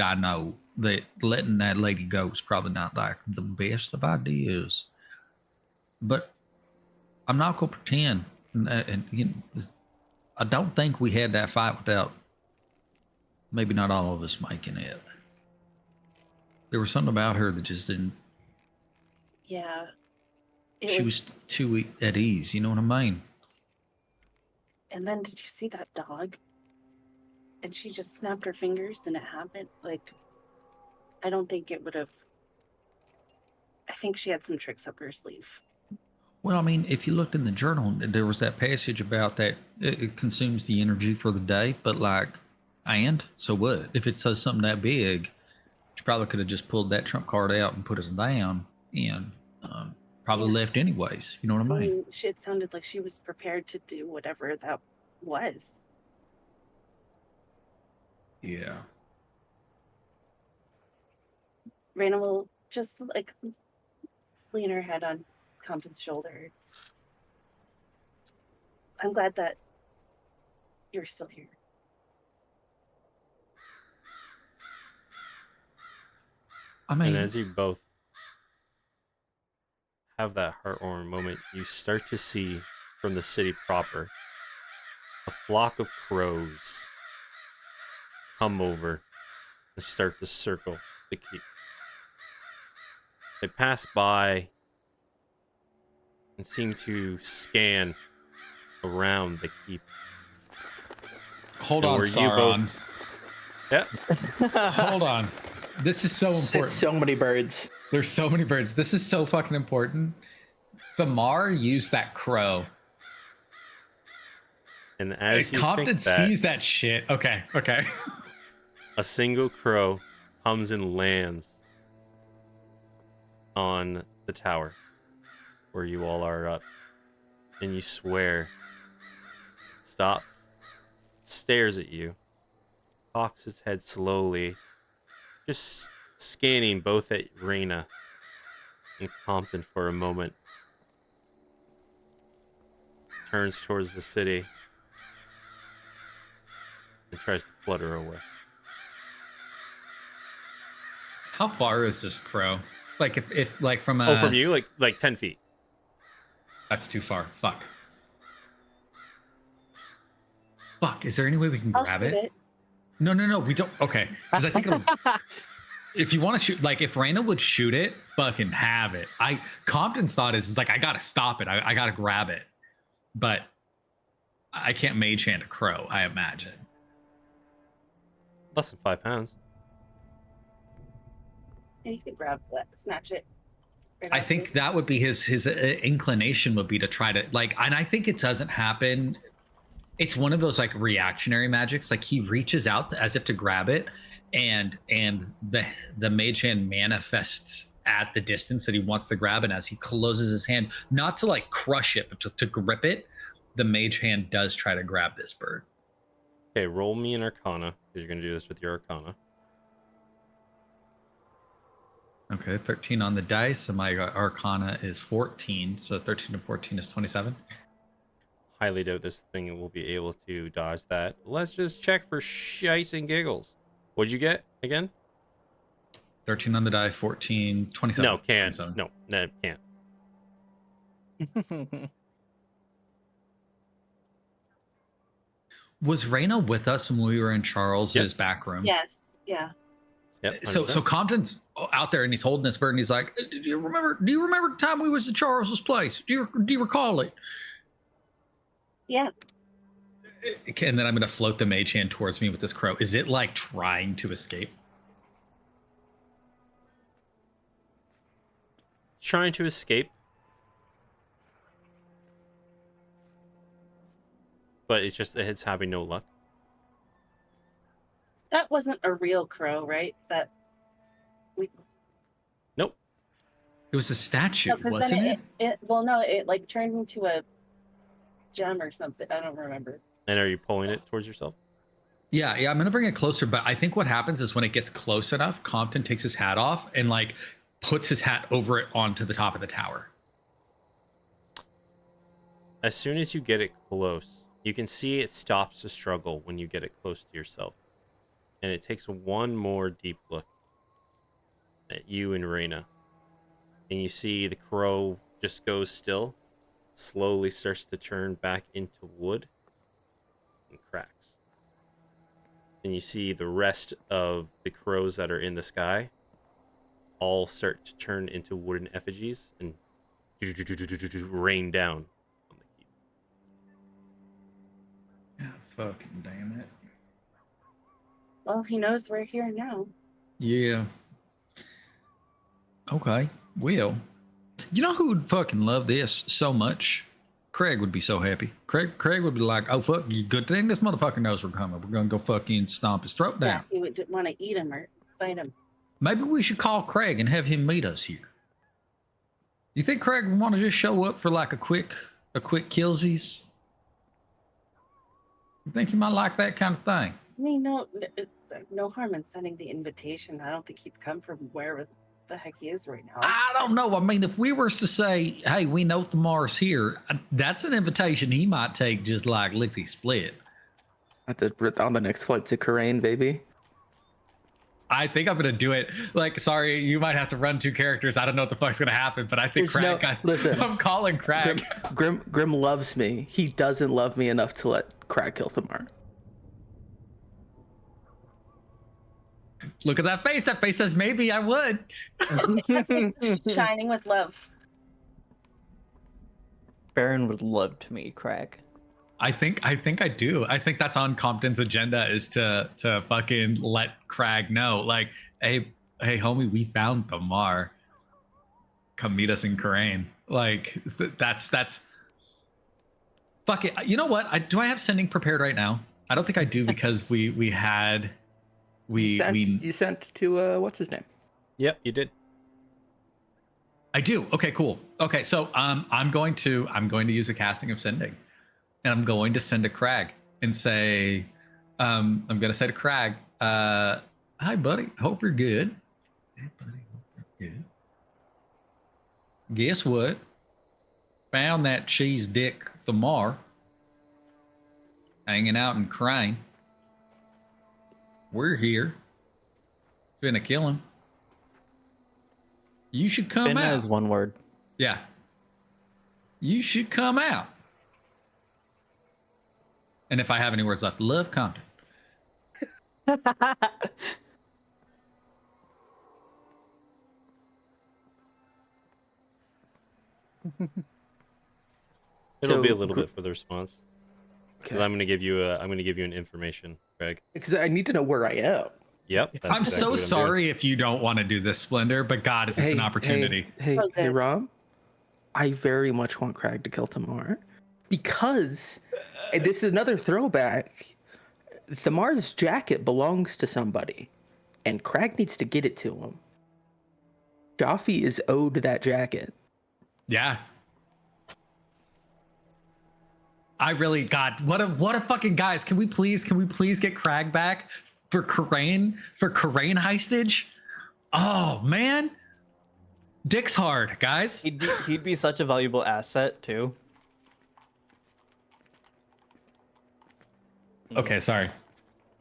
I know that letting that lady go is probably not like the best of ideas. But I'm not gonna pretend, I don't think we had that fight without maybe not all of us making it. There was something about her that just didn't. Yeah. She was too at ease. You know what I mean? And then did you see that dog? And she just snapped her fingers and it happened. Like, I don't think it would have. I think she had some tricks up her sleeve. Well, I mean, if you looked in the journal, there was that passage about that it consumes the energy for the day, but like, and so what? If it says something that big, she probably could have just pulled that trump card out and put us down and probably left anyways. You know what I mean? It sounded like she was prepared to do whatever that was. Yeah. Raina will just like lean her head on Compton's shoulder. I'm glad that you're still here. I mean, and as you both have that heartwarming moment, you start to see from the city proper a flock of crows come over and start to circle the keep. They pass by and seem to scan around the keep. hold And on, where you both- Sauron. Yeah. Hold on. This is so important. It's so many birds. There's so many birds. This is so fucking important. Thamar used that crow. And as you Compton think that, sees that shit. Okay. a single crow comes and lands on the tower where you all are up. And you swear, stops, stares at you, cocks its head slowly, just scanning both at Raina and Compton for a moment. Turns towards the city and tries to flutter away. How far is this crow? Like if like from a From you, like 10 feet. That's too far. Fuck. Is there any way we can I'll grab shoot it? No, we don't. Okay, because I think it'll. If you want to shoot, like if Raina would shoot it, fucking have it. Compton's thought is like I gotta stop it. I gotta grab it, but I can't mage hand a crow. I imagine. Less than 5 pounds. Yeah, you could grab that, snatch it. I think that would be his inclination would be to try to like, and I think it doesn't happen. It's one of those like reactionary magics. Like he reaches out as if to grab it, and the mage hand manifests at the distance that he wants to grab, and as he closes his hand, not to like crush it, but to grip it, the mage hand does try to grab this bird. Okay, roll me an Arcana because you're gonna do this with your Arcana. Okay, 13 on the dice, and my Arcana is 14, so 13 and 14 is 27. Highly doubt this thing will be able to dodge that. Let's just check for shice and giggles. What'd you get again? 13 on the die, 14, 27. No, can't. 27. No, can't. Was Raina with us when we were in Charles's back room? Yes. Yeah. Yep. So Compton's out there and he's holding this bird and he's like, "Do you remember the time we was at Charles's place? Do you recall it?" Yeah. And then I'm gonna float the mage hand towards me with this crow. Is it like trying to escape? Trying to escape. But it's having no luck. That wasn't a real crow, right? It was a statue, No, 'cause wasn't then it? It like turned into a gem or something. I don't remember. And are you pulling it towards yourself? Yeah, I'm gonna bring it closer, but I think what happens is when it gets close enough, Compton takes his hat off and like puts his hat over it onto the top of the tower. As soon as you get it close, you can see it stops to struggle when you get it close to yourself. And it takes one more deep look at you and Raina. And you see the crow just goes still, slowly starts to turn back into wood and cracks. And you see the rest of the crows that are in the sky all start to turn into wooden effigies and rain down on the keep. Yeah, fucking damn it. Well, he knows we're here now. Yeah. Okay. Well, you know who would fucking love this so much? Craig would be so happy. Craig would be like, "Oh fuck, good thing this motherfucker knows we're coming. We're gonna go fucking stomp his throat down." Yeah, he would want to eat him or fight him. Maybe we should call Craig and have him meet us here. You think Craig would want to just show up for like a quick killsies? You think he might like that kind of thing? I mean, no harm in sending the invitation. I don't think he'd come from wherever the heck he is right now. I don't know. I mean, if we were to say, "Hey, we know Thamar's here," that's an invitation he might take just like lickety split. On the next flight to Karain, baby. I think I'm gonna do it. Like, sorry, you might have to run 2 characters. I don't know what the fuck's gonna happen, but I think Craig. Listen, I'm calling Craig. Grim loves me. He doesn't love me enough to let Craig kill Thamar. Look at that face. That face says maybe I would. Shining with love. Baron would love to meet Craig. I think I do. I think that's on Compton's agenda is to fucking let Craig know, like, hey homie, we found Thamar. Come meet us in Karain. Like that's fuck it. You know what? Do I have sending prepared right now? I don't think I do because you sent to what's his name? Yep, you did. I do. Okay, cool. Okay, so I'm going to use a casting of sending. And I'm going to send to Craig and say, I'm going to say to Craig, hi, buddy. Hope you're good. Hey, buddy. Hope you're good. Guess what? Found that cheese dick Thamar hanging out in Crane. We're here. Finna kill him. You should come out. Is one word. Yeah. You should come out. And if I have any words left, love Compton. It'll be a little bit for the response. Because I'm gonna give you an information, Craig. Because I need to know where I am. Yep. I'm exactly so sorry if you don't want to do this, Splendor, but God, is this an opportunity? Hey, Rob. I very much want Craig to kill Thamar. Because, and this is another throwback, Thamar's jacket belongs to somebody. And Craig needs to get it to him. Joffrey is owed that jacket. Yeah. I really, God, what a fucking guys. Can we please get Craig back for Karain heistage? Oh man. Dick's hard, guys. He'd be such a valuable asset too. Okay, sorry.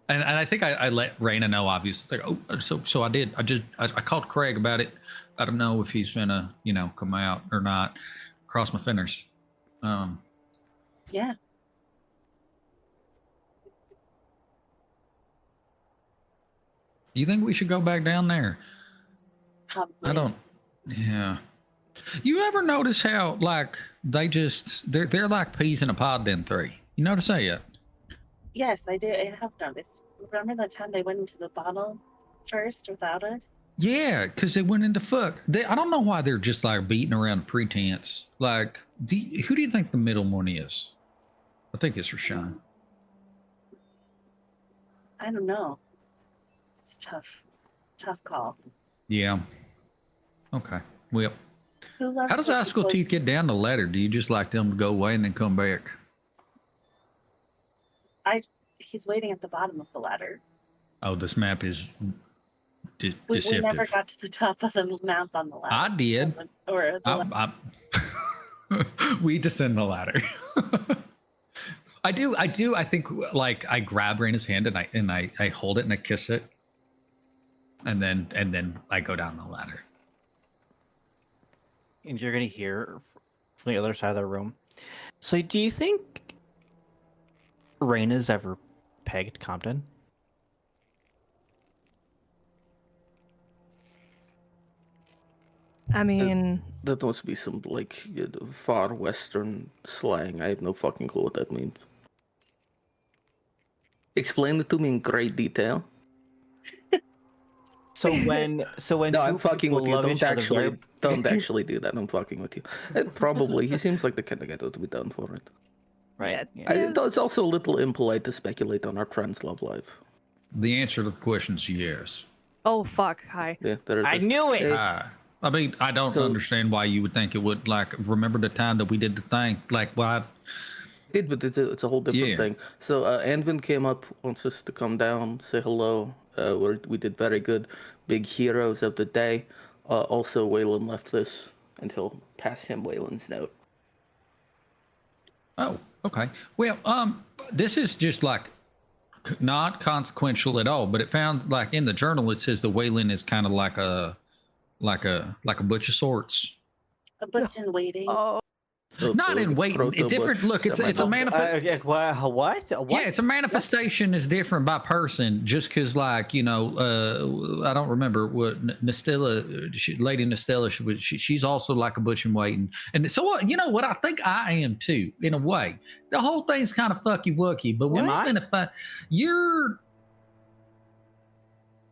And I think I let Raina know, obviously. It's like, oh, so I did. I called Craig about it. I don't know if he's finna, come out or not. Cross my fingers. Yeah. Do you think we should go back down there? Probably. I don't. Yeah. You ever notice how like they're like peas in a pod? Then 3. You notice that yet? Yes, I do. I have noticed. Remember that time they went into the bottle first without us? Yeah, because they went into fuck. I don't know why they're just like beating around pretense. Like, who do you think the middle one is? I think it's Rashawn. I don't know. It's tough call. Yeah. Okay. Well, How does Icicle Teeth get down the ladder? Do you just like them to go away and then come back? He's waiting at the bottom of the ladder. Oh, this map is We deceptive. never got to the top of the map on the ladder. I did. We descend the ladder. I do. I think like I grab Raina's hand and I hold it and I kiss it, and then I go down the ladder. And you're gonna hear from the other side of the room. So, do you think Raina's ever pegged Compton? I mean, That must be some like far western slang. I have no fucking clue what that means. Explain it to me in great detail. So when No, two I'm fucking people with you. love each other very Don't actually do that. I'm fucking with you. Probably he seems like the kind of guy that would be done for it. right. Yeah. It's also a little impolite to speculate on our friend's love life. The answer to the question is yes. Oh fuck! Hi. Yeah, there it I is. knew it. Hey, I mean, I don't So- understand why you would think it would. Like, remember the time that we did the thing? Like, why? but it's a whole different Yeah. thing. So Anvin came up, wants us to come down, say hello. We did very good. Big heroes of the day. Also, Waylon left this, and he'll pass him Waylon's note. Oh, okay. Well, this is just like not consequential at all. But it found like in the journal it says the Wayland is kind of like a butch of sorts. A butch in waiting. Oh, Not in waiting. It's different. Look, it's a manifest. What? Yeah, it's a manifestation is different by person. Just because, like, you know, I don't remember what Nestella, Lady Nestella, she's also like a butch and waiting. And so, you know what? I think I am too, in a way. The whole thing's kind of fucky wucky. But when we spend you're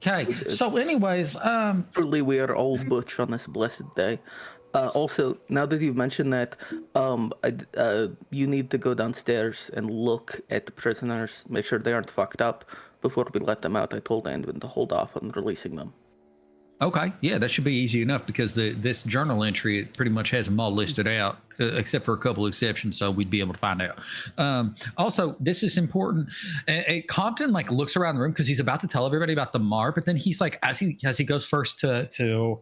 okay. So, anyways, Truly, we are all butch on this blessed day. Also, now that you've mentioned that, you need to go downstairs and look at the prisoners, make sure they aren't fucked up before we let them out. I told Anvin to hold off on releasing them. Okay, yeah, that should be easy enough because this journal entry it pretty much has them all listed out, except for a couple exceptions, so we'd be able to find out. Also, this is important. Compton like looks around the room because he's about to tell everybody about the Mar, but then he's like, as he goes first to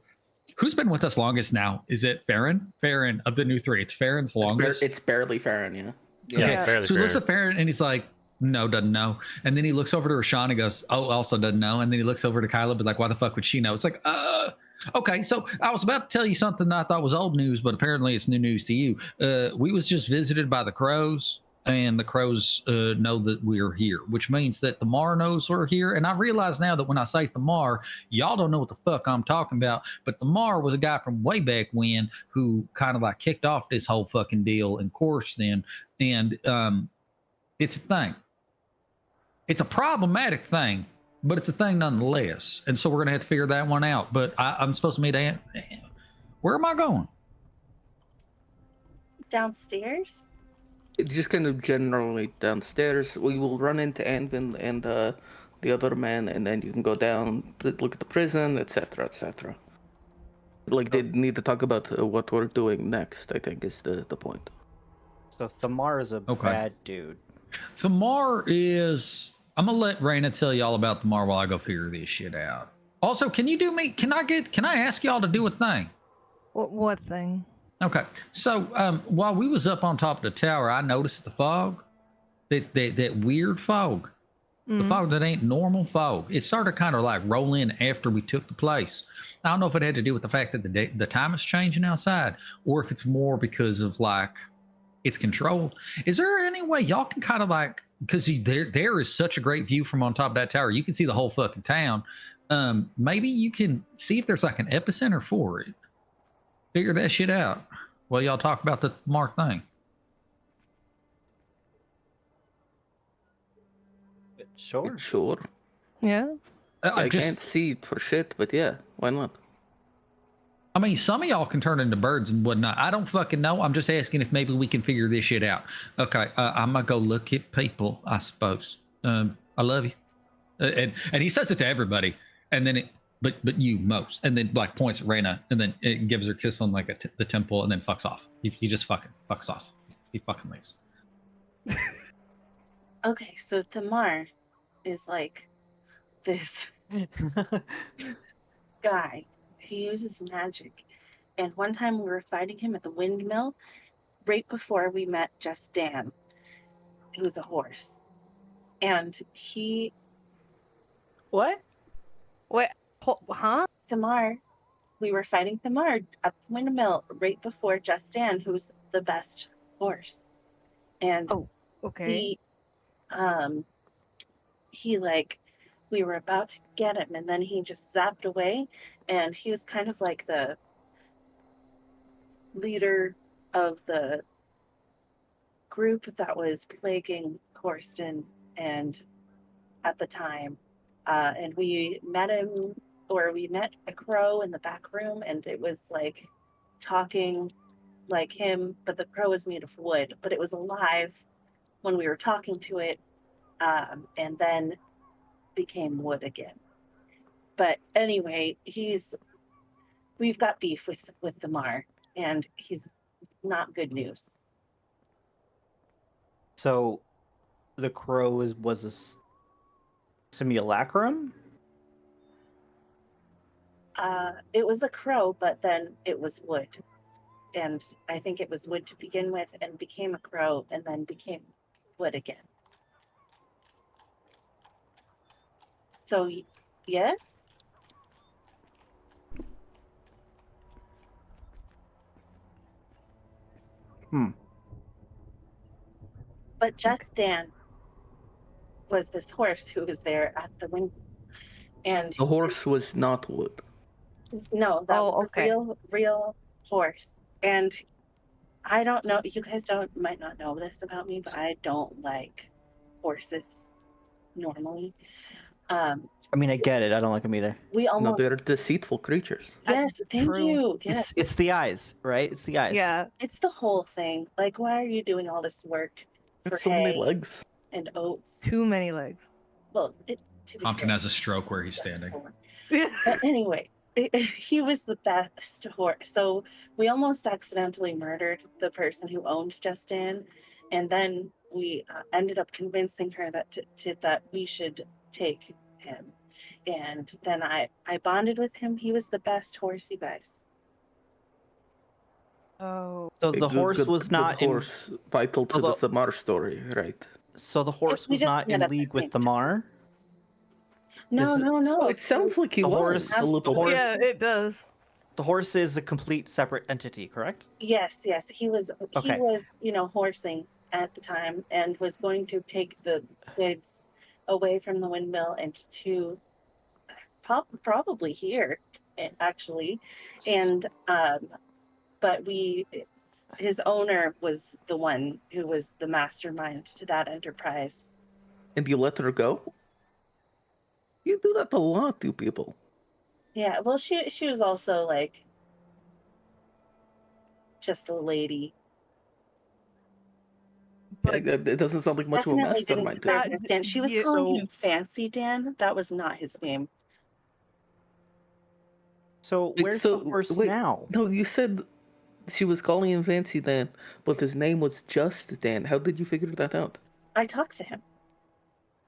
who's been with us longest now? Is it Farron? Farron of the new three. It's Farron's longest. It's barely Farron, yeah. Okay, barely so he looks Farron. at Farron and he's like, no, doesn't know. And then he looks over to Rashawn and goes, oh, also doesn't know. And then he looks over to Kyla, but like, why the fuck would she know? It's like, okay. So I was about to tell you something that I thought was old news, but apparently it's new news to you. We was just visited by the crows, and the crows know that we're here, which means that the Mar knows we're here. And I realize now that when I say the Mar, y'all don't know what the fuck I'm talking about. But the Mar was a guy from way back when who kind of like kicked off this whole fucking deal and course then. And it's a thing. It's a problematic thing, but it's a thing nonetheless. And so we're going to have to figure that one out. But I'm supposed to meet Aunt. Where am I going? Downstairs? It's just kind of generally downstairs. We will run into Anvin and the other man, and then you can go down, look at the prison, etc., etc. Like, they need to talk about what we're doing next, I think, is the point. So Thamar is a bad dude. Thamar is... I'm going to let Raina tell y'all about Thamar while I go figure this shit out. Also, can I ask y'all to do a thing? what thing? Okay, so while we was up on top of the tower, I noticed the fog, that weird fog, the fog that ain't normal fog. It started kind of like roll in after we took the place. I don't know if it had to do with the fact that the time is changing outside, or if it's more because of like it's controlled. Is there any way y'all can kind of like, because there is such a great view from on top of that tower, you can see the whole fucking town. Maybe you can see if there's like an epicenter for it. Figure that shit out while y'all talk about the Mar thing. Sure. Sure. Yeah. I can't see it for shit, but yeah, why not? I mean, some of y'all can turn into birds and whatnot. I don't fucking know. I'm just asking if maybe we can figure this shit out. Okay, I'm gonna go look at people, I suppose. I love you. And he says it to everybody, and then but you most, and then like points at Raina, and then it gives her a kiss on like the temple, and then fucks off. He just fucking fucks off. He fucking leaves. Okay, so Thamar is like this guy. He uses magic. And one time we were fighting him at the windmill right before we met Just Dan, who's a horse. And he... What? What? Huh? Thamar, we were fighting Thamar at the windmill right before Just Dan, who's the best horse. And Okay. he like, we were about to get him, and then he just zapped away, and he was kind of like the leader of the group that was plaguing Corsten and at the time. And we met a crow in the back room, and it was like talking like him, but the crow was made of wood, but it was alive when we were talking to it, and then became wood again. But anyway, we've got beef with the Mar, and he's not good news. So, the crow was a simulacrum? It was a crow, but then it was wood. And I think it was wood to begin with and became a crow and then became wood again. So, yes? But Just Dan was this horse who was there at the window. And The horse was not wood. no, that was a real horse. And I don't know, you guys might not know this about me, but I don't like horses normally. I mean, I get it. I don't like them either. No, they're deceitful creatures. Yes, thank you. Yes. It's the eyes, right? It's the eyes. Yeah. It's the whole thing. Like, why are you doing all this work for It's so hay many legs. and oats? Too many legs. Well, Compton has a stroke where he's standing. But anyway, he was the best horse. So we almost accidentally murdered the person who owned Justin, and then we ended up convincing her that that we should take him. And then I bonded with him. He was the best horse, you guys. Oh. So the horse was not horse vital to the Thamar story, right? So the horse was not in league with Thamar? No. It sounds like he was a little horse. Yeah, it does. The horse is a complete separate entity, correct? Yes. He was, horsing at the time and was going to take the goods away from the windmill and to probably here, actually. And, but his owner was the one who was the mastermind to that enterprise. And you let her go? You do that a lot to people. Yeah, well, she was also like just a lady. But it doesn't sound like much of a mastermind. She was calling him Fancy Dan. That was not his name. So where's the horse now? No, you said she was calling him Fancy Dan, but his name was just Dan. How did you figure that out? I talked to him.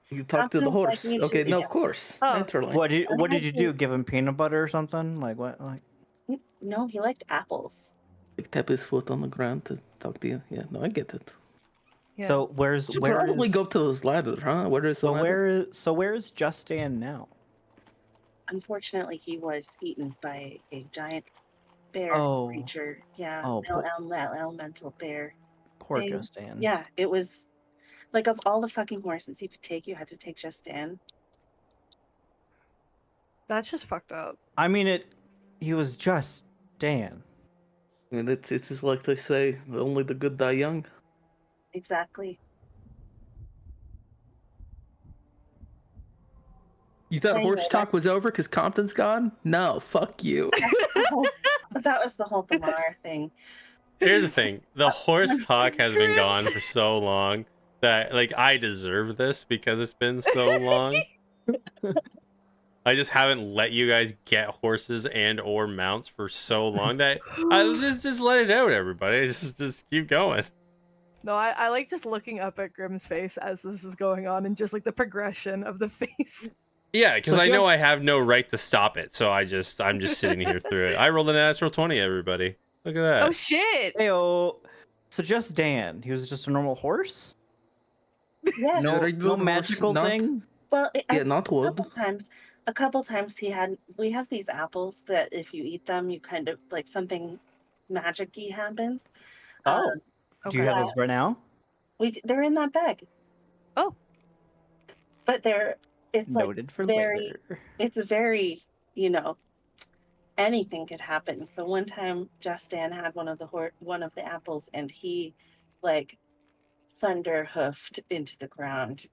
You talked to the horse. Okay, no, of course. Naturally. What did you do? Give him peanut butter or something? Like what? Like? No, he liked apples. Like tap his foot on the ground to talk to you. Yeah, no, I get it. Yeah. So where probably go to those ladder, huh? Where is the ladder? Where is Just Dan now? Unfortunately, he was eaten by a giant bear creature. Yeah, elemental bear. Poor Just Dan. Yeah, it was like of all the fucking horses you could take, you had to take Just Dan. That's just fucked up. I mean, he was just Dan. And it's just like they say, only the good die young. Exactly. You thought horse talk was over because Compton's gone? No, fuck you. That was the whole Thamar thing. Here's the thing. The horse talk has been gone for so long that, like, I deserve this because it's been so long. I just haven't let you guys get horses and or mounts for so long that I just let it out, everybody. Just keep going. No, I like just looking up at Grimm's face as this is going on and just like the progression of the face. Yeah, because I know I have no right to stop it, so I'm just sitting here through it. I rolled a natural 20, everybody. Look at that. Oh shit! Heyo. So just Dan, he was just a normal horse? Yeah. No magical thing? Well, not wood. A couple times we have these apples that if you eat them, you kind of like something magic-y happens. Oh. Do you have those right now? They're in that bag. Oh. But it's noted like for very, later. It's very, anything could happen. So one time Justin had one of the apples, and he like thunder hoofed into the ground.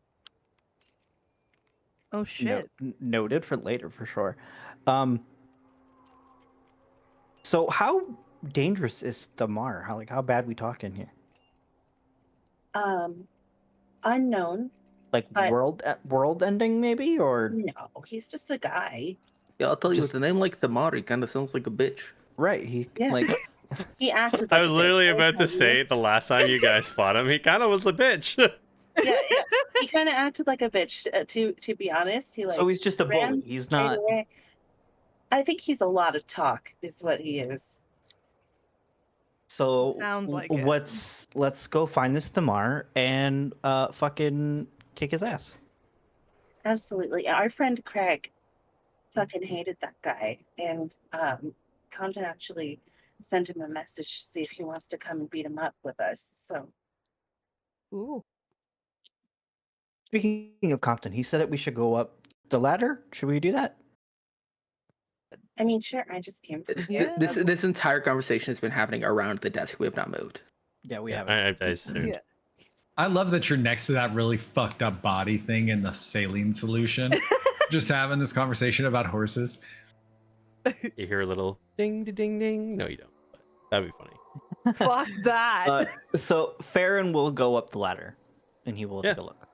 Oh shit. Noted for later for sure. So how dangerous is the Mar? How bad we talking here? Unknown, Like but world ending maybe, or no, he's just a guy. Yeah, I'll tell you, Just- with a name like the Mari, kind of sounds like a bitch. right? He Yeah. like He acted I like was a bitch, literally I will about to tell say you. the last time you guys fought him, he kind of was a bitch. Yeah, he kind of acted like a bitch. To be honest, he like so he's just a ran bully. He's straight not. away. I think he's a lot of talk, is what he is. So Sounds like it. let's go find this Thamar and fucking kick his ass. Absolutely. Our friend Craig fucking hated that guy, and Compton actually sent him a message to see if he wants to come and beat him up with us. So Ooh. Speaking of Compton, he said that we should go up the ladder. Should we do that? I mean, sure, I just came from Yeah. This entire conversation has been happening around the desk. We have not moved. Yeah, we Yeah, haven't. I assumed. Yeah. I love that you're next to that really fucked up body thing in the saline solution. Just having this conversation about horses. You hear a little ding, ding, ding. No, you don't. But that'd be funny. Fuck that. So Farron will go up the ladder, and he will Yeah. take a look.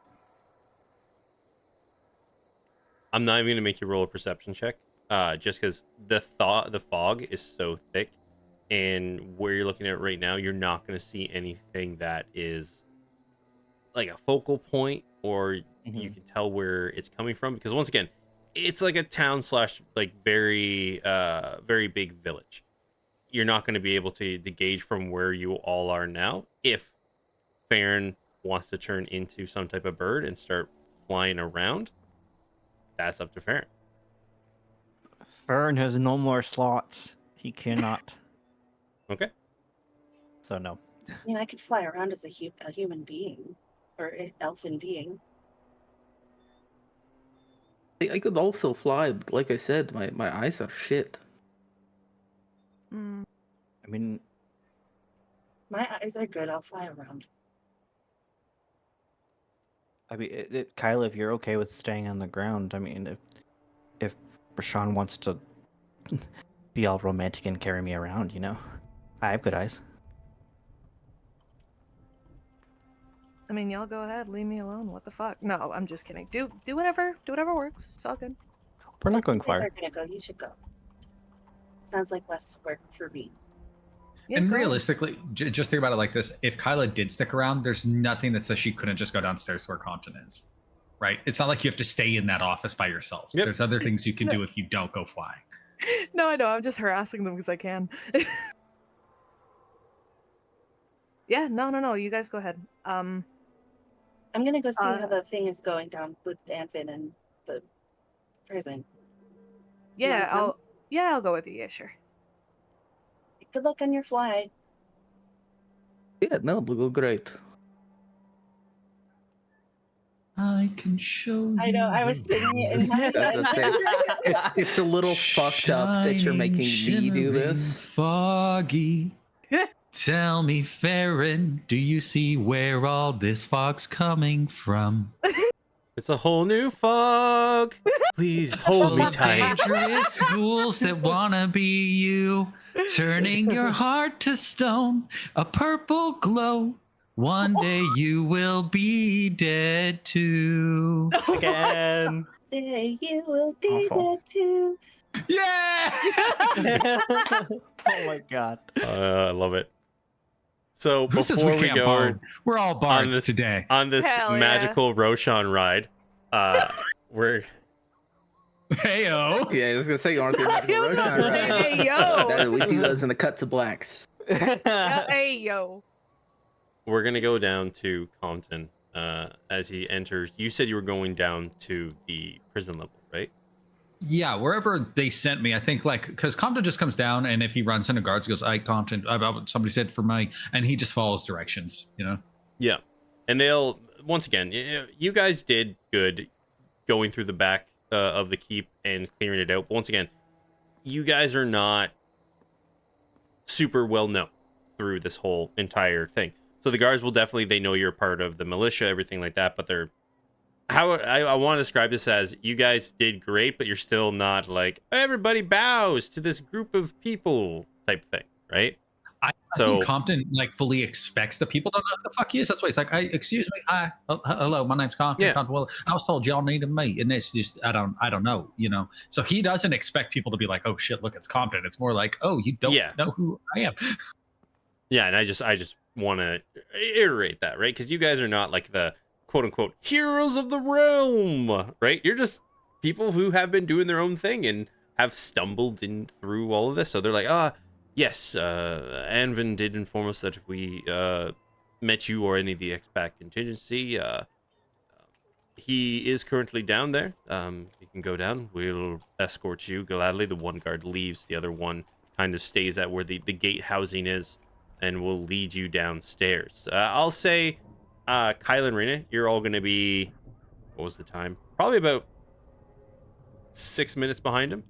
I'm not even gonna make you roll a perception check, just because the fog is so thick, and where you're looking at right now, you're not gonna see anything that is like a focal point, or you can tell where it's coming from. Because once again, it's like a town slash like very big village. You're not going to be able to gauge from where you all are now if Farron wants to turn into some type of bird and start flying around. That's up to Farron. Farron has no more slots. He cannot. Okay. So no. I mean, I could fly around as a human being or an elfin being. I could also fly, but like I said, my eyes are shit. Mm. I mean, My eyes are good. I'll fly around. Kyla, if you're okay with staying on the ground, I mean, if Rashawn wants to be all romantic and carry me around, you know, I have good eyes. I mean, y'all go ahead. Leave me alone. What the fuck? No, I'm just kidding. Do whatever. Do whatever works. It's all good. We're not going You guys far. are gonna go. You should go. Sounds like less work for me. Yeah, And go ahead. realistically, just think about it like this: if Kyla did stick around, there's nothing that says she couldn't just go downstairs where Compton is, right? It's not like you have to stay in that office by yourself. Yep. There's other things you can do if you don't go flying. No, I know. I'm just harassing them because I can. Yeah, no. You guys go ahead. I'm gonna go see how the thing is going down with Anvin and the prison. Yeah, wanna come? I'll go with you. Yeah, sure. Good luck on your fly. Yeah, no, it'll go great. I can show I know. you I was the singing it in my That's head. It's a little fucked up that you're making me do shimmering, this. Foggy. Tell me, Farron, do you see where all this fog's coming from? It's a whole new fog. Please hold me Full of tight. dangerous ghouls that wanna be you, turning your heart to stone, a purple glow. One day you will be dead too. Again. Day you will be Awful. dead too. Yeah! Oh my god. I love it. So Who says before we we can't go bard? We're all bards this- today. on this Hell yeah. magical Roshan ride, we're Heyo. Yeah, I was gonna say, you want to see He was about to say, hey, yo. We do those in the cut to blacks. Hey, yo. we're gonna go down to Compton as he enters. You said you were going down to the prison level, right? Yeah, wherever they sent me, I think like because Compton just comes down and if he runs into guards, he goes, "I Compton, about somebody said for my," and he just follows directions, you know. Yeah, and they'll once again, you guys did good going through the back of the keep and clearing it out. But once again, you guys are not super well known through this whole entire thing. So the guards will definitely, they know you're part of the militia, everything like that, but they're, how I want to describe this as, you guys did great, but you're still not like, everybody bows to this group of people type thing, right? I think Compton like fully expects the people don't know who the fuck he is. That's why he's like, "Hey, excuse me, hi, hello, my name's Compton." Yeah. Compton. Well, I was told y'all needed me, and it's just I don't know, you know. So he doesn't expect people to be like, "Oh shit, look, it's Compton." It's more like, "Oh, you don't know who I am." Yeah, and I just want to iterate that, right? Because you guys are not like the quote unquote heroes of the realm, right? You're just people who have been doing their own thing and have stumbled in through all of this. So they're like, yes, Anvin did inform us that if we met you or any of the expat contingency, he is currently down there. You can go down. We'll escort you gladly. The one guard leaves. The other one kind of stays at where the gate housing is, and we'll lead you downstairs. I'll say, Kyle and Rena, you're all going to be, what was the time? Probably about 6 minutes behind him.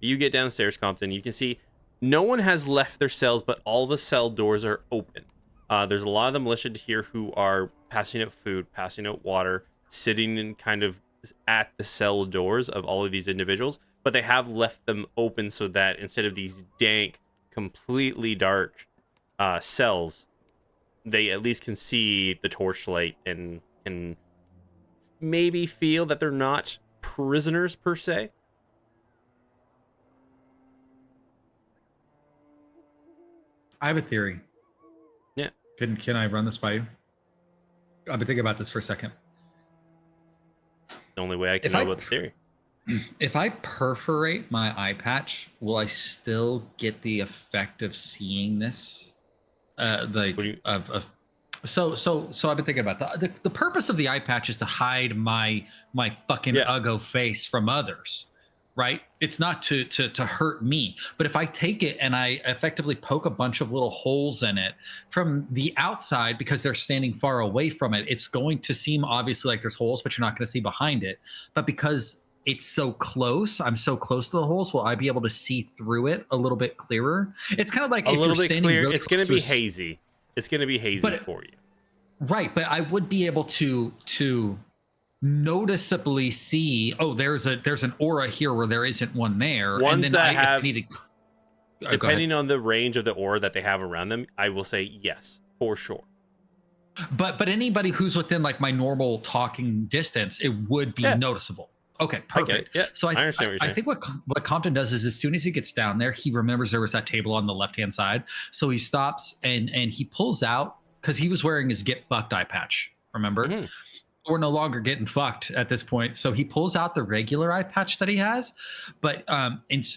You get downstairs, Compton. You can see no one has left their cells, but all the cell doors are open. There's a lot of the militia here who are passing out food, passing out water, sitting in kind of at the cell doors of all of these individuals, but they have left them open so that instead of these dank, completely dark cells, they at least can see the torchlight and can maybe feel that they're not prisoners per se. I have a theory. Yeah. Can I run this by you? I've been thinking about this for a second. The only way I can know about the theory. If I perforate my eye patch, will I still get the effect of seeing this? So I've been thinking about the purpose of the eye patch is to hide my fucking uggo face from others, right? It's not to hurt me. But if I take it and I effectively poke a bunch of little holes in it from the outside, because they're standing far away from it, it's going to seem obviously like there's holes, but you're not going to see behind it. But because it's so close, I'm so close to the holes, will I be able to see through it a little bit clearer? It's kind of like a if little you're bit standing clear. really It's going to be close hazy. It's going to be hazy for you. Right, but I would be able to noticeably see, oh, there's an aura here where there isn't one there. Ones and then that have, depending on the range of the aura that they have around them, I will say yes, for sure. But anybody who's within like my normal talking distance, it would be noticeable. Okay, perfect. Yeah, so I understand what you're saying. I think what Compton does is as soon as he gets down there, he remembers there was that table on the left-hand side. So he stops and he pulls out, because he was wearing his get fucked eye patch, remember? Mm-hmm. We're no longer getting fucked at this point. So he pulls out the regular eye patch that he has. But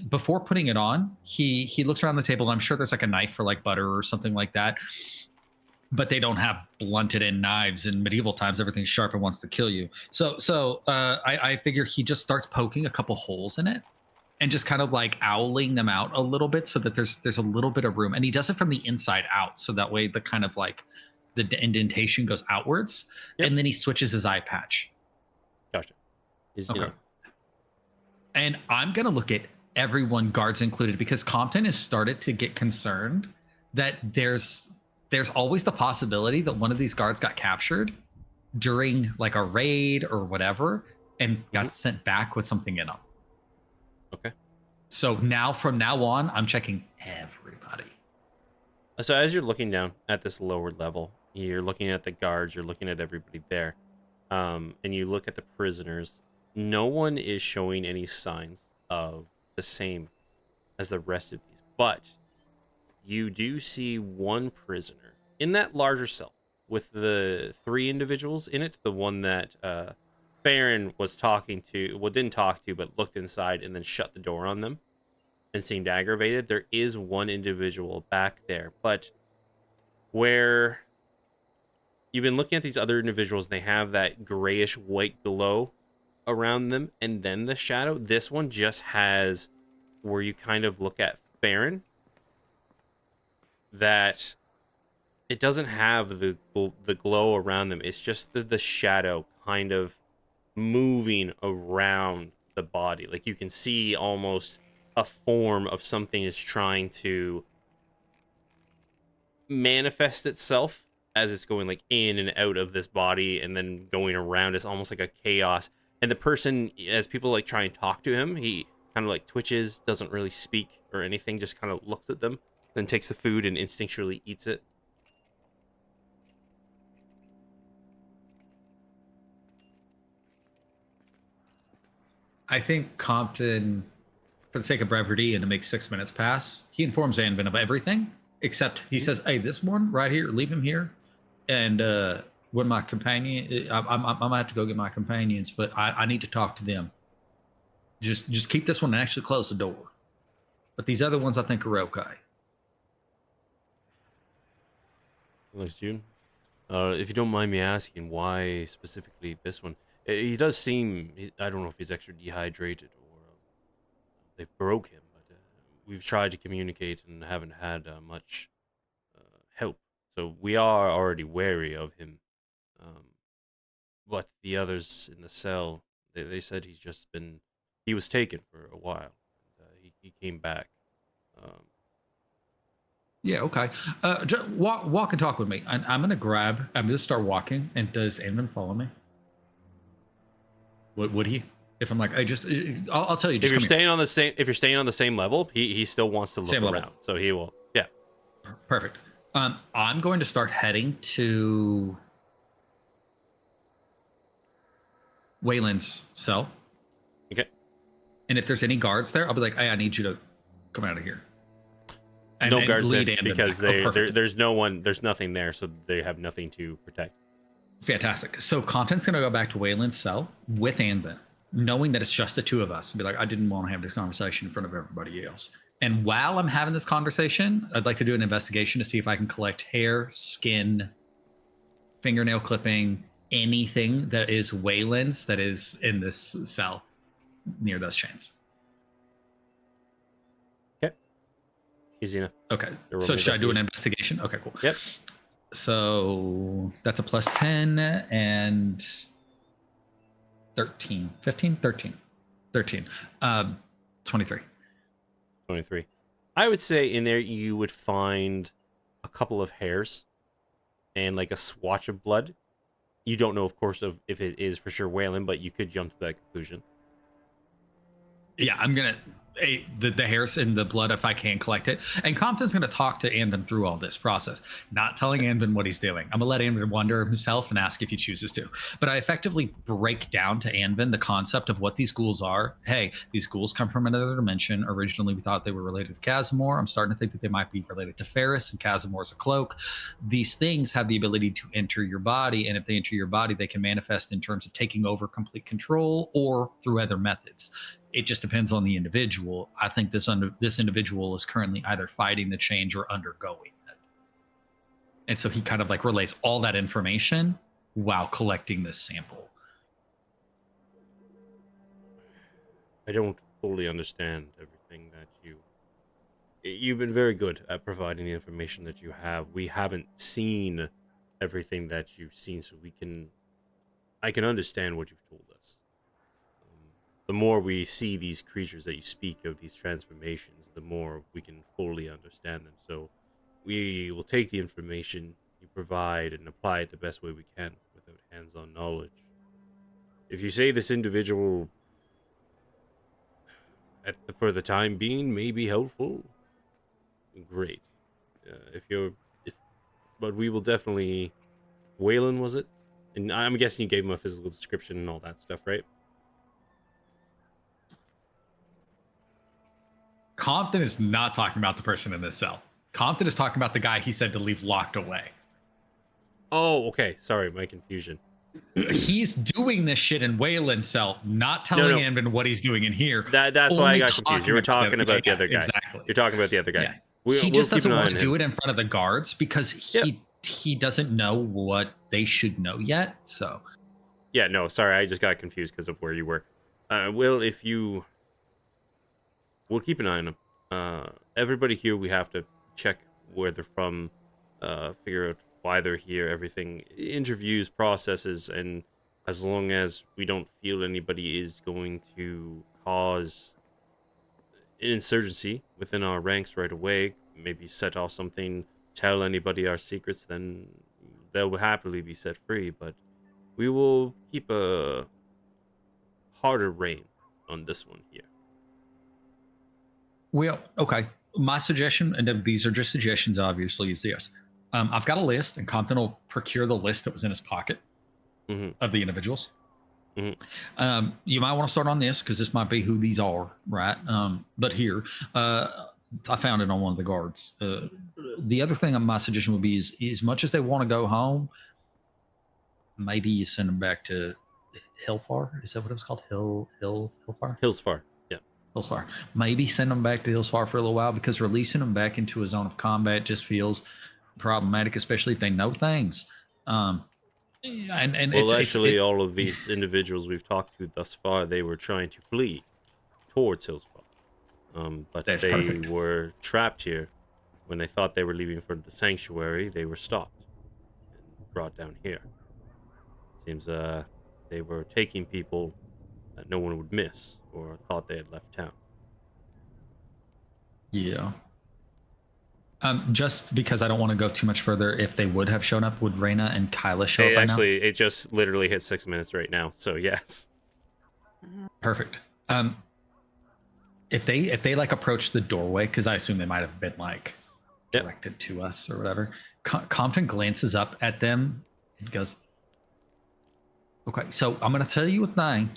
before putting it on, he looks around the table, and I'm sure there's like a knife for like butter or something like that. But they don't have blunted end knives. In medieval times, everything's sharp and wants to kill you. So I figure he just starts poking a couple holes in it and just kind of like owling them out a little bit so that there's a little bit of room. And he does it from the inside out. So that way the kind of like the indentation goes outwards. And then he switches his eye patch. Gotcha. Okay. And I'm going to look at everyone, guards included, because Compton has started to get concerned that there's always the possibility that one of these guards got captured during like a raid or whatever and got sent back with something in them. Okay. So from now on, I'm checking everybody. So as you're looking down at this lower level, you're looking at the guards, you're looking at everybody there, and you look at the prisoners. No one is showing any signs of the same as the rest of these, but you do see one prisoner in that larger cell with the 3 individuals in it, the one that Farron was talking to, well, didn't talk to, but looked inside and then shut the door on them and seemed aggravated. There is one individual back there, but where you've been looking at these other individuals, they have that grayish white glow around them and then the shadow. This one just has where you kind of look at Farron, that it doesn't have the glow around them. It's just the shadow kind of moving around the body. Like you can see almost a form of something is trying to manifest itself as it's going like in and out of this body and then going around. It's almost like a chaos. And the person, as people like try and talk to him, he kind of like twitches, doesn't really speak or anything, just kind of looks at them, then takes the food and instinctually eats it. I think Compton, for the sake of brevity and to make 6 minutes pass, he informs Anvin of everything, except he says, hey, this one right here, leave him here. And when my companion, I'm gonna have to go get my companions, but I need to talk to them. Just keep this one and actually close the door. But these other ones I think are okay. Thanks, June. If you don't mind me asking, why specifically this one? He does seem, I don't know if he's extra dehydrated or they broke him, but we've tried to communicate and haven't had much help. So we are already wary of him. But the others in the cell, they said he was taken for a while. And, he came back. Yeah, okay. Just walk and talk with me. I'm gonna start walking. And does Anvin follow me? Would he? If I'm like, I'll tell you. Just if you're staying on the same level, he still wants to look Same around. level. So he will. Yeah. Perfect. I'm going to start heading to Wayland's cell. Okay. And if there's any guards there, I'll be like, hey, I need you to come out of here. And, no guards there Anvin because back. there's nothing there, so they have nothing to protect. Fantastic. So Compton's going to go back to Wayland's cell with Anvin, knowing that it's just the two of us, and be like, I didn't want to have this conversation in front of everybody else. And while I'm having this conversation, I'd like to do an investigation to see if I can collect hair, skin, fingernail clipping, anything that is Wayland's that is in this cell near those chains. Okay. Easy enough. Okay. So should I do an investigation? Okay, cool. Yep. So that's a plus 10 and 13. 15? 13. 13. 23. 23. I would say in there you would find a couple of hairs and like a swatch of blood. You don't know, of course, if it is for sure Wayland, but you could jump to that conclusion. Yeah, I'm gonna the hairs and the blood if I can collect it. And Compton's gonna talk to Anvin through all this process, not telling Anvin what he's doing. I'm gonna let Anvin wonder himself and ask if he chooses to. But I effectively break down to Anvin the concept of what these ghouls are. Hey, these ghouls come from another dimension. Originally, we thought they were related to Casimir. I'm starting to think that they might be related to Ferris, and Casimir's a cloak. These things have the ability to enter your body, and if they enter your body, they can manifest in terms of taking over complete control or through other methods. It just depends on the individual. I think this individual is currently either fighting the change or undergoing it. And so he kind of like relays all that information while collecting this sample. I don't fully understand everything that you've been very good at providing the information that you have. We haven't seen everything that you've seen, so I can understand what you've told us. The more we see these creatures that you speak of, these transformations, the more we can fully understand them. So we will take the information you provide and apply it the best way we can without hands-on knowledge. If you say this individual, for the time being, may be helpful, great. But we will definitely... Wayland, was it? And I'm guessing you gave him a physical description and all that stuff, right? Compton is not talking about the person in this cell. Compton is talking about the guy he said to leave locked away. Oh, okay. Sorry, my confusion. He's doing this shit in Wayland's cell, not telling Anvin what he's doing in here. That's why I got confused. You were talking about the other guy. Exactly. You're talking about the other guy. Yeah. He just doesn't want to do it in front of the guards because he doesn't know what they should know yet. So. Yeah, no, sorry. I just got confused because of where you were. Will, if you... We'll keep an eye on them. Everybody here, we have to check where they're from, figure out why they're here, everything, interviews, processes, and as long as we don't feel anybody is going to cause an insurgency within our ranks right away, maybe set off something, tell anybody our secrets, then they'll happily be set free. But we will keep a harder rein on this one here. Well, okay. My suggestion, and these are just suggestions, obviously, is this. I've got a list, and Compton will procure the list that was in his pocket of the individuals. You might want to start on this because this might be who these are, right? But here, I found it on one of the guards. The other thing my suggestion would be is, as much as they want to go home, maybe you send them back to Hillfar. Is that what it was called? Hillfar? Hillsfar. Yeah. Hillsfar. Maybe send them back to Hillsfar for a little while, because releasing them back into a zone of combat just feels problematic, especially if they know things. Well, actually, all of these individuals we've talked to thus far, they were trying to flee towards Hillsfar. But they were trapped here. When they thought they were leaving for the sanctuary, they were stopped and brought down here. Seems they were taking people that no one would miss or thought they had left town. Yeah. Just because I don't want to go too much further, if they would have shown up, would Reyna and Kyla show up by now? Actually, it just literally hit 6 minutes right now, so yes. Perfect. If they like approach the doorway, because I assume they might have been like directed to us or whatever, Compton glances up at them and goes, "Okay, so I'm going to tell you a thing,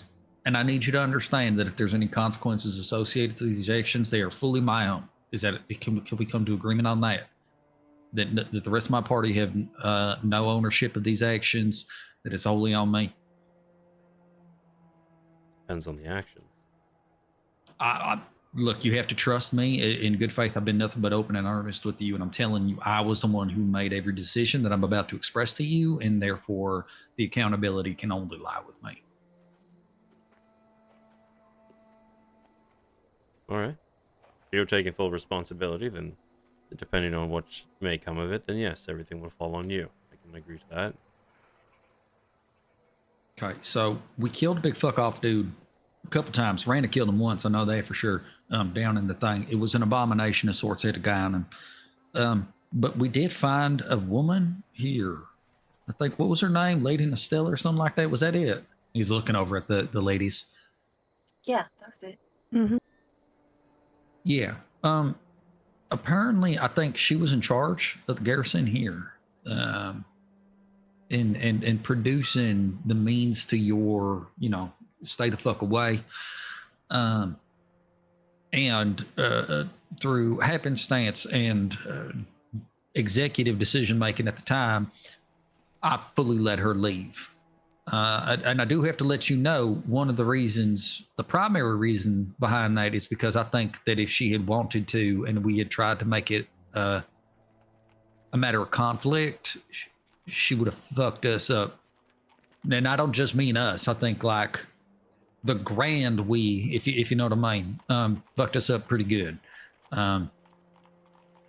and I need you to understand that if there's any consequences associated to these actions, they are fully my own. Is that can we come to agreement on that? That the rest of my party have no ownership of these actions. That it's wholly on me." Depends on the actions. Look, you have to trust me. In good faith, I've been nothing but open and honest with you, and I'm telling you, I was the one who made every decision that I'm about to express to you, and therefore the accountability can only lie with me. All right. If you're taking full responsibility, then depending on what may come of it, then yes, everything will fall on you. I can agree to that. Okay, so we killed a big fuck off dude a couple times. Randa killed him once, I know that for sure. Down in the thing, it was an abomination of sorts. Had a guy on him, but we did find a woman here. I think, what was her name? Lady Estella or something like that. Was that it? He's looking over at the ladies. Yeah, that was it. Mm-hmm. Yeah. Apparently, I think she was in charge of the garrison here, in producing the means to your, stay the fuck away. And through happenstance and executive decision making at the time, I fully let her leave. And I do have to let you know, one of the reasons, the primary reason behind that is because I think that if she had wanted to and we had tried to make it a matter of conflict, she would have fucked us up. And I don't just mean us. I think like the grand we, if you know what I mean, fucked us up pretty good.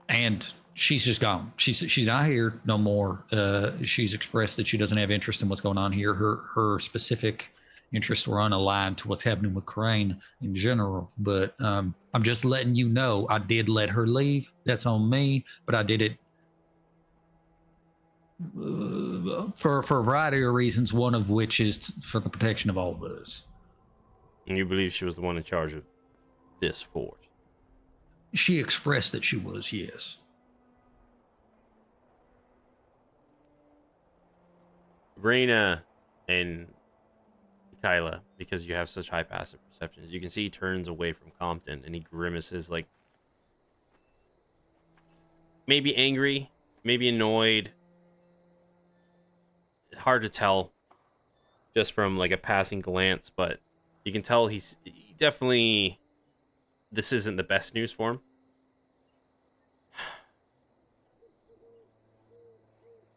And she's just gone. She's not here no more. She's expressed that she doesn't have interest in what's going on here. Her specific interests were unaligned to what's happening with Crane in general. But I'm just letting you know, I did let her leave. That's on me. But I did it for a variety of reasons. One of which is for the protection of all of us. And you believe she was the one in charge of this fort? She expressed that she was, yes. Reyna and Kyla, because you have such high passive perceptions, you can see he turns away from Compton and he grimaces, like maybe angry, maybe annoyed. Hard to tell just from like a passing glance, but you can tell he definitely, this isn't the best news for him.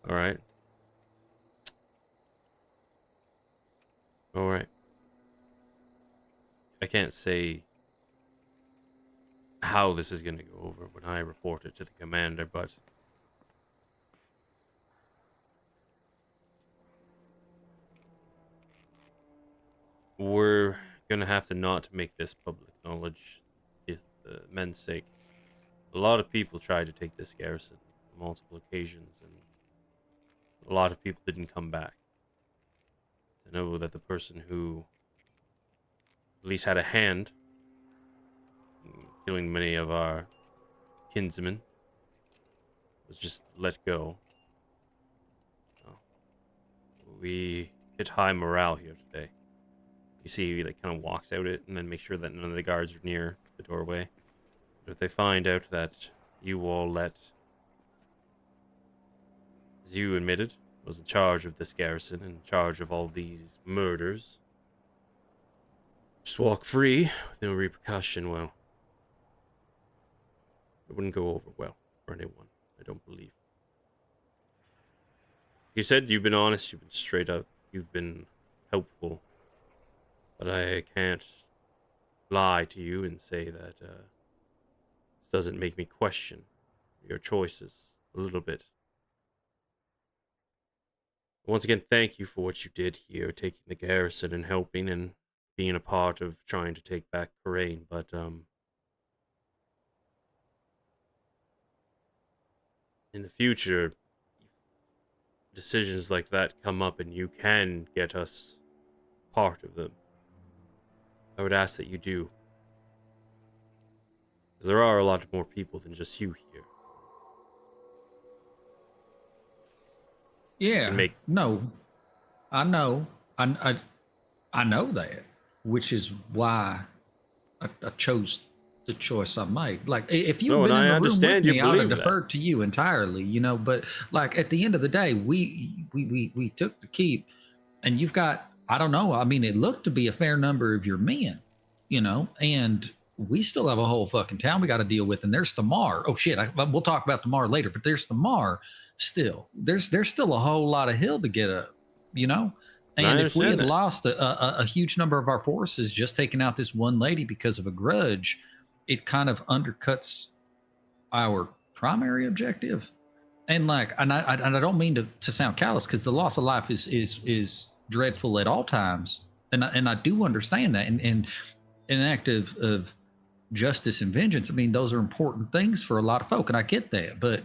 All right. All right. I can't say how this is going to go over when I report it to the commander, but we're gonna have to not make this public knowledge if the men's sake. A lot of people tried to take this garrison on multiple occasions, and a lot of people didn't come back. To know that the person who at least had a hand in killing many of our kinsmen was just let go. Well, we hit high morale here today. You see, he like kind of walks out it and then make sure that none of the guards are near the doorway. But if they find out that you all let, as you admitted, was in charge of this garrison, in charge of all these murders, just walk free with no repercussion, well, it wouldn't go over well for anyone, I don't believe. You said you've been honest, you've been straight up, you've been helpful, but I can't lie to you and say that this doesn't make me question your choices a little bit. Once again, thank you for what you did here, taking the garrison and helping and being a part of trying to take back Corain, but in the future, decisions like that come up and you can get us part of them. I would ask that you do. Because there are a lot more people than just you here. Yeah. No, I know. I know that, which is why I chose the choice I made. Like, if you had been in the room with me, I would have deferred to you entirely, you know. But like at the end of the day, we took the keep, and you've got, I don't know. I mean, it looked to be a fair number of your men, you know, and we still have a whole fucking town we got to deal with. And there's Tamar. Oh shit, we'll talk about Tamar later. But there's Tamar still. There's still a whole lot of hill to get up, you know. And if we had lost a huge number of our forces just taking out this one lady because of a grudge, it kind of undercuts our primary objective. And like, and I don't mean to sound callous, because the loss of life is dreadful at all times, and I do understand that. And an act of justice and vengeance, I mean, those are important things for a lot of folk, and I get that. But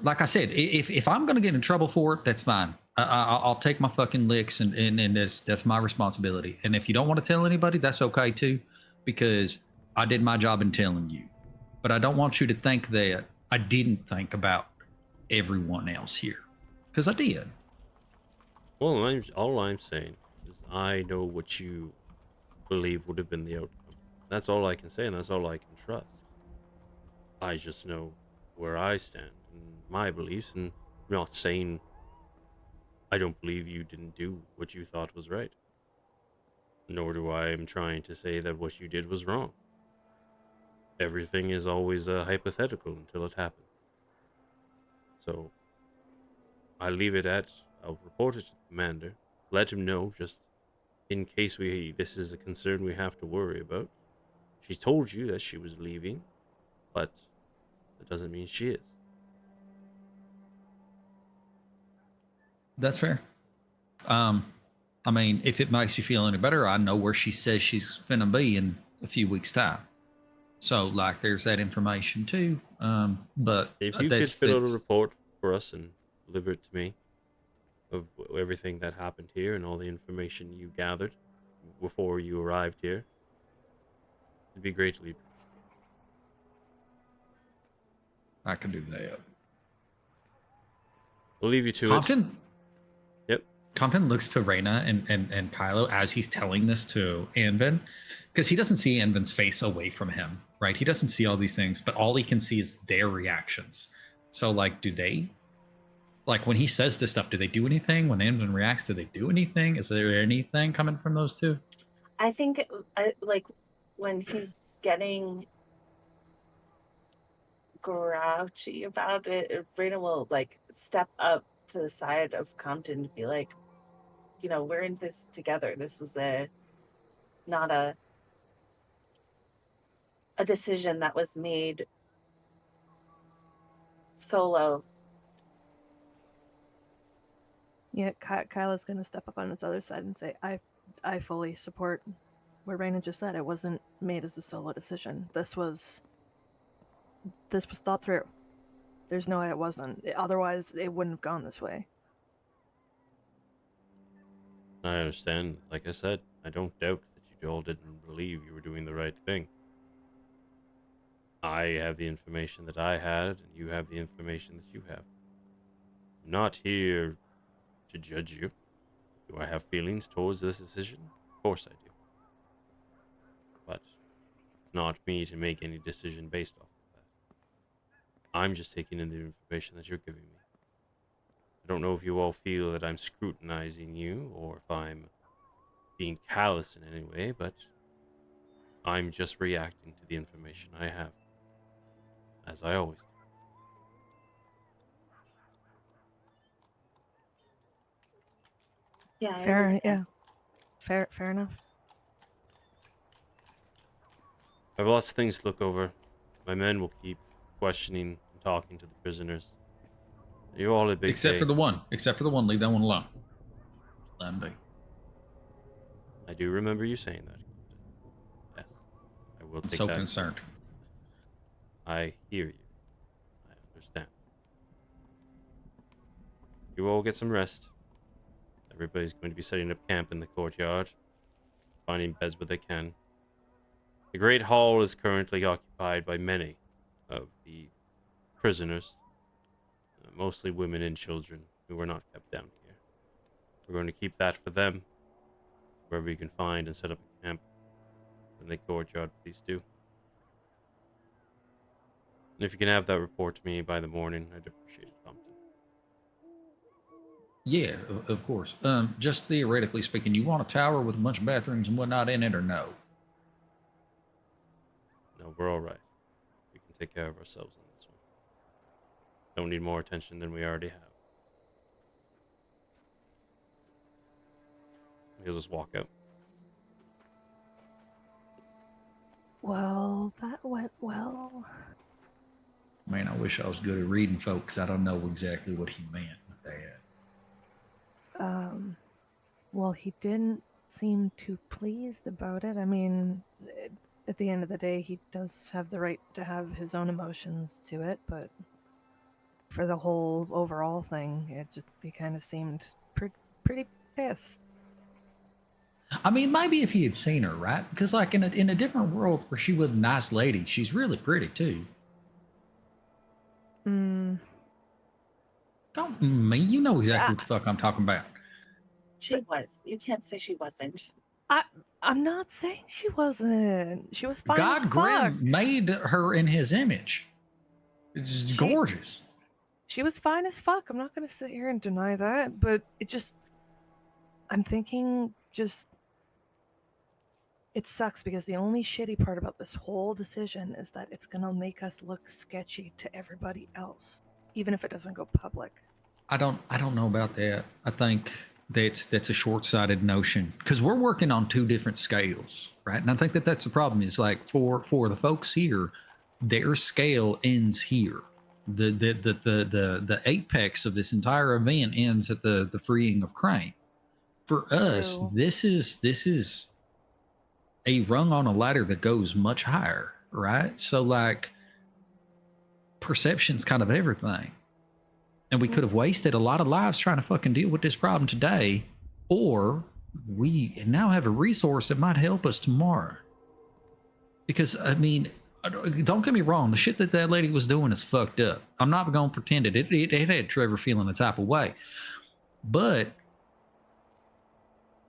like I said, if I'm going to get in trouble for it, that's fine. I'll take my fucking licks, and that's my responsibility. And if you don't want to tell anybody, that's okay too, because I did my job in telling you. But I don't want you to think that I didn't think about everyone else here, because I did. Well, all I'm saying is I know what you believe would have been the outcome. That's all I can say, and that's all I can trust. I just know where I stand and my beliefs, and I'm not saying I don't believe you didn't do what you thought was right. Nor do I am trying to say that what you did was wrong. Everything is always hypothetical until it happens. So I leave it at, I'll report it to the commander, let him know, just in case this is a concern we have to worry about. She told you that she was leaving, but that doesn't mean she is. That's fair. I mean, if it makes you feel any better, I know where she says she's finna be in a few weeks' time. So, like, there's that information too. But if you could fill out a report for us and deliver it to me of everything that happened here and all the information you gathered before you arrived here, it'd be greatly appreciated. I can do that. We'll leave you to Compton? it. Yep. Compton looks to Reyna and Kylo as he's telling this to Anvin, because he doesn't see Anvin's face away from him, right? He doesn't see all these things, but all he can see is their reactions. So, like, do they, like, when he says this stuff, do they do anything? When Anvin reacts, do they do anything? Is there anything coming from those two? I think, like, when he's getting grouchy about it, Reyna will, like, step up to the side of Compton to be like, you know, we're in this together. This was not a decision that was made solo. Yeah, Kyla's gonna step up on his other side and say, I fully support what Raina just said. It wasn't made as a solo decision. This was thought through. There's no way it wasn't. Otherwise, it wouldn't have gone this way. I understand. Like I said, I don't doubt that you all didn't believe you were doing the right thing. I have the information that I had, and you have the information that you have. I'm not here to judge you. Do I have feelings towards this decision? Of course I do. But it's not me to make any decision based off of that. I'm just taking in the information that you're giving me. I don't know if you all feel that I'm scrutinizing you or if I'm being callous in any way, but I'm just reacting to the information I have, as I always do. Yeah. Fair enough. I have lots of things to look over. My men will keep questioning and talking to the prisoners. You all had a big Except day. for the one. Leave that one alone. Let him be. I do remember you saying that. Yes, I will I'm take so that. concerned. I hear you. I understand. You all get some rest. Everybody's going to be setting up camp in the courtyard, finding beds where they can. The Great Hall is currently occupied by many of the prisoners, mostly women and children who were not kept down here. We're going to keep that for them. Wherever you can find and set up a camp in the courtyard, please do. And if you can have that report to me by the morning, I'd appreciate it, Compton. Yeah, of course. Just theoretically speaking, you want a tower with a bunch of bathrooms and whatnot in it, or no? No, we're all right. We can take care of ourselves on this one. Don't need more attention than we already have. He'll just walk out. Well, that went well. Man, I wish I was good at reading folks. I don't know exactly what he meant with that. Well, he didn't seem too pleased about it. I mean, at the end of the day, he does have the right to have his own emotions to it, but for the whole overall thing, he kind of seemed pretty pissed. I mean, maybe if he had seen her, right? Because like in a different world where she was a nice lady, she's really pretty too. Don't me. You know exactly what the fuck I'm talking about. She was. You can't say she wasn't. I'm not saying she wasn't. She was fine as God fuck. Grimm made her in his image. It's just gorgeous. She was fine as fuck. I'm not going to sit here and deny that, but I'm thinking it sucks because the only shitty part about this whole decision is that it's going to make us look sketchy to everybody else, even if it doesn't go public. I don't know about that. I think that's a short-sighted notion because we're working on two different scales, right? And I think that's the problem is like for the folks here, their scale ends here. The apex of this entire event ends at the freeing of Crane. For us, this is a rung on a ladder that goes much higher, right? So like perception's kind of everything. And we could have wasted a lot of lives trying to fucking deal with this problem today, or we now have a resource that might help us tomorrow. Because, I mean, don't get me wrong, the shit that lady was doing is fucked up. I'm not going to pretend it had Trevor feeling the type of way. But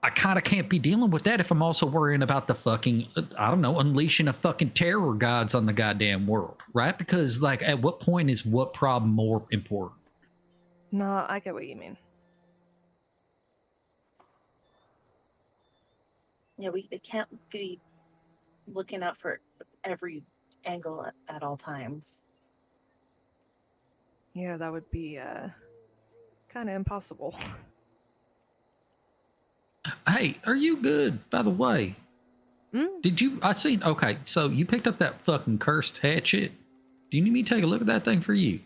I kind of can't be dealing with that if I'm also worrying about the fucking, I don't know, unleashing a fucking terror gods on the goddamn world, right? Because, like, at what point is what problem more important? No, I get what you mean. Yeah, it can't be looking out for every angle at all times. Yeah, that would be kind of impossible. Hey, are you good, by the way? Did you, okay, so you picked up that fucking cursed hatchet. Do you need me to take a look at that thing for you?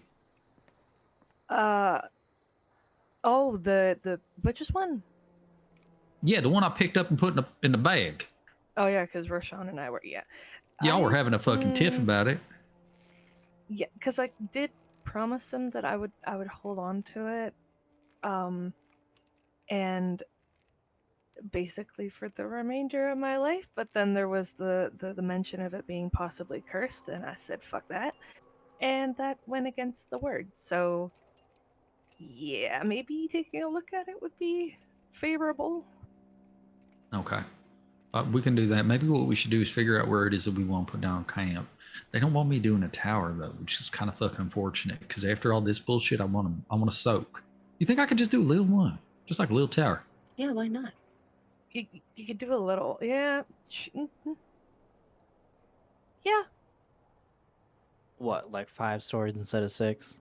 Oh, the butcher's one. Yeah, the one I picked up and put in the bag. Oh yeah, because Roshan and I were Y'all were having a fucking tiff about it. Yeah, because I did promise him that I would hold on to it, and basically for the remainder of my life. But then there was the mention of it being possibly cursed, and I said fuck that, and that went against the word. So yeah, maybe taking a look at it would be favorable. Okay. We can do that. Maybe what we should do is figure out where it is that we want to put down camp. They don't want me doing a tower though, which is kind of fucking unfortunate. Because after all this bullshit, I want to soak. You think I could just do a little one, just like a little tower? Yeah, why not? You could do a little, yeah. Yeah. What, like 5 stories instead of 6?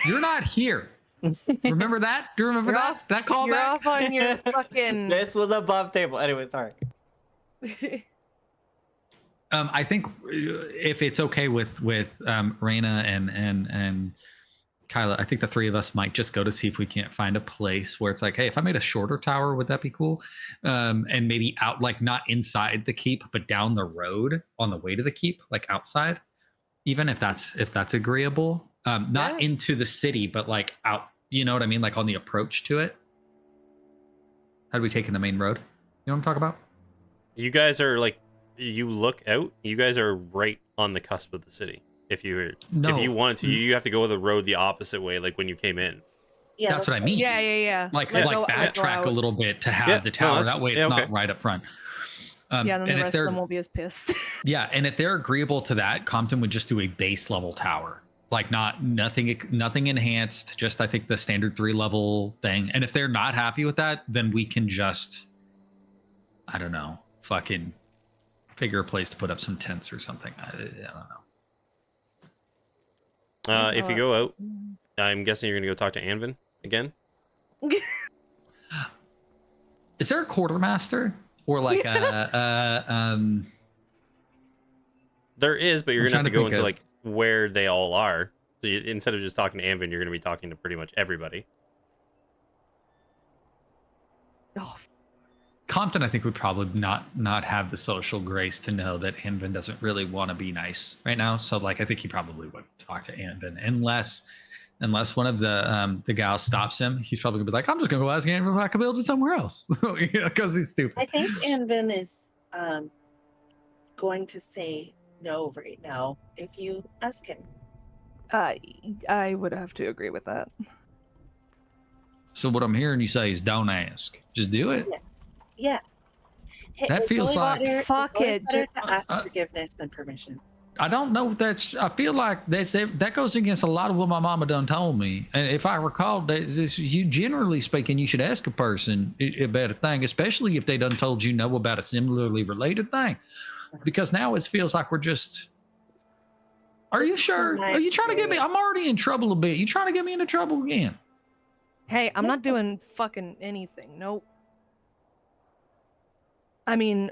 You're not here. Remember that? Do you remember You're that? off- That callback? You're off on your fucking. This was above table. Anyway, sorry. I think if it's okay with Raina and Kyla, I think the three of us might just go to see if we can't find a place where it's like, hey, if I made a shorter tower, would that be cool? And maybe out, like not inside the keep, but down the road on the way to the keep, like outside, even if that's agreeable. Not into the city, but like out. You know what I mean? Like on the approach to it. How do we take in the main road? You know what I'm talking about? You guys are like, you look out. You guys are right on the cusp of the city. If you wanted to, you have to go the road the opposite way, like when you came in. Yeah, that's what I mean. Yeah. Like backtrack a little bit to have the tower. No, that way it's not right up front. Then and the rest of them won't be as pissed. Yeah, and if they're agreeable to that, Compton would just do a base level tower. Like nothing enhanced, just I think the standard 3 level thing. And if they're not happy with that, then we can just, I don't know, fucking figure a place to put up some tents or something. I don't know. If you go out, I'm guessing you're gonna go talk to Anvin again. Is there a quartermaster or like There is, but you're gonna have to go into like where they all are. So instead of just talking to Anvin, you're gonna be talking to pretty much everybody. Oh. Compton, I think, would probably not have the social grace to know that Anvin doesn't really want to be nice right now. So, like, I think he probably would talk to Anvin unless one of the gals stops him. He's probably gonna be like, "I'm just gonna go ask Anvin if I can build it somewhere else," because he's stupid. I think Anvin is going to say no right now if you ask him. I would have to agree with that. So what I'm hearing you say is don't ask, just do it. Yes. Yeah. That feels like fuck it. To ask forgiveness and permission. I don't know if that's. I feel like that goes against a lot of what my mama done told me. And if I recall, you generally speaking, you should ask a person about a thing, especially if they done told you no about a similarly related thing, because now it feels like we're just. Are you sure? Are you trying to get me? I'm already in trouble a bit. You trying to get me into trouble again? Hey, I'm not doing fucking anything. Nope. I mean,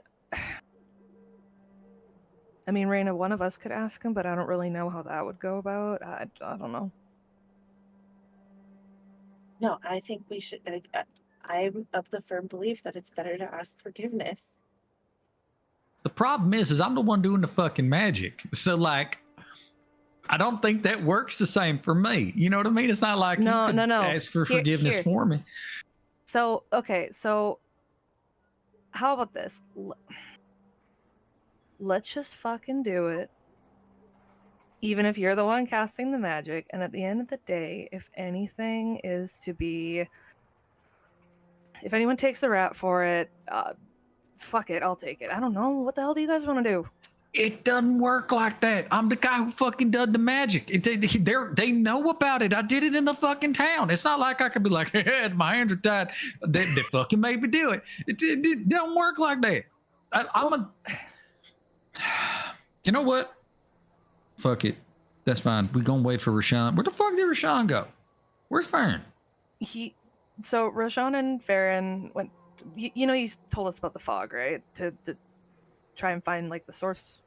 Raina, one of us could ask him, but I don't really know how that would go about. I don't know. No, I think we should. I'm of the firm belief that it's better to ask forgiveness. The problem is I'm the one doing the fucking magic. So like, I don't think that works the same for me. You know what I mean? It's not like no. Ask for forgiveness for me. So okay, so how about this? Let's just fucking do it. Even if you're the one casting the magic, and at the end of the day, if anything is to be, if anyone takes the rap for it, fuck it, I'll take it. I don't know. What the hell do you guys want to do? It doesn't work like that. I'm the guy who fucking does the magic. They know about it. I did it in the fucking town. It's not like I could be like, hey, my hands are tied. They fucking made me do it. It don't work like that. You know what? Fuck it. That's fine. We're gonna wait for Rashawn. Where the fuck did Rashawn go? Where's Farron? So Rashawn and Farron went. You know, he's told us about the fog, right? To try and find like the source.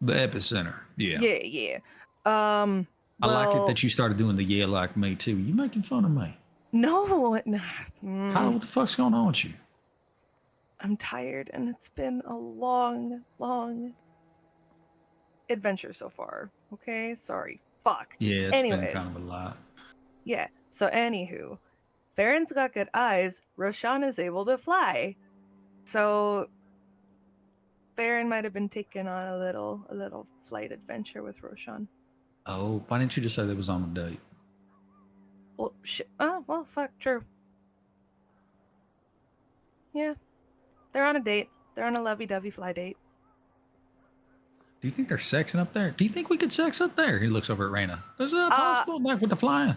The epicenter. Yeah. Yeah. I like it that you started doing the yeah like me too. You making fun of me? No. Kyle, what the fuck's going on with you? I'm tired, and it's been a long, long adventure so far. Okay, sorry. Fuck. Yeah, it's been Anyways, kind of a lot. yeah. So anywho, Farron's got good eyes. Roshan is able to fly. So Farron might have been taken on a little flight adventure with Roshan. Oh, why didn't you just say that was on a date? Well, shit. Oh, well, fuck. True. Yeah, they're on a date. They're on a lovey-dovey fly date. Do you think they're sexing up there? Do you think we could sex up there? He looks over at Raina. Is that possible? Like with the flying?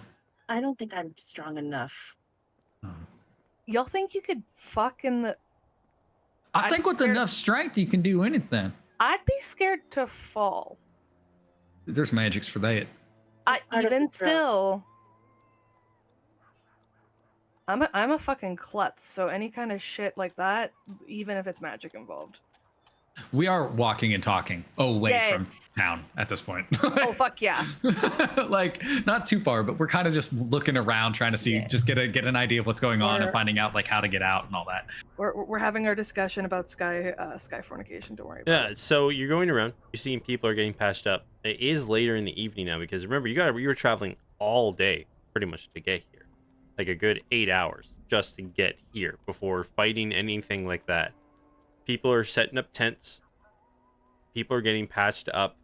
I don't think I'm strong enough. Oh. Y'all think you could fuck in the... I think with enough strength, you can do anything. I'd be scared to fall. There's magics for that. Even still, I'm a fucking klutz. So any kind of shit like that, even if it's magic involved. We are walking and talking away Yes. from town at this point. Oh fuck yeah! Like not too far, but we're kind of just looking around, trying to see, just get an idea of what's going on and finding out like how to get out and all that. We're having our discussion about sky fornication. Don't worry about it. Yeah, so you're going around. You're seeing people are getting patched up. It is later in the evening now because remember you were traveling all day pretty much to get here, like a good 8 hours just to get here before fighting anything like that. People are setting up tents. People are getting patched up.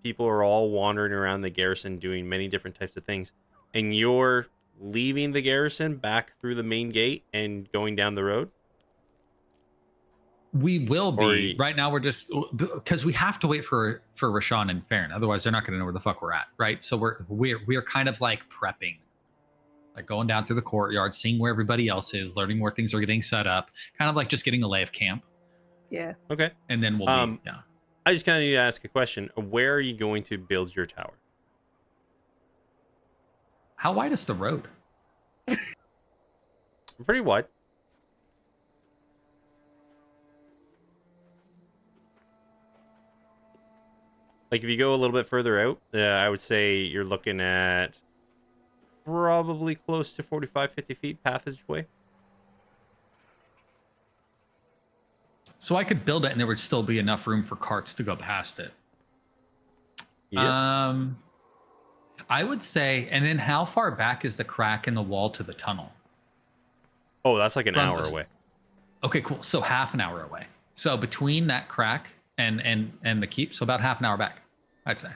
People are all wandering around the garrison doing many different types of things. And you're leaving the garrison back through the main gate and going down the road? We will be. Right now we're just because we have to wait for Rashawn and Farron. Otherwise they're not going to know where the fuck we're at, right? So we're kind of like prepping. Like going down through the courtyard, seeing where everybody else is, learning where things are getting set up, kind of like just getting a lay of camp. Yeah. Okay. And then we'll be, yeah. I just kind of need to ask a question. Where are you going to build your tower? How wide is the road? Pretty wide. Like if you go a little bit further out, I would say you're looking at probably close to 45, 50 feet passageway. So I could build it and there would still be enough room for carts to go past it. Yeah. I would say, and then how far back is the crack in the wall to the tunnel? Oh, that's like an hour away. Okay, cool. So half an hour away. So between that crack and the keep, so about half an hour back, I'd say.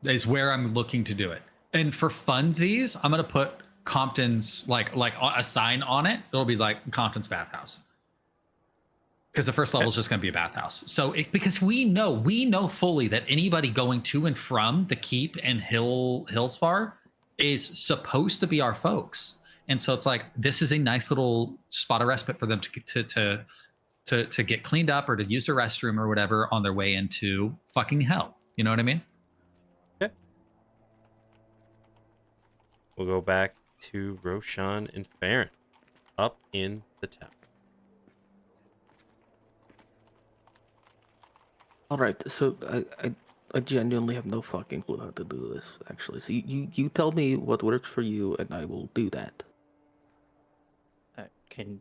Is where I'm looking to do it. And for funsies, I'm gonna put Compton's like a sign on it. It'll be like Compton's bathhouse. Because the first level is just going to be a bathhouse. So because we know fully that anybody going to and from the keep and Hillsfar is supposed to be our folks. And so it's like this is a nice little spot of respite for them to get cleaned up or to use the restroom or whatever on their way into fucking hell. You know what I mean? Okay. We'll go back to Roshan and Farron up in the tower. All right, so I genuinely have no fucking clue how to do this, actually. So you tell me what works for you, and I will do that. Can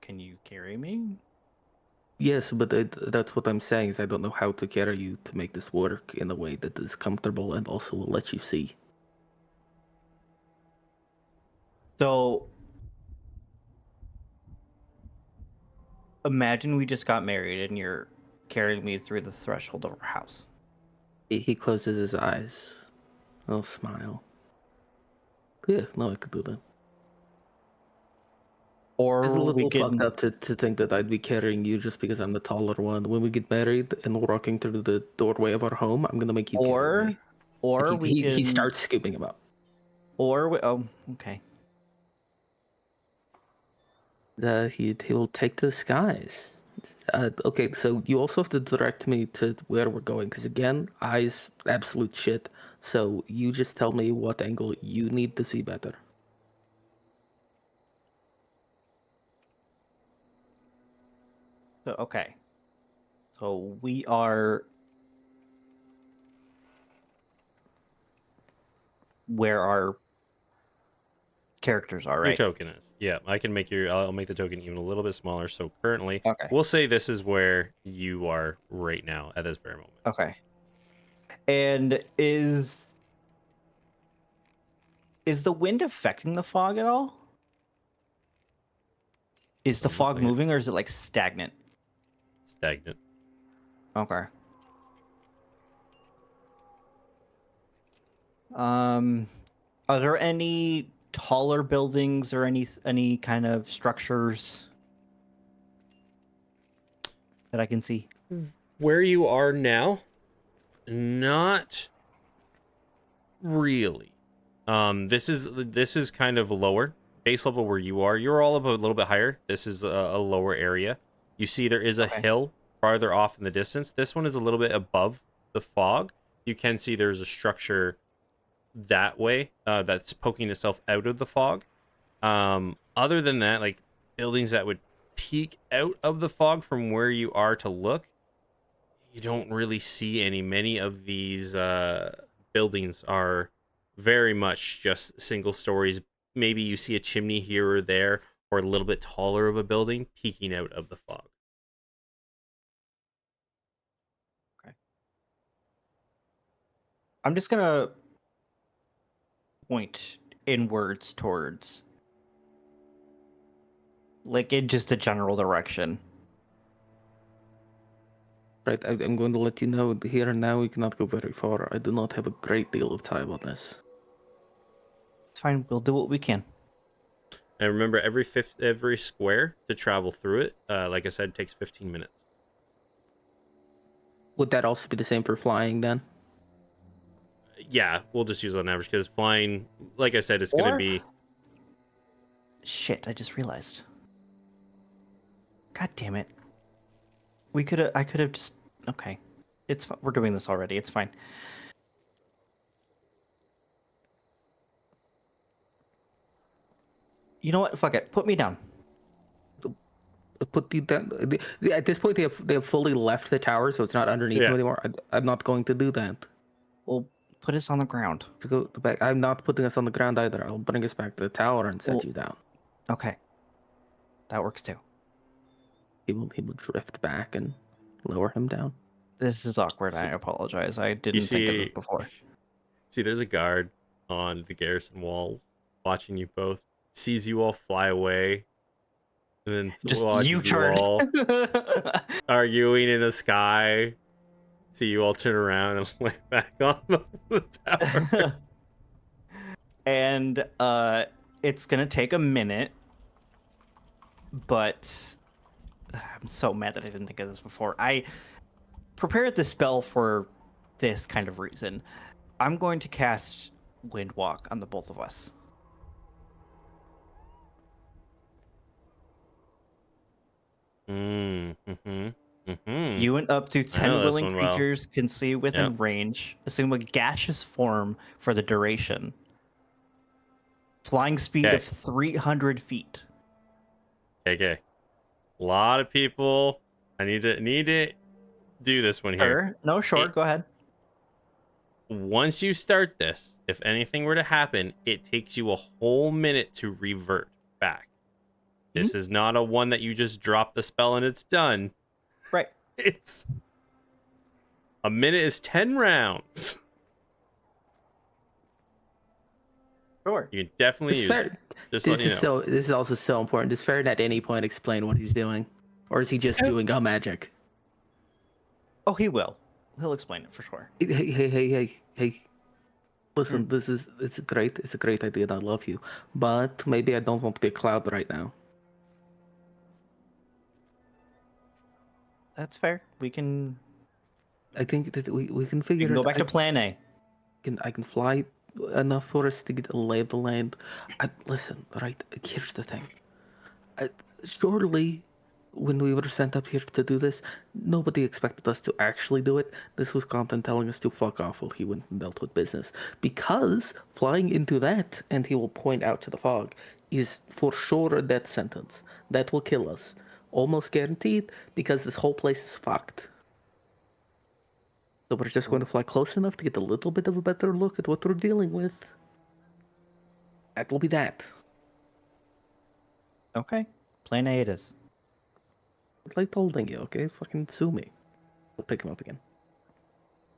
you carry me? Yes, but that's what I'm saying, is I don't know how to carry you to make this work in a way that is comfortable and also will let you see. So, imagine we just got married and you're carrying me through the threshold of our house. He closes his eyes. I'll smile. Yeah, no, I could do that. Or It's a little we can... fucked up to think that I'd be carrying you just because I'm the taller one. When we get married and we're walking through the doorway of our home, I'm gonna make you carry me. Or Like we can... he starts scooping him up. Oh, okay. He'll take to the skies. Okay, so you also have to direct me to where we're going, because again, eyes, absolute shit. So you just tell me what angle you need to see better. So, okay. So we are... where our characters are, Your right? token is. Yeah, I can make I'll make the token even a little bit smaller. So currently, Okay. we'll say this is where you are right now at this very moment. Okay. And is the wind affecting the fog at all? Is the fog moving, or is it like stagnant? Stagnant. Okay. Are there any taller buildings or any kind of structures that I can see? Where you are now, not really. This is kind of lower base level where you are. You're all up a little bit higher. This is a lower area. You see there is a hill farther off in the distance. This one is a little bit above the fog. You can see there's a structure that way that's poking itself out of the fog. Other than that, like buildings that would peek out of the fog from where you are to look, you don't really see any. Many of these buildings are very much just single stories. Maybe you see a chimney here or there, or a little bit taller of a building peeking out of the fog. Okay. I'm just gonna point inwards towards, like, in just a general direction. Right, I'm going to let you know here and now we cannot go very far. I do not have a great deal of time on this. It's fine. We'll do what we can. And remember, every square to travel through it, like I said, takes 15 minutes. Would that also be the same for flying then? Yeah, we'll just use on average because flying, like I said, it's going to be. Shit! I just realized. God damn it! I could have just. Okay, we're doing this already. It's fine. You know what? Fuck it. Put me down. Put you down. At this point, they have fully left the tower, so it's not underneath them anymore. I'm not going to do that. Well, put us on the ground. To go back, I'm not putting us on the ground either. I'll bring us back to the tower and set you down. Okay, that works too. He will drift back and lower him down. This is awkward. I apologize. I didn't think of this before. See, there's a guard on the garrison walls watching you both. Sees you all fly away, and then just watches U-turn. you all arguing in the sky. See you all turn around and land back on the tower. And it's gonna take a minute, but I'm so mad that I didn't think of this before. I prepared the spell for this kind of reason. I'm going to cast Wind Walk on the both of us. You and up to 10 willing creatures can see within range. Assume a gaseous form for the duration. Flying speed of 300 feet. Okay. A lot of people. I need to do this one here. No, sure. Go ahead. Once you start this, if anything were to happen, it takes you a whole minute to revert back. This is not a one that you just drop the spell and it's done. Right. It's a minute is 10 rounds. Sure. You can definitely use it. This is also so important. Does Farron at any point explain what he's doing? Or is he just doing gun magic? Oh, he will. He'll explain it for sure. Hey. Listen, it's a great idea and I love you. But maybe I don't want to be a cloud right now. That's fair. We can. I think that we can figure it out. Go back to plan A. I can fly enough for us to get a lay of the land. Listen, right? Here's the thing. Surely, when we were sent up here to do this, nobody expected us to actually do it. This was Compton telling us to fuck off while he went and dealt with business. Because flying into that, and he will point out to the fog, is for sure a death sentence. That will kill us. Almost guaranteed, because this whole place is fucked. So we're just going to fly close enough to get a little bit of a better look at what we're dealing with. That will be that. Okay. Plan A it is. It's like holding you, okay? Fucking sue me. I'll pick him up again.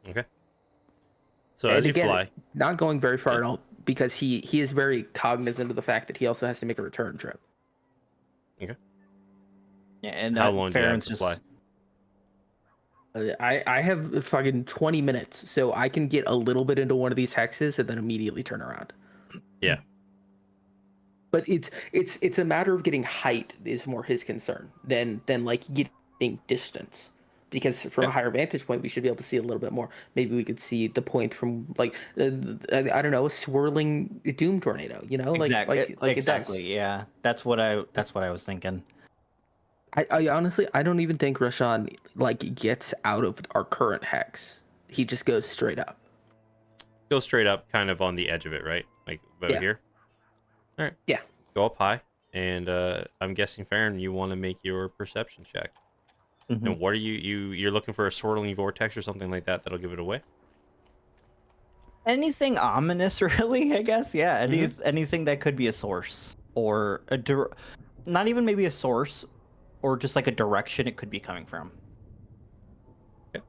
Okay. So And as you again, fly, not going very far at all, because he is very cognizant of the fact that he also has to make a return trip. okay. Yeah, and How long do you have Farron's to fly? just I have fucking 20 minutes, so I can get a little bit into one of these hexes and then immediately turn around. Yeah. But it's a matter of getting height is more his concern than like getting distance. Because from a higher vantage point, we should be able to see a little bit more. Maybe we could see the point from like I don't know, a swirling doom tornado. You know, exactly, like exactly. It does. Yeah, that's what I was thinking. I honestly I don't even think Rashawn like gets out of our current hex. He just goes straight up. Go straight up, kind of on the edge of it, right? Like about here. All right. Yeah. Go up high, and I'm guessing, Farron, you want to make your perception check. Mm-hmm. And what are you're looking for a swirling vortex or something like that that'll give it away? Anything ominous, really? I guess. Yeah. Anything that could be a source or not even maybe a source, or just like a direction it could be coming from. Okay.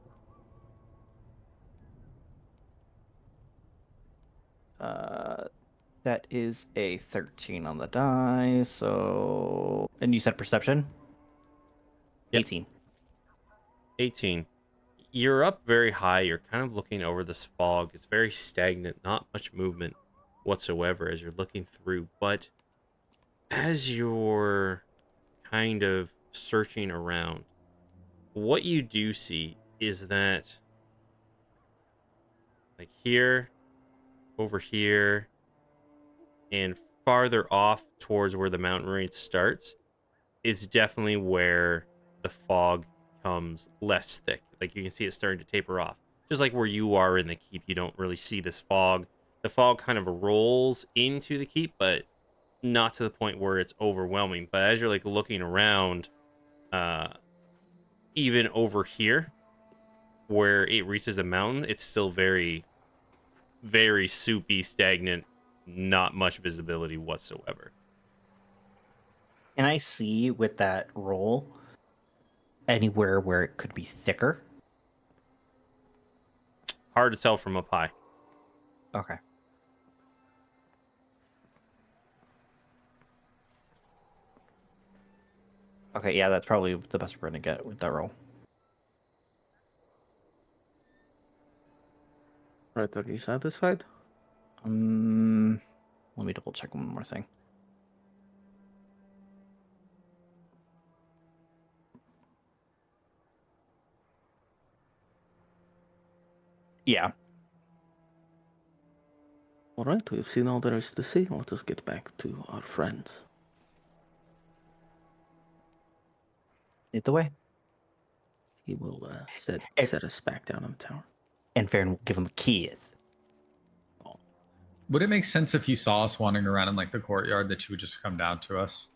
That is a 13 on the die. So, and you said perception? Yep. 18. 18. You're up very high. You're kind of looking over this fog. It's very stagnant, not much movement whatsoever as you're looking through. But as you're kind of searching around, what you do see is that, like here, over here, and farther off towards where the mountain range starts, is definitely where the fog becomes less thick. Like you can see it starting to taper off. Just like where you are in the keep, you don't really see this fog. The fog kind of rolls into the keep, but not to the point where it's overwhelming. But as you're like looking around, even over here, where it reaches the mountain, it's still very, very soupy, stagnant, not much visibility whatsoever. Can I see with that roll anywhere where it could be thicker? Hard to tell from up high. Okay. Okay, yeah, that's probably the best we're gonna get with that roll. Right, are you satisfied? Let me double check one more thing. Yeah. All right, we've seen all there is to see. Let us get back to our friends. Lead the way. He will set us back down on the tower. And Farron will give him keys. Would it make sense if you saw us wandering around in like the courtyard that you would just come down to us?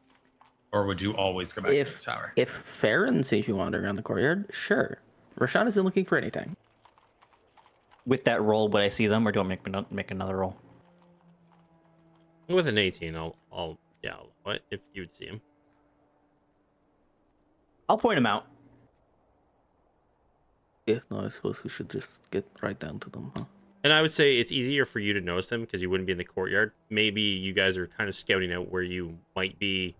Or would you always go back to the tower? If Farron sees you wandering around the courtyard, sure. Rashawn isn't looking for anything. With that roll, would I see them, or do I make another roll? With an 18, what if you would see him? I'll point him out. Yeah, no, I suppose we should just get right down to them, huh? And I would say it's easier for you to notice them because you wouldn't be in the courtyard. Maybe you guys are kind of scouting out where you might be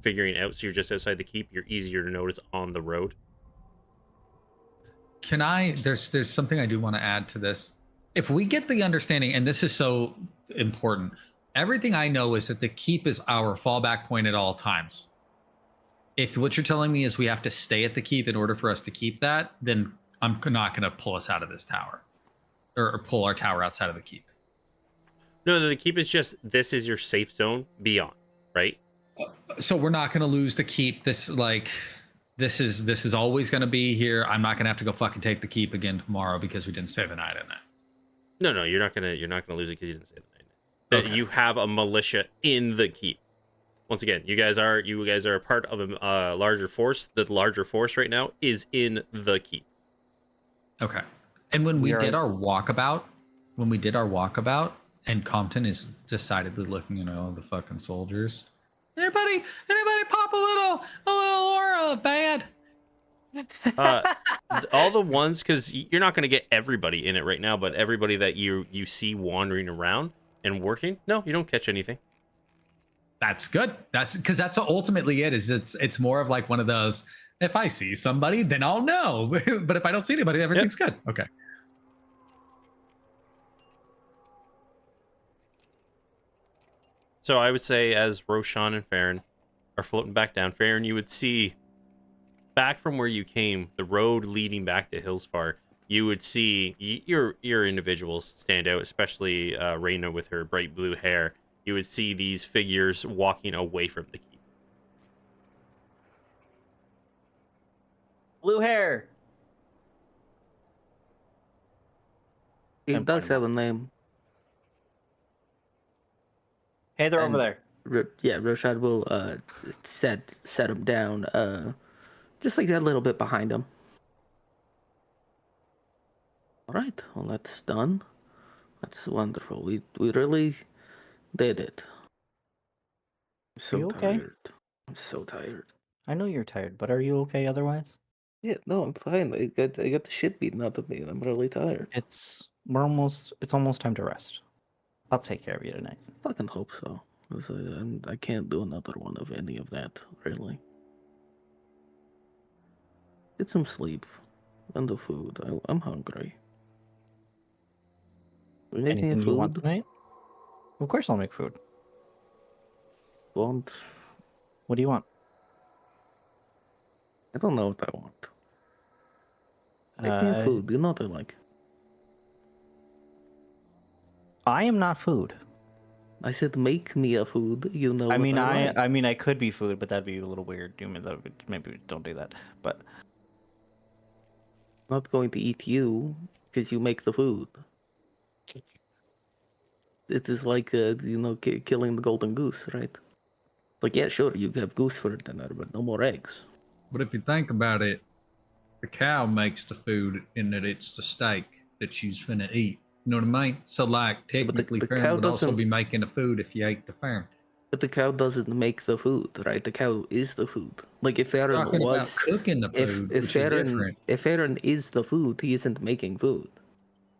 figuring out, so you're just outside the keep. You're easier to notice on the road. Can I, there's something I do want to add to this. If we get the understanding, and this is so important, everything I know is that the keep is our fallback point at all times. If what you're telling me is we have to stay at the keep in order for us to keep that, then I'm not going to pull us out of this tower or pull our tower outside of the keep. No, the keep is just, this is your safe zone beyond, right? So we're not going to lose the keep. This is always going to be here. I'm not going to have to go fucking take the keep again tomorrow because we didn't stay the night in it. No, you're not gonna lose it because you didn't stay the night in it. Okay. You have a militia in the keep. Once again, you guys are a part of a larger force. The larger force right now is in the keep. Okay. And when we did our walkabout, And Compton is decidedly looking at all the fucking soldiers. Anybody pop a little aura bad? All the ones, because you're not going to get everybody in it right now, but everybody that you see wandering around and working, no, you don't catch anything. That's good. That's because that's what ultimately it is. It's more of like one of those. If I see somebody, then I'll know. But if I don't see anybody, everything's good. Okay. So I would say, as Roshan and Farron are floating back down, Farron, you would see back from where you came, the road leading back to Hillsfar. You would see your individuals stand out, especially Reyna with her bright blue hair. You would see these figures walking away from the keep. Blue hair. It does have a name. Hey, they're And- over there. Yeah, Roshad will set him down, just like that, a little bit behind him. All right, well that's done. That's wonderful. We really did it. I'm so you okay? tired. I'm so tired. I know you're tired, but are you okay otherwise? Yeah, no, I'm fine. I got the shit beaten out of me. I'm really tired. It's almost time to rest. I'll take care of you tonight. Fucking hope so. 'Cause I can't do another one of any of that, really. Get some sleep and the food. I'm hungry. We make Anything me you want food. tonight? Of course I'll make food. Want? What do you want? I don't know what I want. Make me food. You know what I like. I am not food. I said make me a food. You know. I mean, what I like. I mean, I could be food, but that'd be a little weird. Maybe don't do that. But I'm not going to eat you because you make the food. It is like killing the golden goose, right? Like, yeah, sure, you have goose for dinner, but no more eggs. But if you think about it, the cow makes the food and that it's the steak that she's finna eat. You know what I mean? So like technically the Farron cow would also doesn't- be making the food if you ate the Farron. But the cow doesn't make the food, right? The cow is the food. Like, if Farron Talking about was... cooking the food, If which is different. Farron is the food, he isn't making food.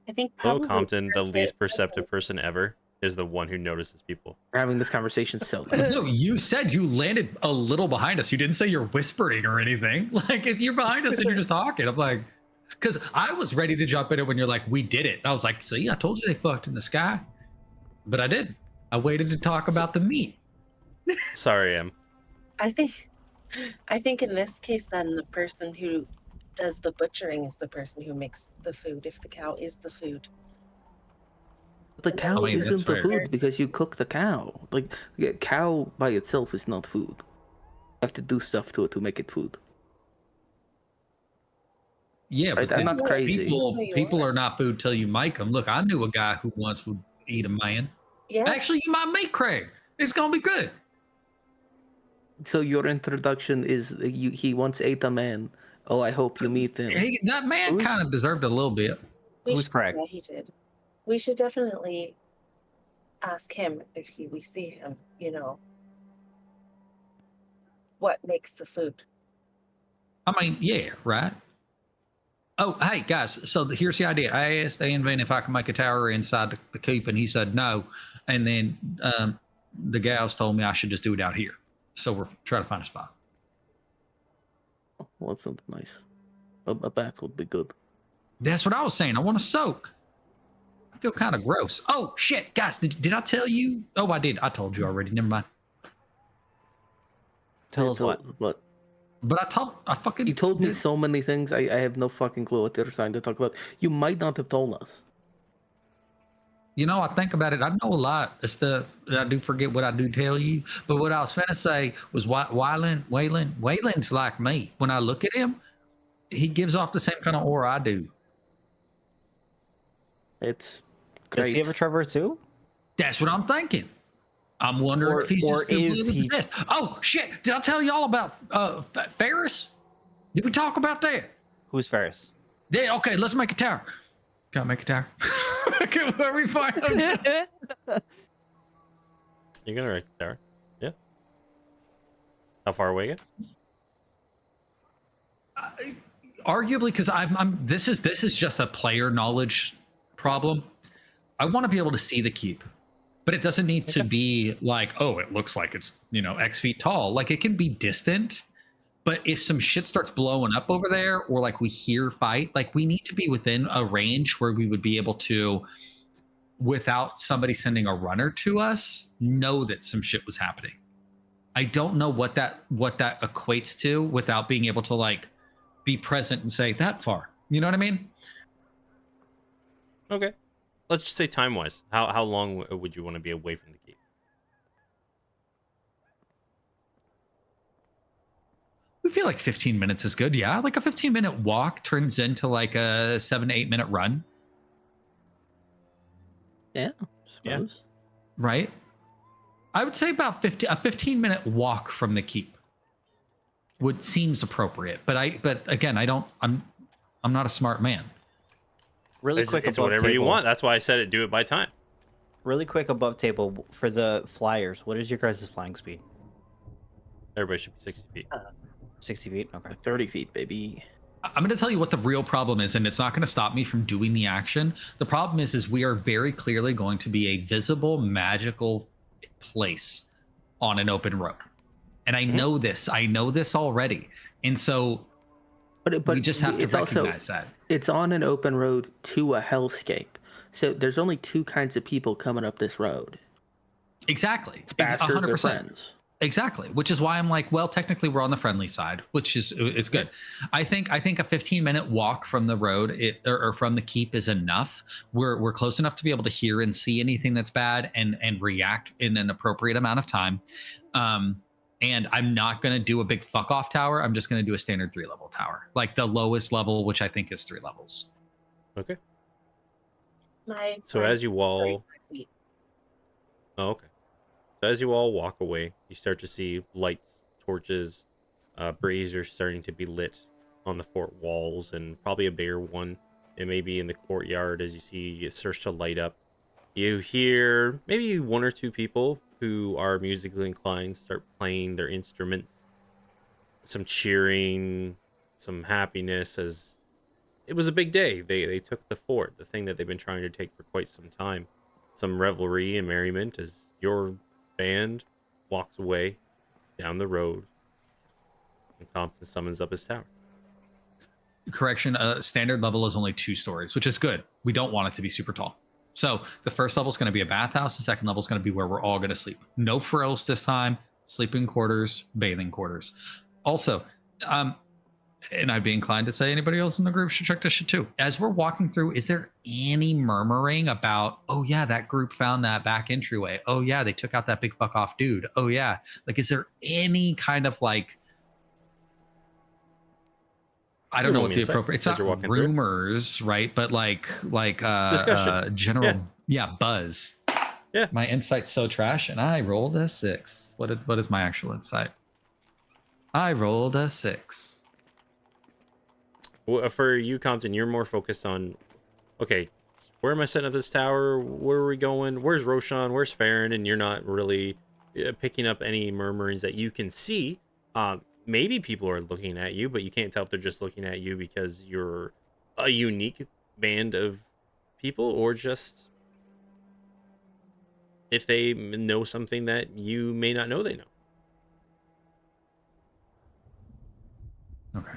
I think Oh, probably Compton, the least perceptive person ever, is the one who notices people. We're having this conversation so loud. No, you said you landed a little behind us. You didn't say you're whispering or anything. Like if you're behind us and you're just talking, I'm like, because I was ready to jump in it when you're like, we did it. And I was like, see, I told you they fucked in the sky, but I didn't. I waited to talk about the meat. Sorry, Em. I think in this case, then the person who does the butchering is the person who makes the food. If the cow is the food, The cow mean, that's isn't the fair. food because you cook the cow. Like, cow by itself is not food. You have to do stuff to it to make it food. Yeah, but I'm then not crazy. people are not food till you make them. Look, I knew a guy who once would eat a man. yeah. Actually, you might meet Craig. It's gonna be good. So your introduction is he once ate a man. Oh, I hope you meet him. That man Who's- kind of deserved a little bit. Who's Craig? Yeah, he did. We should definitely ask him if we see him. You know, what makes the food? I mean, yeah, right. Oh, hey guys. So here's the idea. I asked Anvin if I could make a tower inside the coop, and he said no. And then the gals told me I should just do it out here. So we're trying to find a spot. Well, that sounds nice. A bath would be good. That's what I was saying. I want to soak. I feel kind of gross. Oh shit, guys! Did I tell you? Oh, I did. I told you already. Never mind. Tell us what. What? But I fucking. You told me did. so many things. I have no fucking clue what you're trying to talk about. You might not have told us. You know, I think about it. I know a lot of stuff that I do forget what I do tell you. But what I was finna say was Wayland's like me. When I look at him, he gives off the same kind of aura I do. It's Does great. he have a Trevor too? That's what I'm thinking. I'm wondering Or- if he's or just completely is he- possessed. Oh shit! Did I tell y'all about Ferris? Did we talk about that? Who's Ferris? Yeah. Okay, let's make a tower. Can I make a tower? back at where we find him. You're gonna wreck the tower. Yeah. How far away? Arguably, because this is just a player knowledge problem. I want to be able to see the keep, but it doesn't need to be like, oh, it looks like it's X feet tall. Like it can be distant, but if some shit starts blowing up over there, or like we hear fight, like we need to be within a range where we would be able to, without somebody sending a runner to us, know that some shit was happening. I don't know what that equates to without being able to like be present and say that far. You know what I mean? Okay. Let's just say time-wise. How long would you want to be away from the keep? We feel like 15 minutes is good. Yeah, like a 15-minute walk turns into like a 7 to 8 minute run. Yeah, suppose. Right? I would say about a 15-minute walk from the keep would seems appropriate. But again, I'm not a smart man. Really quick, it's above whatever table. you want. That's why I said it. Do it by time. Really quick above table for the flyers. What is your guys' flying speed? Everybody should be 60 feet. 60 feet. Okay. 30 feet, baby. I'm going to tell you what the real problem is, and it's not going to stop me from doing the action. The problem is we are very clearly going to be a visible, magical place on an open road. And I know this. I know this already. And so but we just have to recognize that. It's on an open road to a hellscape. So there's only two kinds of people coming up this road. Exactly. It's bastards or friends. Exactly, which is why I'm like, well, technically we're on the friendly side, which is it's good. I think a 15-minute walk from the road or from the keep is enough. We're close enough to be able to hear and see anything that's bad and react in an appropriate amount of time. And I'm not going to do a big fuck off tower. I'm just going to do a standard 3-level tower, like the lowest level, which I think is 3 levels. Okay. So as you all, oh, okay. So as you all walk away, you start to see lights, torches, braziers starting to be lit on the fort walls, and probably a bigger one. It may be in the courtyard as you see it starts to light up. You hear maybe 1 or 2 people who are musically inclined start playing their instruments. Some cheering, some happiness, as it was a big day. They took the fort, the thing that they've been trying to take for quite some time. Some revelry and merriment as your band walks away down the road and Thompson summons up his tower. Correction, standard level is only 2 stories, which is good. We don't want it to be super tall. So the first level is going to be a bathhouse. The second level is going to be where we're all going to sleep. No frills this time. Sleeping quarters, bathing quarters. Also, and I'd be inclined to say anybody else in the group should check this shit too. As we're walking through, is there any murmuring about, oh yeah, that group found that back entryway. Oh yeah, they took out that big fuck off dude. Oh yeah. Like, is there any kind of like, I don't know what the appropriate, it's not rumors, right? But like discussion. General, buzz. Yeah. My insight's so trash and I rolled a 6. What is my actual insight? I rolled a 6. Well, for you, Compton, you're more focused on, okay, where am I setting up this tower? Where are we going? Where's Roshan? Where's Farron? And you're not really picking up any murmurings that you can see. Maybe people are looking at you, but you can't tell if they're just looking at you because you're a unique band of people, or just if they know something that you may not know they know. Okay.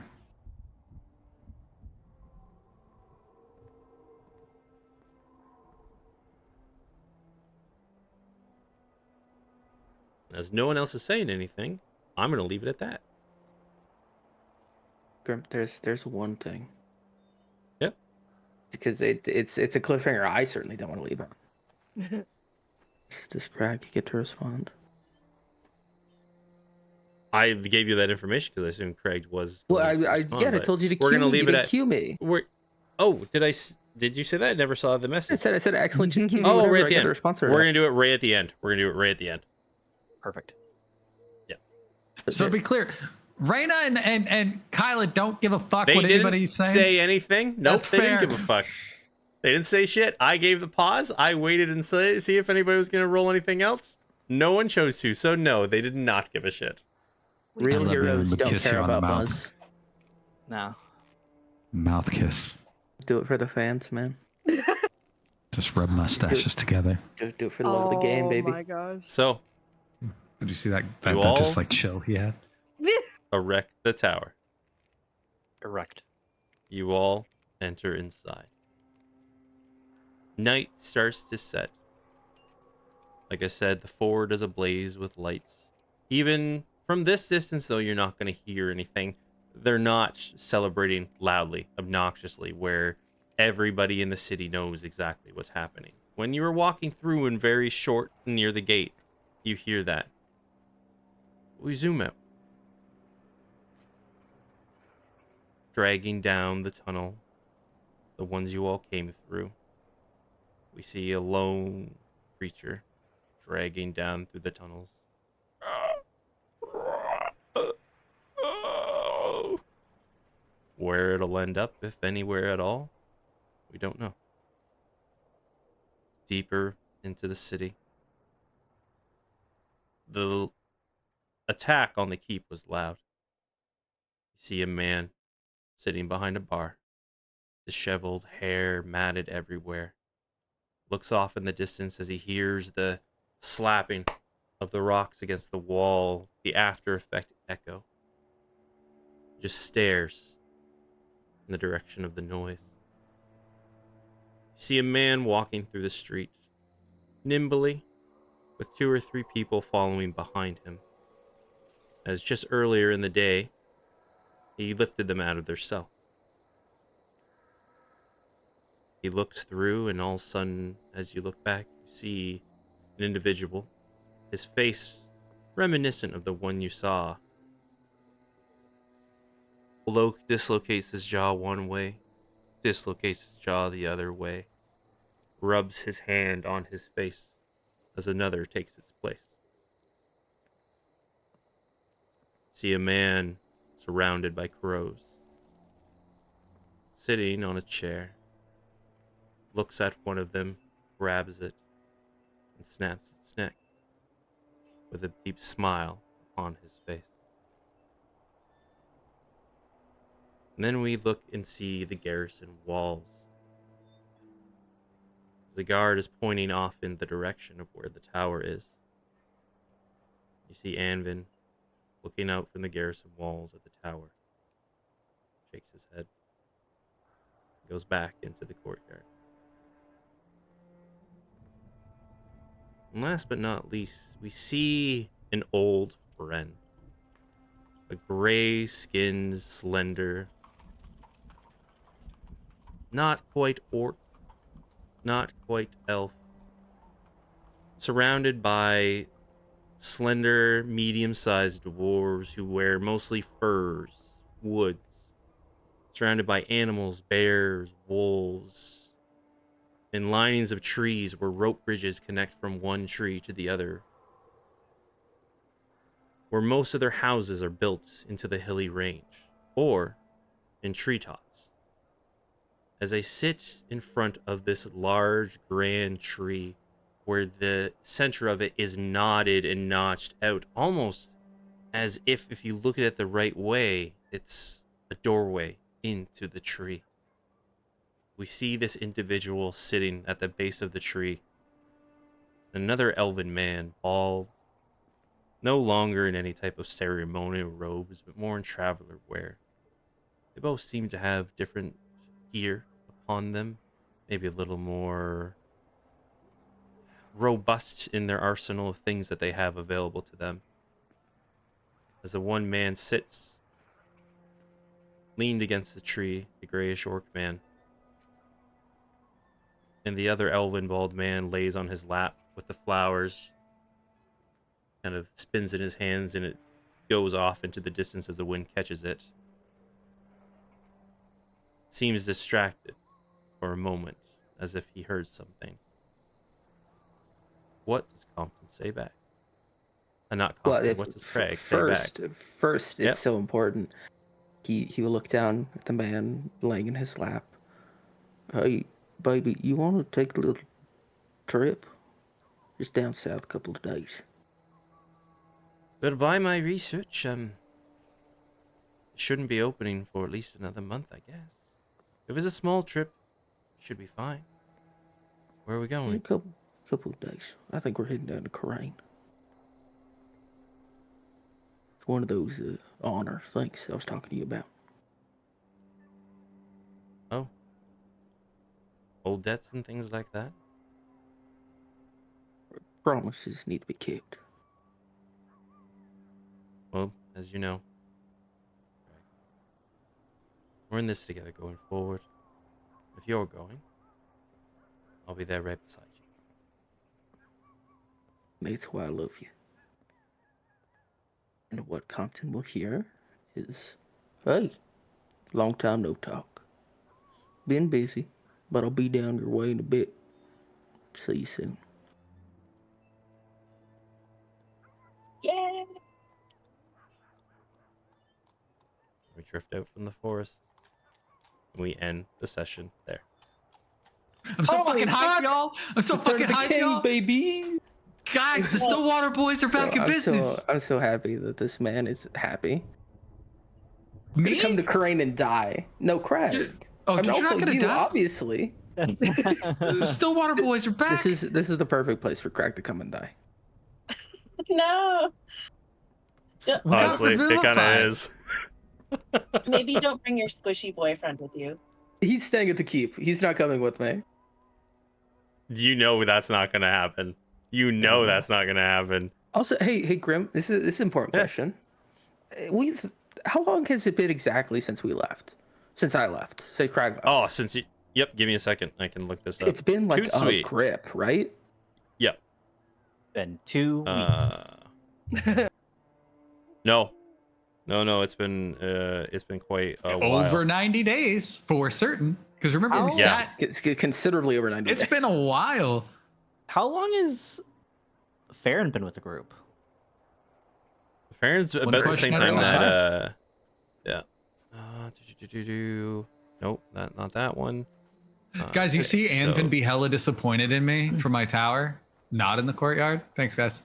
As no one else is saying anything, I'm going to leave it at that. Grim, there's one thing. Yep. Because it's a cliffhanger I certainly don't want to leave on. Does Craig get to respond? I gave you that information because I assumed Craig was. Well, I told you to cue me. We're gonna leave it at cue me. Did you say that? I never saw the message. I said excellent. Just cue me. Oh, right at the end. We're gonna do it right at the end. Perfect. Yeah. So to be clear, Raina and Kyla don't give a fuck They what didn't anybody's saying. Say anything? Nope, That's they fair. didn't give a fuck. They didn't say shit. I gave the pause. I waited and see if anybody was going to roll anything else. No one chose to, so no, they did not give a shit. Real heroes would don't kiss care you on the about mouth. buzz. No. Mouth kiss. Do it for the fans, man. Just rub mustaches together. Do it for the love of the game, baby. Oh my gosh. So, Did you see that You just all- like chill he had? erect the tower. Erect. You all enter inside. Night starts to set. Like I said, the fort is ablaze with lights. Even from this distance, though, you're not going to hear anything. They're not celebrating loudly, obnoxiously, where everybody in the city knows exactly what's happening. When you are walking through and very short near the gate, you hear that. We zoom out. Dragging down the tunnel, the ones you all came through. We see a lone creature dragging down through the tunnels. Where it'll end up, if anywhere at all, we don't know. Deeper into the city. The attack on the keep was loud. You see a man sitting behind a bar, disheveled hair matted everywhere. Looks off in the distance as he hears the slapping of the rocks against the wall, the after effect echo. Just stares in the direction of the noise. You see a man walking through the street, nimbly, with 2 or 3 people following behind him. As just earlier in the day, he lifted them out of their cell. He looks through, and all of a sudden, as you look back, you see an individual, his face reminiscent of the one you saw. Dislocates his jaw one way, dislocates his jaw the other way, rubs his hand on his face as another takes its place. See a man surrounded by crows, sitting on a chair, looks at one of them, grabs it, and snaps its neck with a deep smile on his face. And then we look and see the garrison walls. The guard is pointing off in the direction of where the tower is. You see Anvin looking out from the garrison walls at the tower. Shakes his head. Goes back into the courtyard. And last but not least, we see an old friend. A gray-skinned, slender, not quite orc, not quite elf, surrounded by slender, medium-sized dwarves who wear mostly furs, woods, surrounded by animals, bears, wolves, and linings of trees where rope bridges connect from one tree to the other, where most of their houses are built into the hilly range, or in treetops. As I sit in front of this large, grand tree, where the center of it is knotted and notched out, almost as if you look at it the right way, it's a doorway into the tree. We see this individual sitting at the base of the tree. Another elven man, bald, no longer in any type of ceremonial robes, but more in traveler wear. They both seem to have different gear upon them, maybe a little more robust in their arsenal of things that they have available to them. As the one man sits, leaned against the tree, the grayish orc man, and the other elven bald man lays on his lap with the flowers, kind of spins in his hands, and it goes off into the distance as the wind catches it. Seems distracted for a moment, as if he heard something. What does Compton say back? Not Compton, what does Craig say back? First, Yep. it's so important. He will look down at the man laying in his lap. baby, you want to take a little trip? Just down south a couple of days. But by my research, it shouldn't be opening for at least another month, I guess. If it's a small trip, should be fine. Where are we A going? couple of days. I think we're heading down to Crane. It's one of those honor things I was talking to you about. Oh. Old debts and things like that? Promises need to be kept. Well, as you know, we're in this together going forward. If you're going, I'll be there right beside you. That's why I love you. And what Compton will hear is, hey, long time no talk. Been busy, but I'll be down your way in a bit. See you soon. Yay! We drift out from the forest. And we end the session there. I'm so Holy fucking hyped, fuck! y'all. I'm so Return fucking of the hyped, king, y'all. baby. Guys, the Stillwater boys are back in business. I'm so happy that this man is happy. Me? Come to Crane and die. No, Craig. Dude, oh, I mean, dude, you're also not gonna you, die? obviously. The Stillwater boys are back. This is the perfect place for Craig to come and die. No. Honestly, it kind vilified. of is. Maybe don't bring your squishy boyfriend with you. He's staying at the keep. He's not coming with me. You know that's not going to happen. You know that's not going to happen. Also, hey, Grim. This is an important question. How long has it been exactly since we left? Since I left. Say Craig left. Oh, since you... Yep, give me a second. I can look this up. It's been like Too a sweet. grip, right? Yep. Been 2 weeks. No. No, it's been quite a while. Over 90 days for certain. Because remember, we How- Yeah. sat. It's considerably over 90 It's days. been a while. How long has Farron been with the group? Farron's One about the question same at a time time. that Nope, not that one. Guys, you see so- Anvin be hella disappointed in me for my tower, not in the courtyard. Thanks, guys.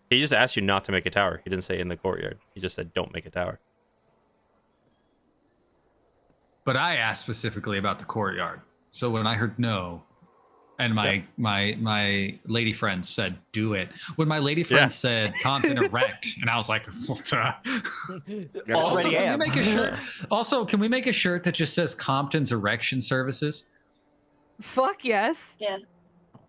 He just asked you not to make a tower. He didn't say in the courtyard. He just said don't make a tower. But I asked specifically about the courtyard. So when I heard no, and my lady friend said do it. When my lady friend said Compton erect, and I was like, what? Already Can am. we make a shirt? Also, can we make a shirt that just says Compton's Erection Services? Fuck yes. Yeah.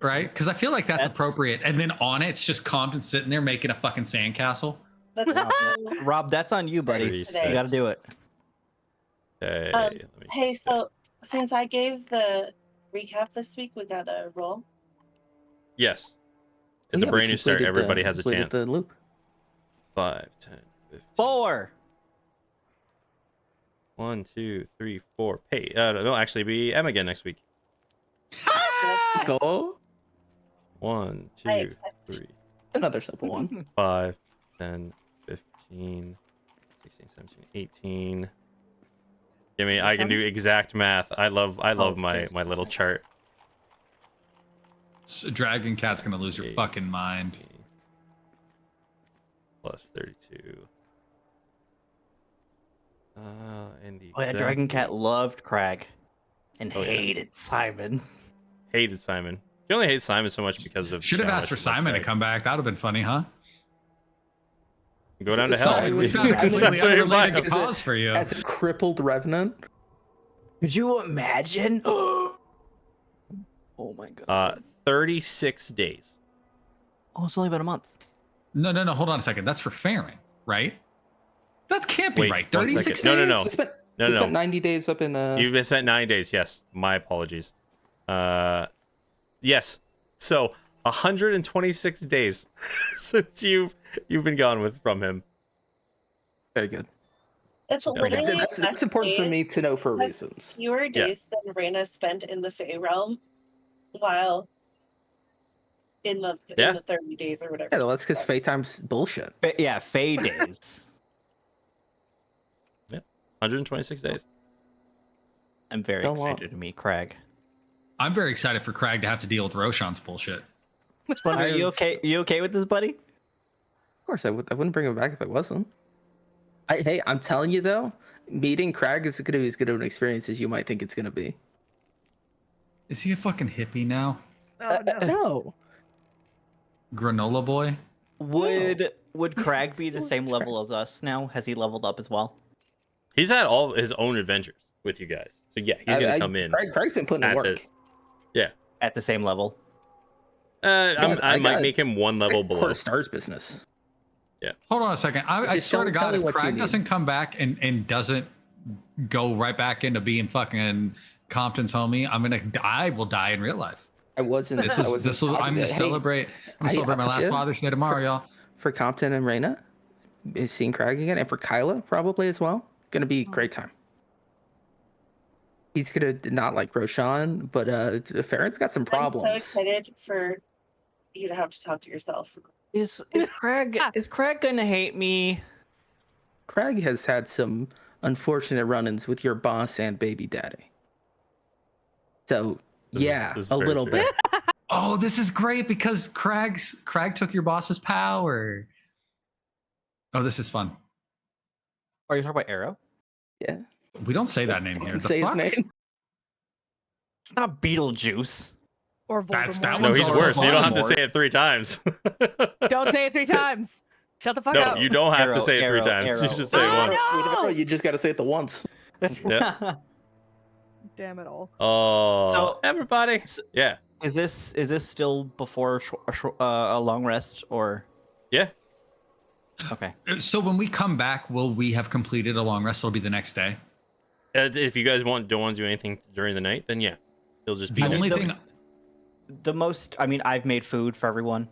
Right? Because I feel like that's That's- appropriate. And then on it, it's just Compton sitting there making a fucking sandcastle. That's Rob, that's on you, buddy. 36. You got to do it. Okay, Um, let me hey, see. so since I gave the recap this week, we got a roll. Yes. It's a Yeah, we brand new start. completed Everybody has a completed chance. The loop. 5, 10, 15. 4. 1, 2, 3, 4. Hey, no, actually, be M again next week. Let's go. 1, I 2, accept. 3, Another simple one. 5, 10, 15, 16, 17, 18. Give me, I can do exact math. I love my little chart. Dragon Cat's gonna lose your fucking mind. Plus 32. And the Oh yeah, Dragon Cat loved Crag and Oh, yeah. hated Simon. hated Simon. He only hates Simon so much because of. Should have how asked for much he loves Simon to Greg. come back. That would have been funny, huh? Go down to So- hell. We Simon- found a completely That's what you're unrelated fine. cause for you. As a crippled revenant. Could you imagine? Oh my god. 36 days. Oh, it's only been a month. No. Hold on a second. That's for Farron, right? That can't be Wait, right. 1 36 second. days? No. We spent, No, we no. spent 90 days up in You've spent 9 days. Yes, my apologies. Yes. So 126 days since you've been gone from him. Very good. It's Okay. literally That's important for exactly me to know for That's- reasons. fewer days than Reyna spent in the Fae realm, while in the 30 days or whatever. Yeah, well, that's because Fate time's bullshit. Yeah, Faye days. 126 days. I'm very Don't want- excited to meet Craig. I'm very excited for Crag to have to deal with Roshan's bullshit. Splinter, are you okay? You okay with this, buddy? Of course, I wouldn't bring him back if I wasn't. Hey, I'm telling you though, meeting Craig is going to be as good of an experience as you might think it's going to be. Is he a fucking hippie now? Oh no. No, Granola boy? Would Craig be the So same much level as us now? Has he leveled up as well? He's had all his own adventures with you guys. So yeah, he's gonna come in. Craig's been putting in at work. At the same level? I might got make him one level below. Quarter stars business. Hold on a second. I Just swear to tell God, me if what you Crag need. doesn't come back and doesn't go right back into being fucking Compton's homie, I will die in real life. I wasn't. This I is wasn't this will. I'm talking gonna to- hey, celebrate. I'm gonna hey, celebrate I'll my tell last you, Father's Day tomorrow, y'all. for Compton and Reyna, is seeing Craig again, and for Kyla probably as well. Gonna be a great time. He's gonna not like Roshan, but Farron's got some problems. I'm so excited for you to have to talk to yourself. Is Craig gonna hate me? Craig has had some unfortunate run-ins with your boss and baby daddy. So This is- yeah, this is a very little true. bit. Oh, this is great because Crag took your boss's power. Oh, this is fun. Are you talking about Arrow? Yeah. We don't say that name here. Fucking The say fuck? his name. It's not Beetlejuice. Or That's- Voldemort. that No, one's he's also worse. You don't have to Voldemort. say it 3 times. Don't say it 3 times. Shut the fuck No, up. you don't have to Arrow, say it 3 arrow, times. You arrow. should say it I once. know! You just got to say it the once. Yeah. Damn it all. Oh, So- everybody. Yeah. Is this still before a long rest or? Yeah. Okay. So when we come back, will we have completed a long rest? It'll be the next day. If you guys don't want to do anything during the night, then yeah, it'll just be The next only day. thing. The most. I mean, I've made food for everyone.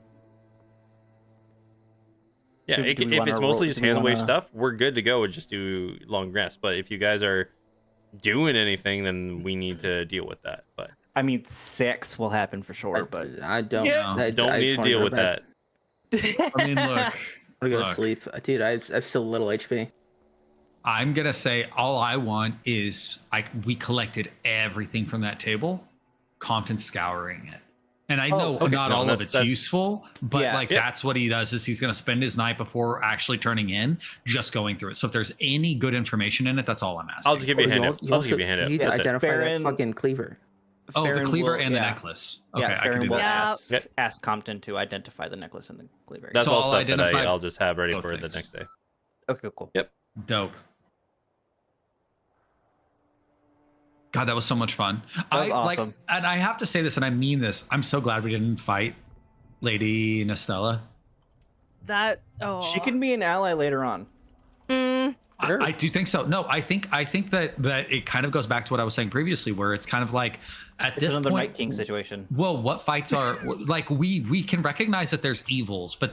Yeah, So do we if wanna it's mostly roll- just do we hand wave wanna- stuff, we're good to go and just do long rest. But if you guys are doing anything, then we need to deal with that. But I mean, 6 will happen for sure, but I don't. Yeah. I don't I need just to wanna deal go with bed. that. I mean, look. I'm gonna go to Look. sleep, dude. I've still little HP. I'm gonna say all I want is we collected everything from that table. Compton's scouring it, and I know okay. not No, all of that's- it's useful, but Yeah. like Yeah. that's what he does. Is he's gonna spend his night before actually turning in, just going through it. So if there's any good information in it, that's all I'm asking. I'll just give you a handout. You I'll just give you a handout. need to That's it. identify Farron- that fucking cleaver. Oh, the Farron cleaver will- and the yeah. necklace. Okay, Yeah, I can Farron do will that. Yeah. ask Compton to identify the necklace and the cleaver. That's So all I'll stuff that identify I'll just have ready both for the things. next day. Okay, cool. Dope. God, that was so much fun. That was awesome. And I have to say this, and I mean this. I'm so glad we didn't fight Lady Nestella. That She can be an ally later on. Sure. I do think so. No, I think that it kind of goes back to what I was saying previously, where it's kind of like at It's this another point. Night King situation. Well, what fights are like we can recognize that there's evils, but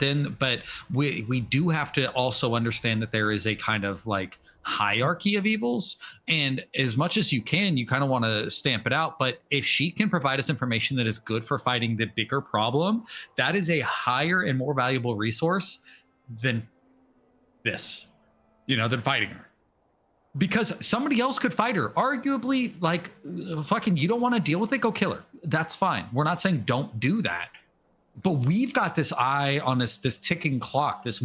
we do have to also understand that there is a kind of like hierarchy of evils, and as much as you can, you kind of want to stamp it out. But if she can provide us information that is good for fighting the bigger problem, that is a higher and more valuable resource than this, than fighting her. Because somebody else could fight her. Arguably, like, fucking, you don't want to deal with it, go kill her. That's fine. We're not saying don't do that. But we've got this eye on this ticking clock, this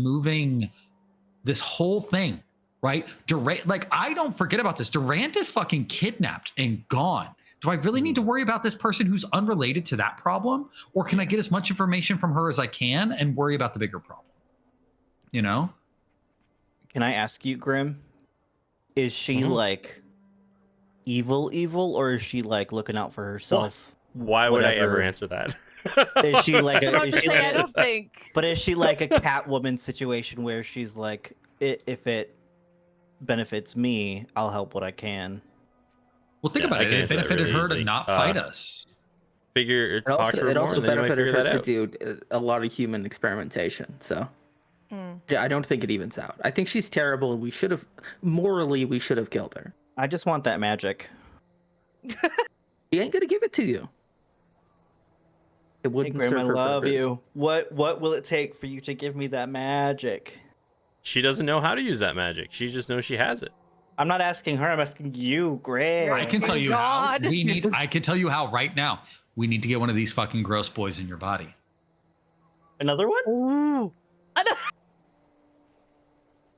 whole thing, right? Durant, like, I don't forget about this. Durant is fucking kidnapped and gone. Do I really need to worry about this person who's unrelated to that problem? Or can I get as much information from her as I can and worry about the bigger problem? Can I ask you, Grim? Is she Mhm. like evil, or is she like looking out for herself? Why would I ever Whatever. answer that? Is she like I a, don't is she say, I like, don't think. but is she like a Catwoman situation where she's like, if it benefits me, I'll help what I can. Well, think Yeah, about I it. can It answer that benefited really her to easily. not fight us. Figure talk to her It more, also and then you might benefited figure her that to out. do a lot of human experimentation. So Hmm. yeah, I don't think it evens out. I think she's terrible, and we should have killed her. I just want that magic. She ain't gonna give it to you. It Hey, wouldn't Grim, serve I her love purpose. you. What will it take for you to give me that magic? She doesn't know how to use that magic. She just knows she has it. I'm not asking her. I'm asking you, Greg. I can tell you how God. we need. I can tell you how right now we need to get one of these fucking gross boys in your body. Another one? Ooh.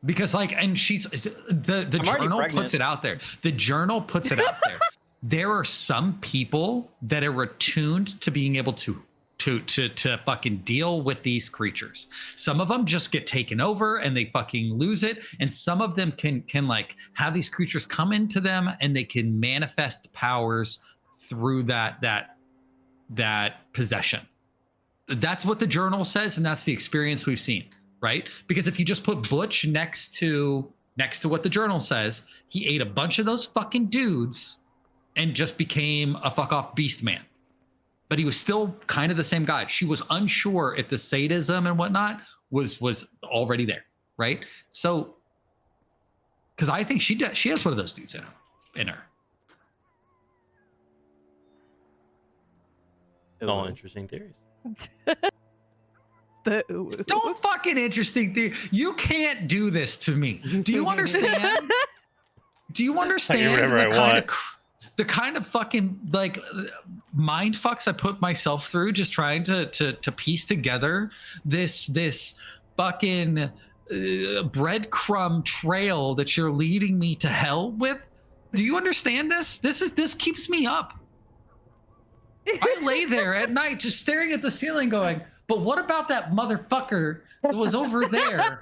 Because like, and she's the journal pregnant. puts it out there. The journal puts it out there. There are some people that are attuned to being able to fucking deal with these creatures. Some of them just get taken over and they fucking lose it, and some of them can like have these creatures come into them and they can manifest powers through that possession. That's what the journal says, and that's the experience we've seen, right? Because if you just put Butch next to what the journal says, he ate a bunch of those fucking dudes and just became a fuck off beast man. But he was still kind of the same guy. She was unsure if the sadism and whatnot was already there, right? So, because I think she has one of those dudes in her. All interesting theories. Don't fucking interesting theory. You can't do this to me. Do you understand? Do you understand the kind of fucking like mind fucks I put myself through just trying to piece together this fucking breadcrumb trail that you're leading me to hell with? Do you understand this? This keeps me up. I lay there at night just staring at the ceiling going, but what about that motherfucker that was over there?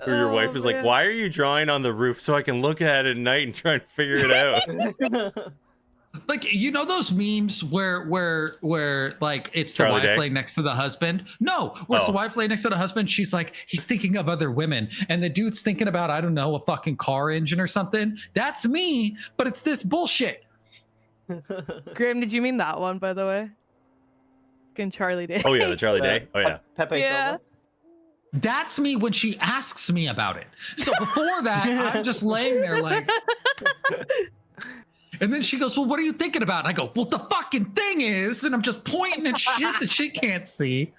Or your wife is like, why are you drawing on the roof so I can look at it at night and try and figure it out? Like, you know those memes where like it's the Charlie wife Day? laying next to the husband? No, where it's the wife laying next to the husband. She's like, he's thinking of other women, and the dude's thinking about, I don't know, a fucking car engine or something. That's me, but it's this bullshit. Graham, did you mean that one, by the way? Fucking Charlie Day. Oh yeah, the Charlie Day. Oh yeah. Pepe Yeah. Silva? That's me when she asks me about it. So before that, I'm just laying there like, and then she goes, well, what are you thinking about? And I go, well, the fucking thing is, and I'm just pointing at shit that she can't see.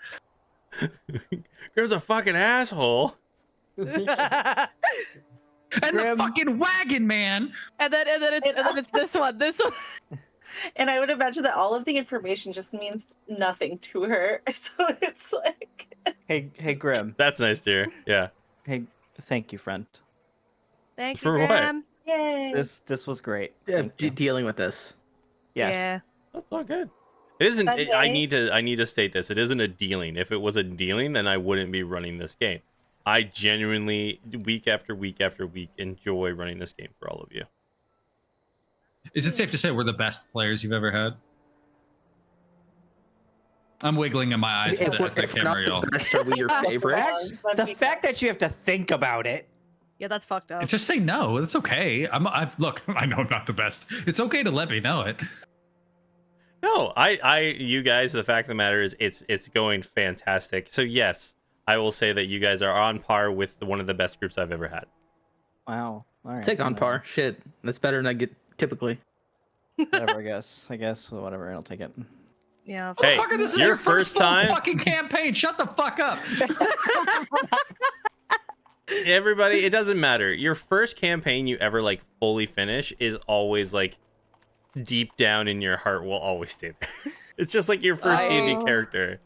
There's a fucking asshole. And the fucking wagon man. And then it's this one. And I would imagine that all of the information just means nothing to her. So it's like, Hey, Grim. That's nice to hear. Yeah. Hey, thank you, friend. Thank For you, what? Graham. yay. This was great. Yeah, Thank you. dealing with this. Yes. Yeah. That's all good. It isn't. By the I way- need to state this. It isn't a dealing. If it was a dealing, then I wouldn't be running this game. I genuinely, week after week after week, enjoy running this game for all of you. Is it safe to say we're the best players you've ever had? I'm wiggling in my eyes at the If we're not camera, y'all. the best, are we your favorite? The fact that you have to think about it. Yeah, that's fucked up. Just say no. It's okay. Look, I know I'm not the best. It's okay to let me know it. No, you guys. The fact of the matter is, it's going fantastic. So yes, I will say that you guys are on par with one of the best groups I've ever had. Wow. All right. Take on par. Shit, that's better than I get typically. Whatever, I guess. Whatever. I'll take it. Yeah. Hey, Motherfucker, this is your your first first full time- fucking campaign. Shut the fuck up. Everybody, it doesn't matter. Your first campaign you ever like fully finish is always like deep down in your heart will always stay there. It's just like your first D&D character.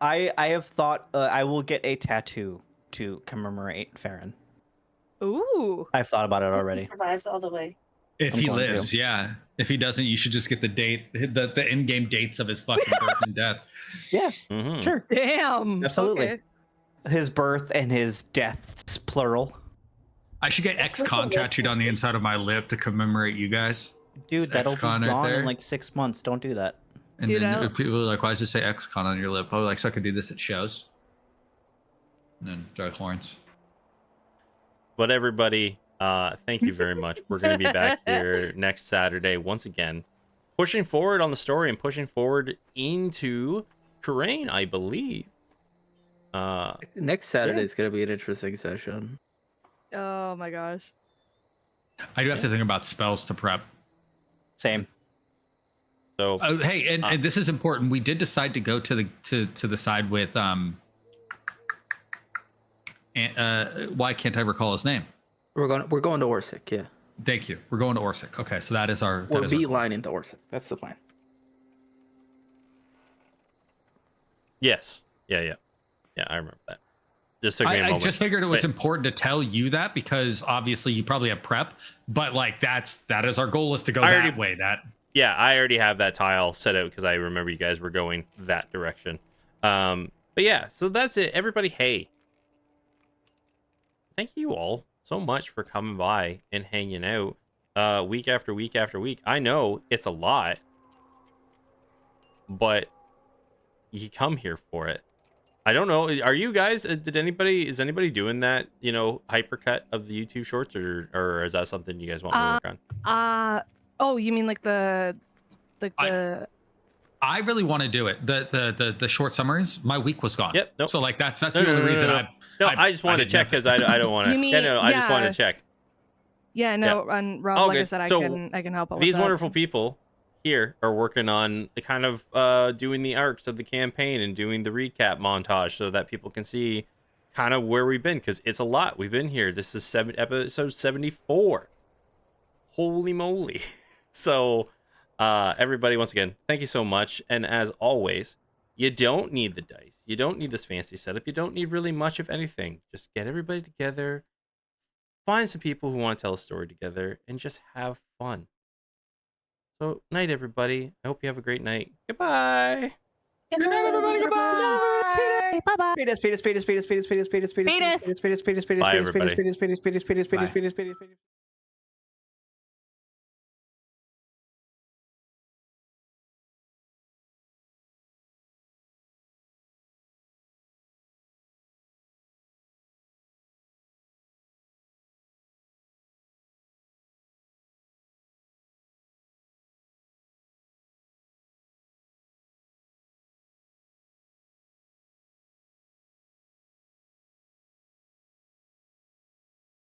I have thought I will get a tattoo to commemorate Farron. Ooh. I've thought about it already. Survives all the way. If I'm he going to. lives, yeah. If he doesn't, you should just get the date, the in-game dates of his fucking birth and death. Yeah, Mhm. sure. Damn. Absolutely. Okay. His birth and his deaths, plural. I should get ex-con tattooed on the inside of my lip to commemorate you guys. Dude, It's that'll be ex-con right gone there. in like 6 months. Don't do that. And Dude, then I- people are like, why does it say ex-con on your lip? Oh, like, so I could do this at shows. And then Dark Lawrence. But everybody, thank you very much. We're going to be back here next Saturday once again, pushing forward on the story and pushing forward into terrain, I believe. Next Saturday is gonna be an interesting session. Oh my gosh. I do have to think about spells to prep. Same. So Oh, hey, and this is important. We did decide to go to the side with And why can't I recall his name? We're going to Orsic, yeah. Thank you. We're going to Orsic. Okay, so that is our. We're beeline into Orsic. That's the plan. Yes. Yeah. I remember that. Just took me a I moment. just figured it was important to tell you that because obviously you probably have prep, but like that is our goal is to go that way. Yeah, I already have that tile set out because I remember you guys were going that direction. But yeah, so that's it. Everybody, hey. Thank you all so much for coming by and hanging out week after week after week. I know it's a lot, but you come here for it. I don't know. Are you guys? Is anybody doing that? Hypercut of the YouTube shorts, or is that something you guys want me to work on? Oh, you mean like the. I really want to do it. The short summaries. My week was gone. Yep. Nope. So like that's the only reason I just wanted to check because I don't want to. I just wanted to check. Yeah. No. Yeah. And Rob, Oh, like good. I said, So I can help out. These with that. wonderful people here are working on the kind of doing the arcs of the campaign and doing the recap montage so that people can see kind of where we've been, because it's a lot. We've been here. This is episode 74. Holy moly. So everybody, once again, thank you so much. And as always, you don't need the dice, you don't need this fancy setup, you don't need really much of anything. Just get everybody together, find some people who want to tell a story together, and just have fun. So, night, everybody. I hope you have a great night. Goodbye. Good night, everybody. Goodbye. Bye-bye. Penis. Bye, everybody. Penis.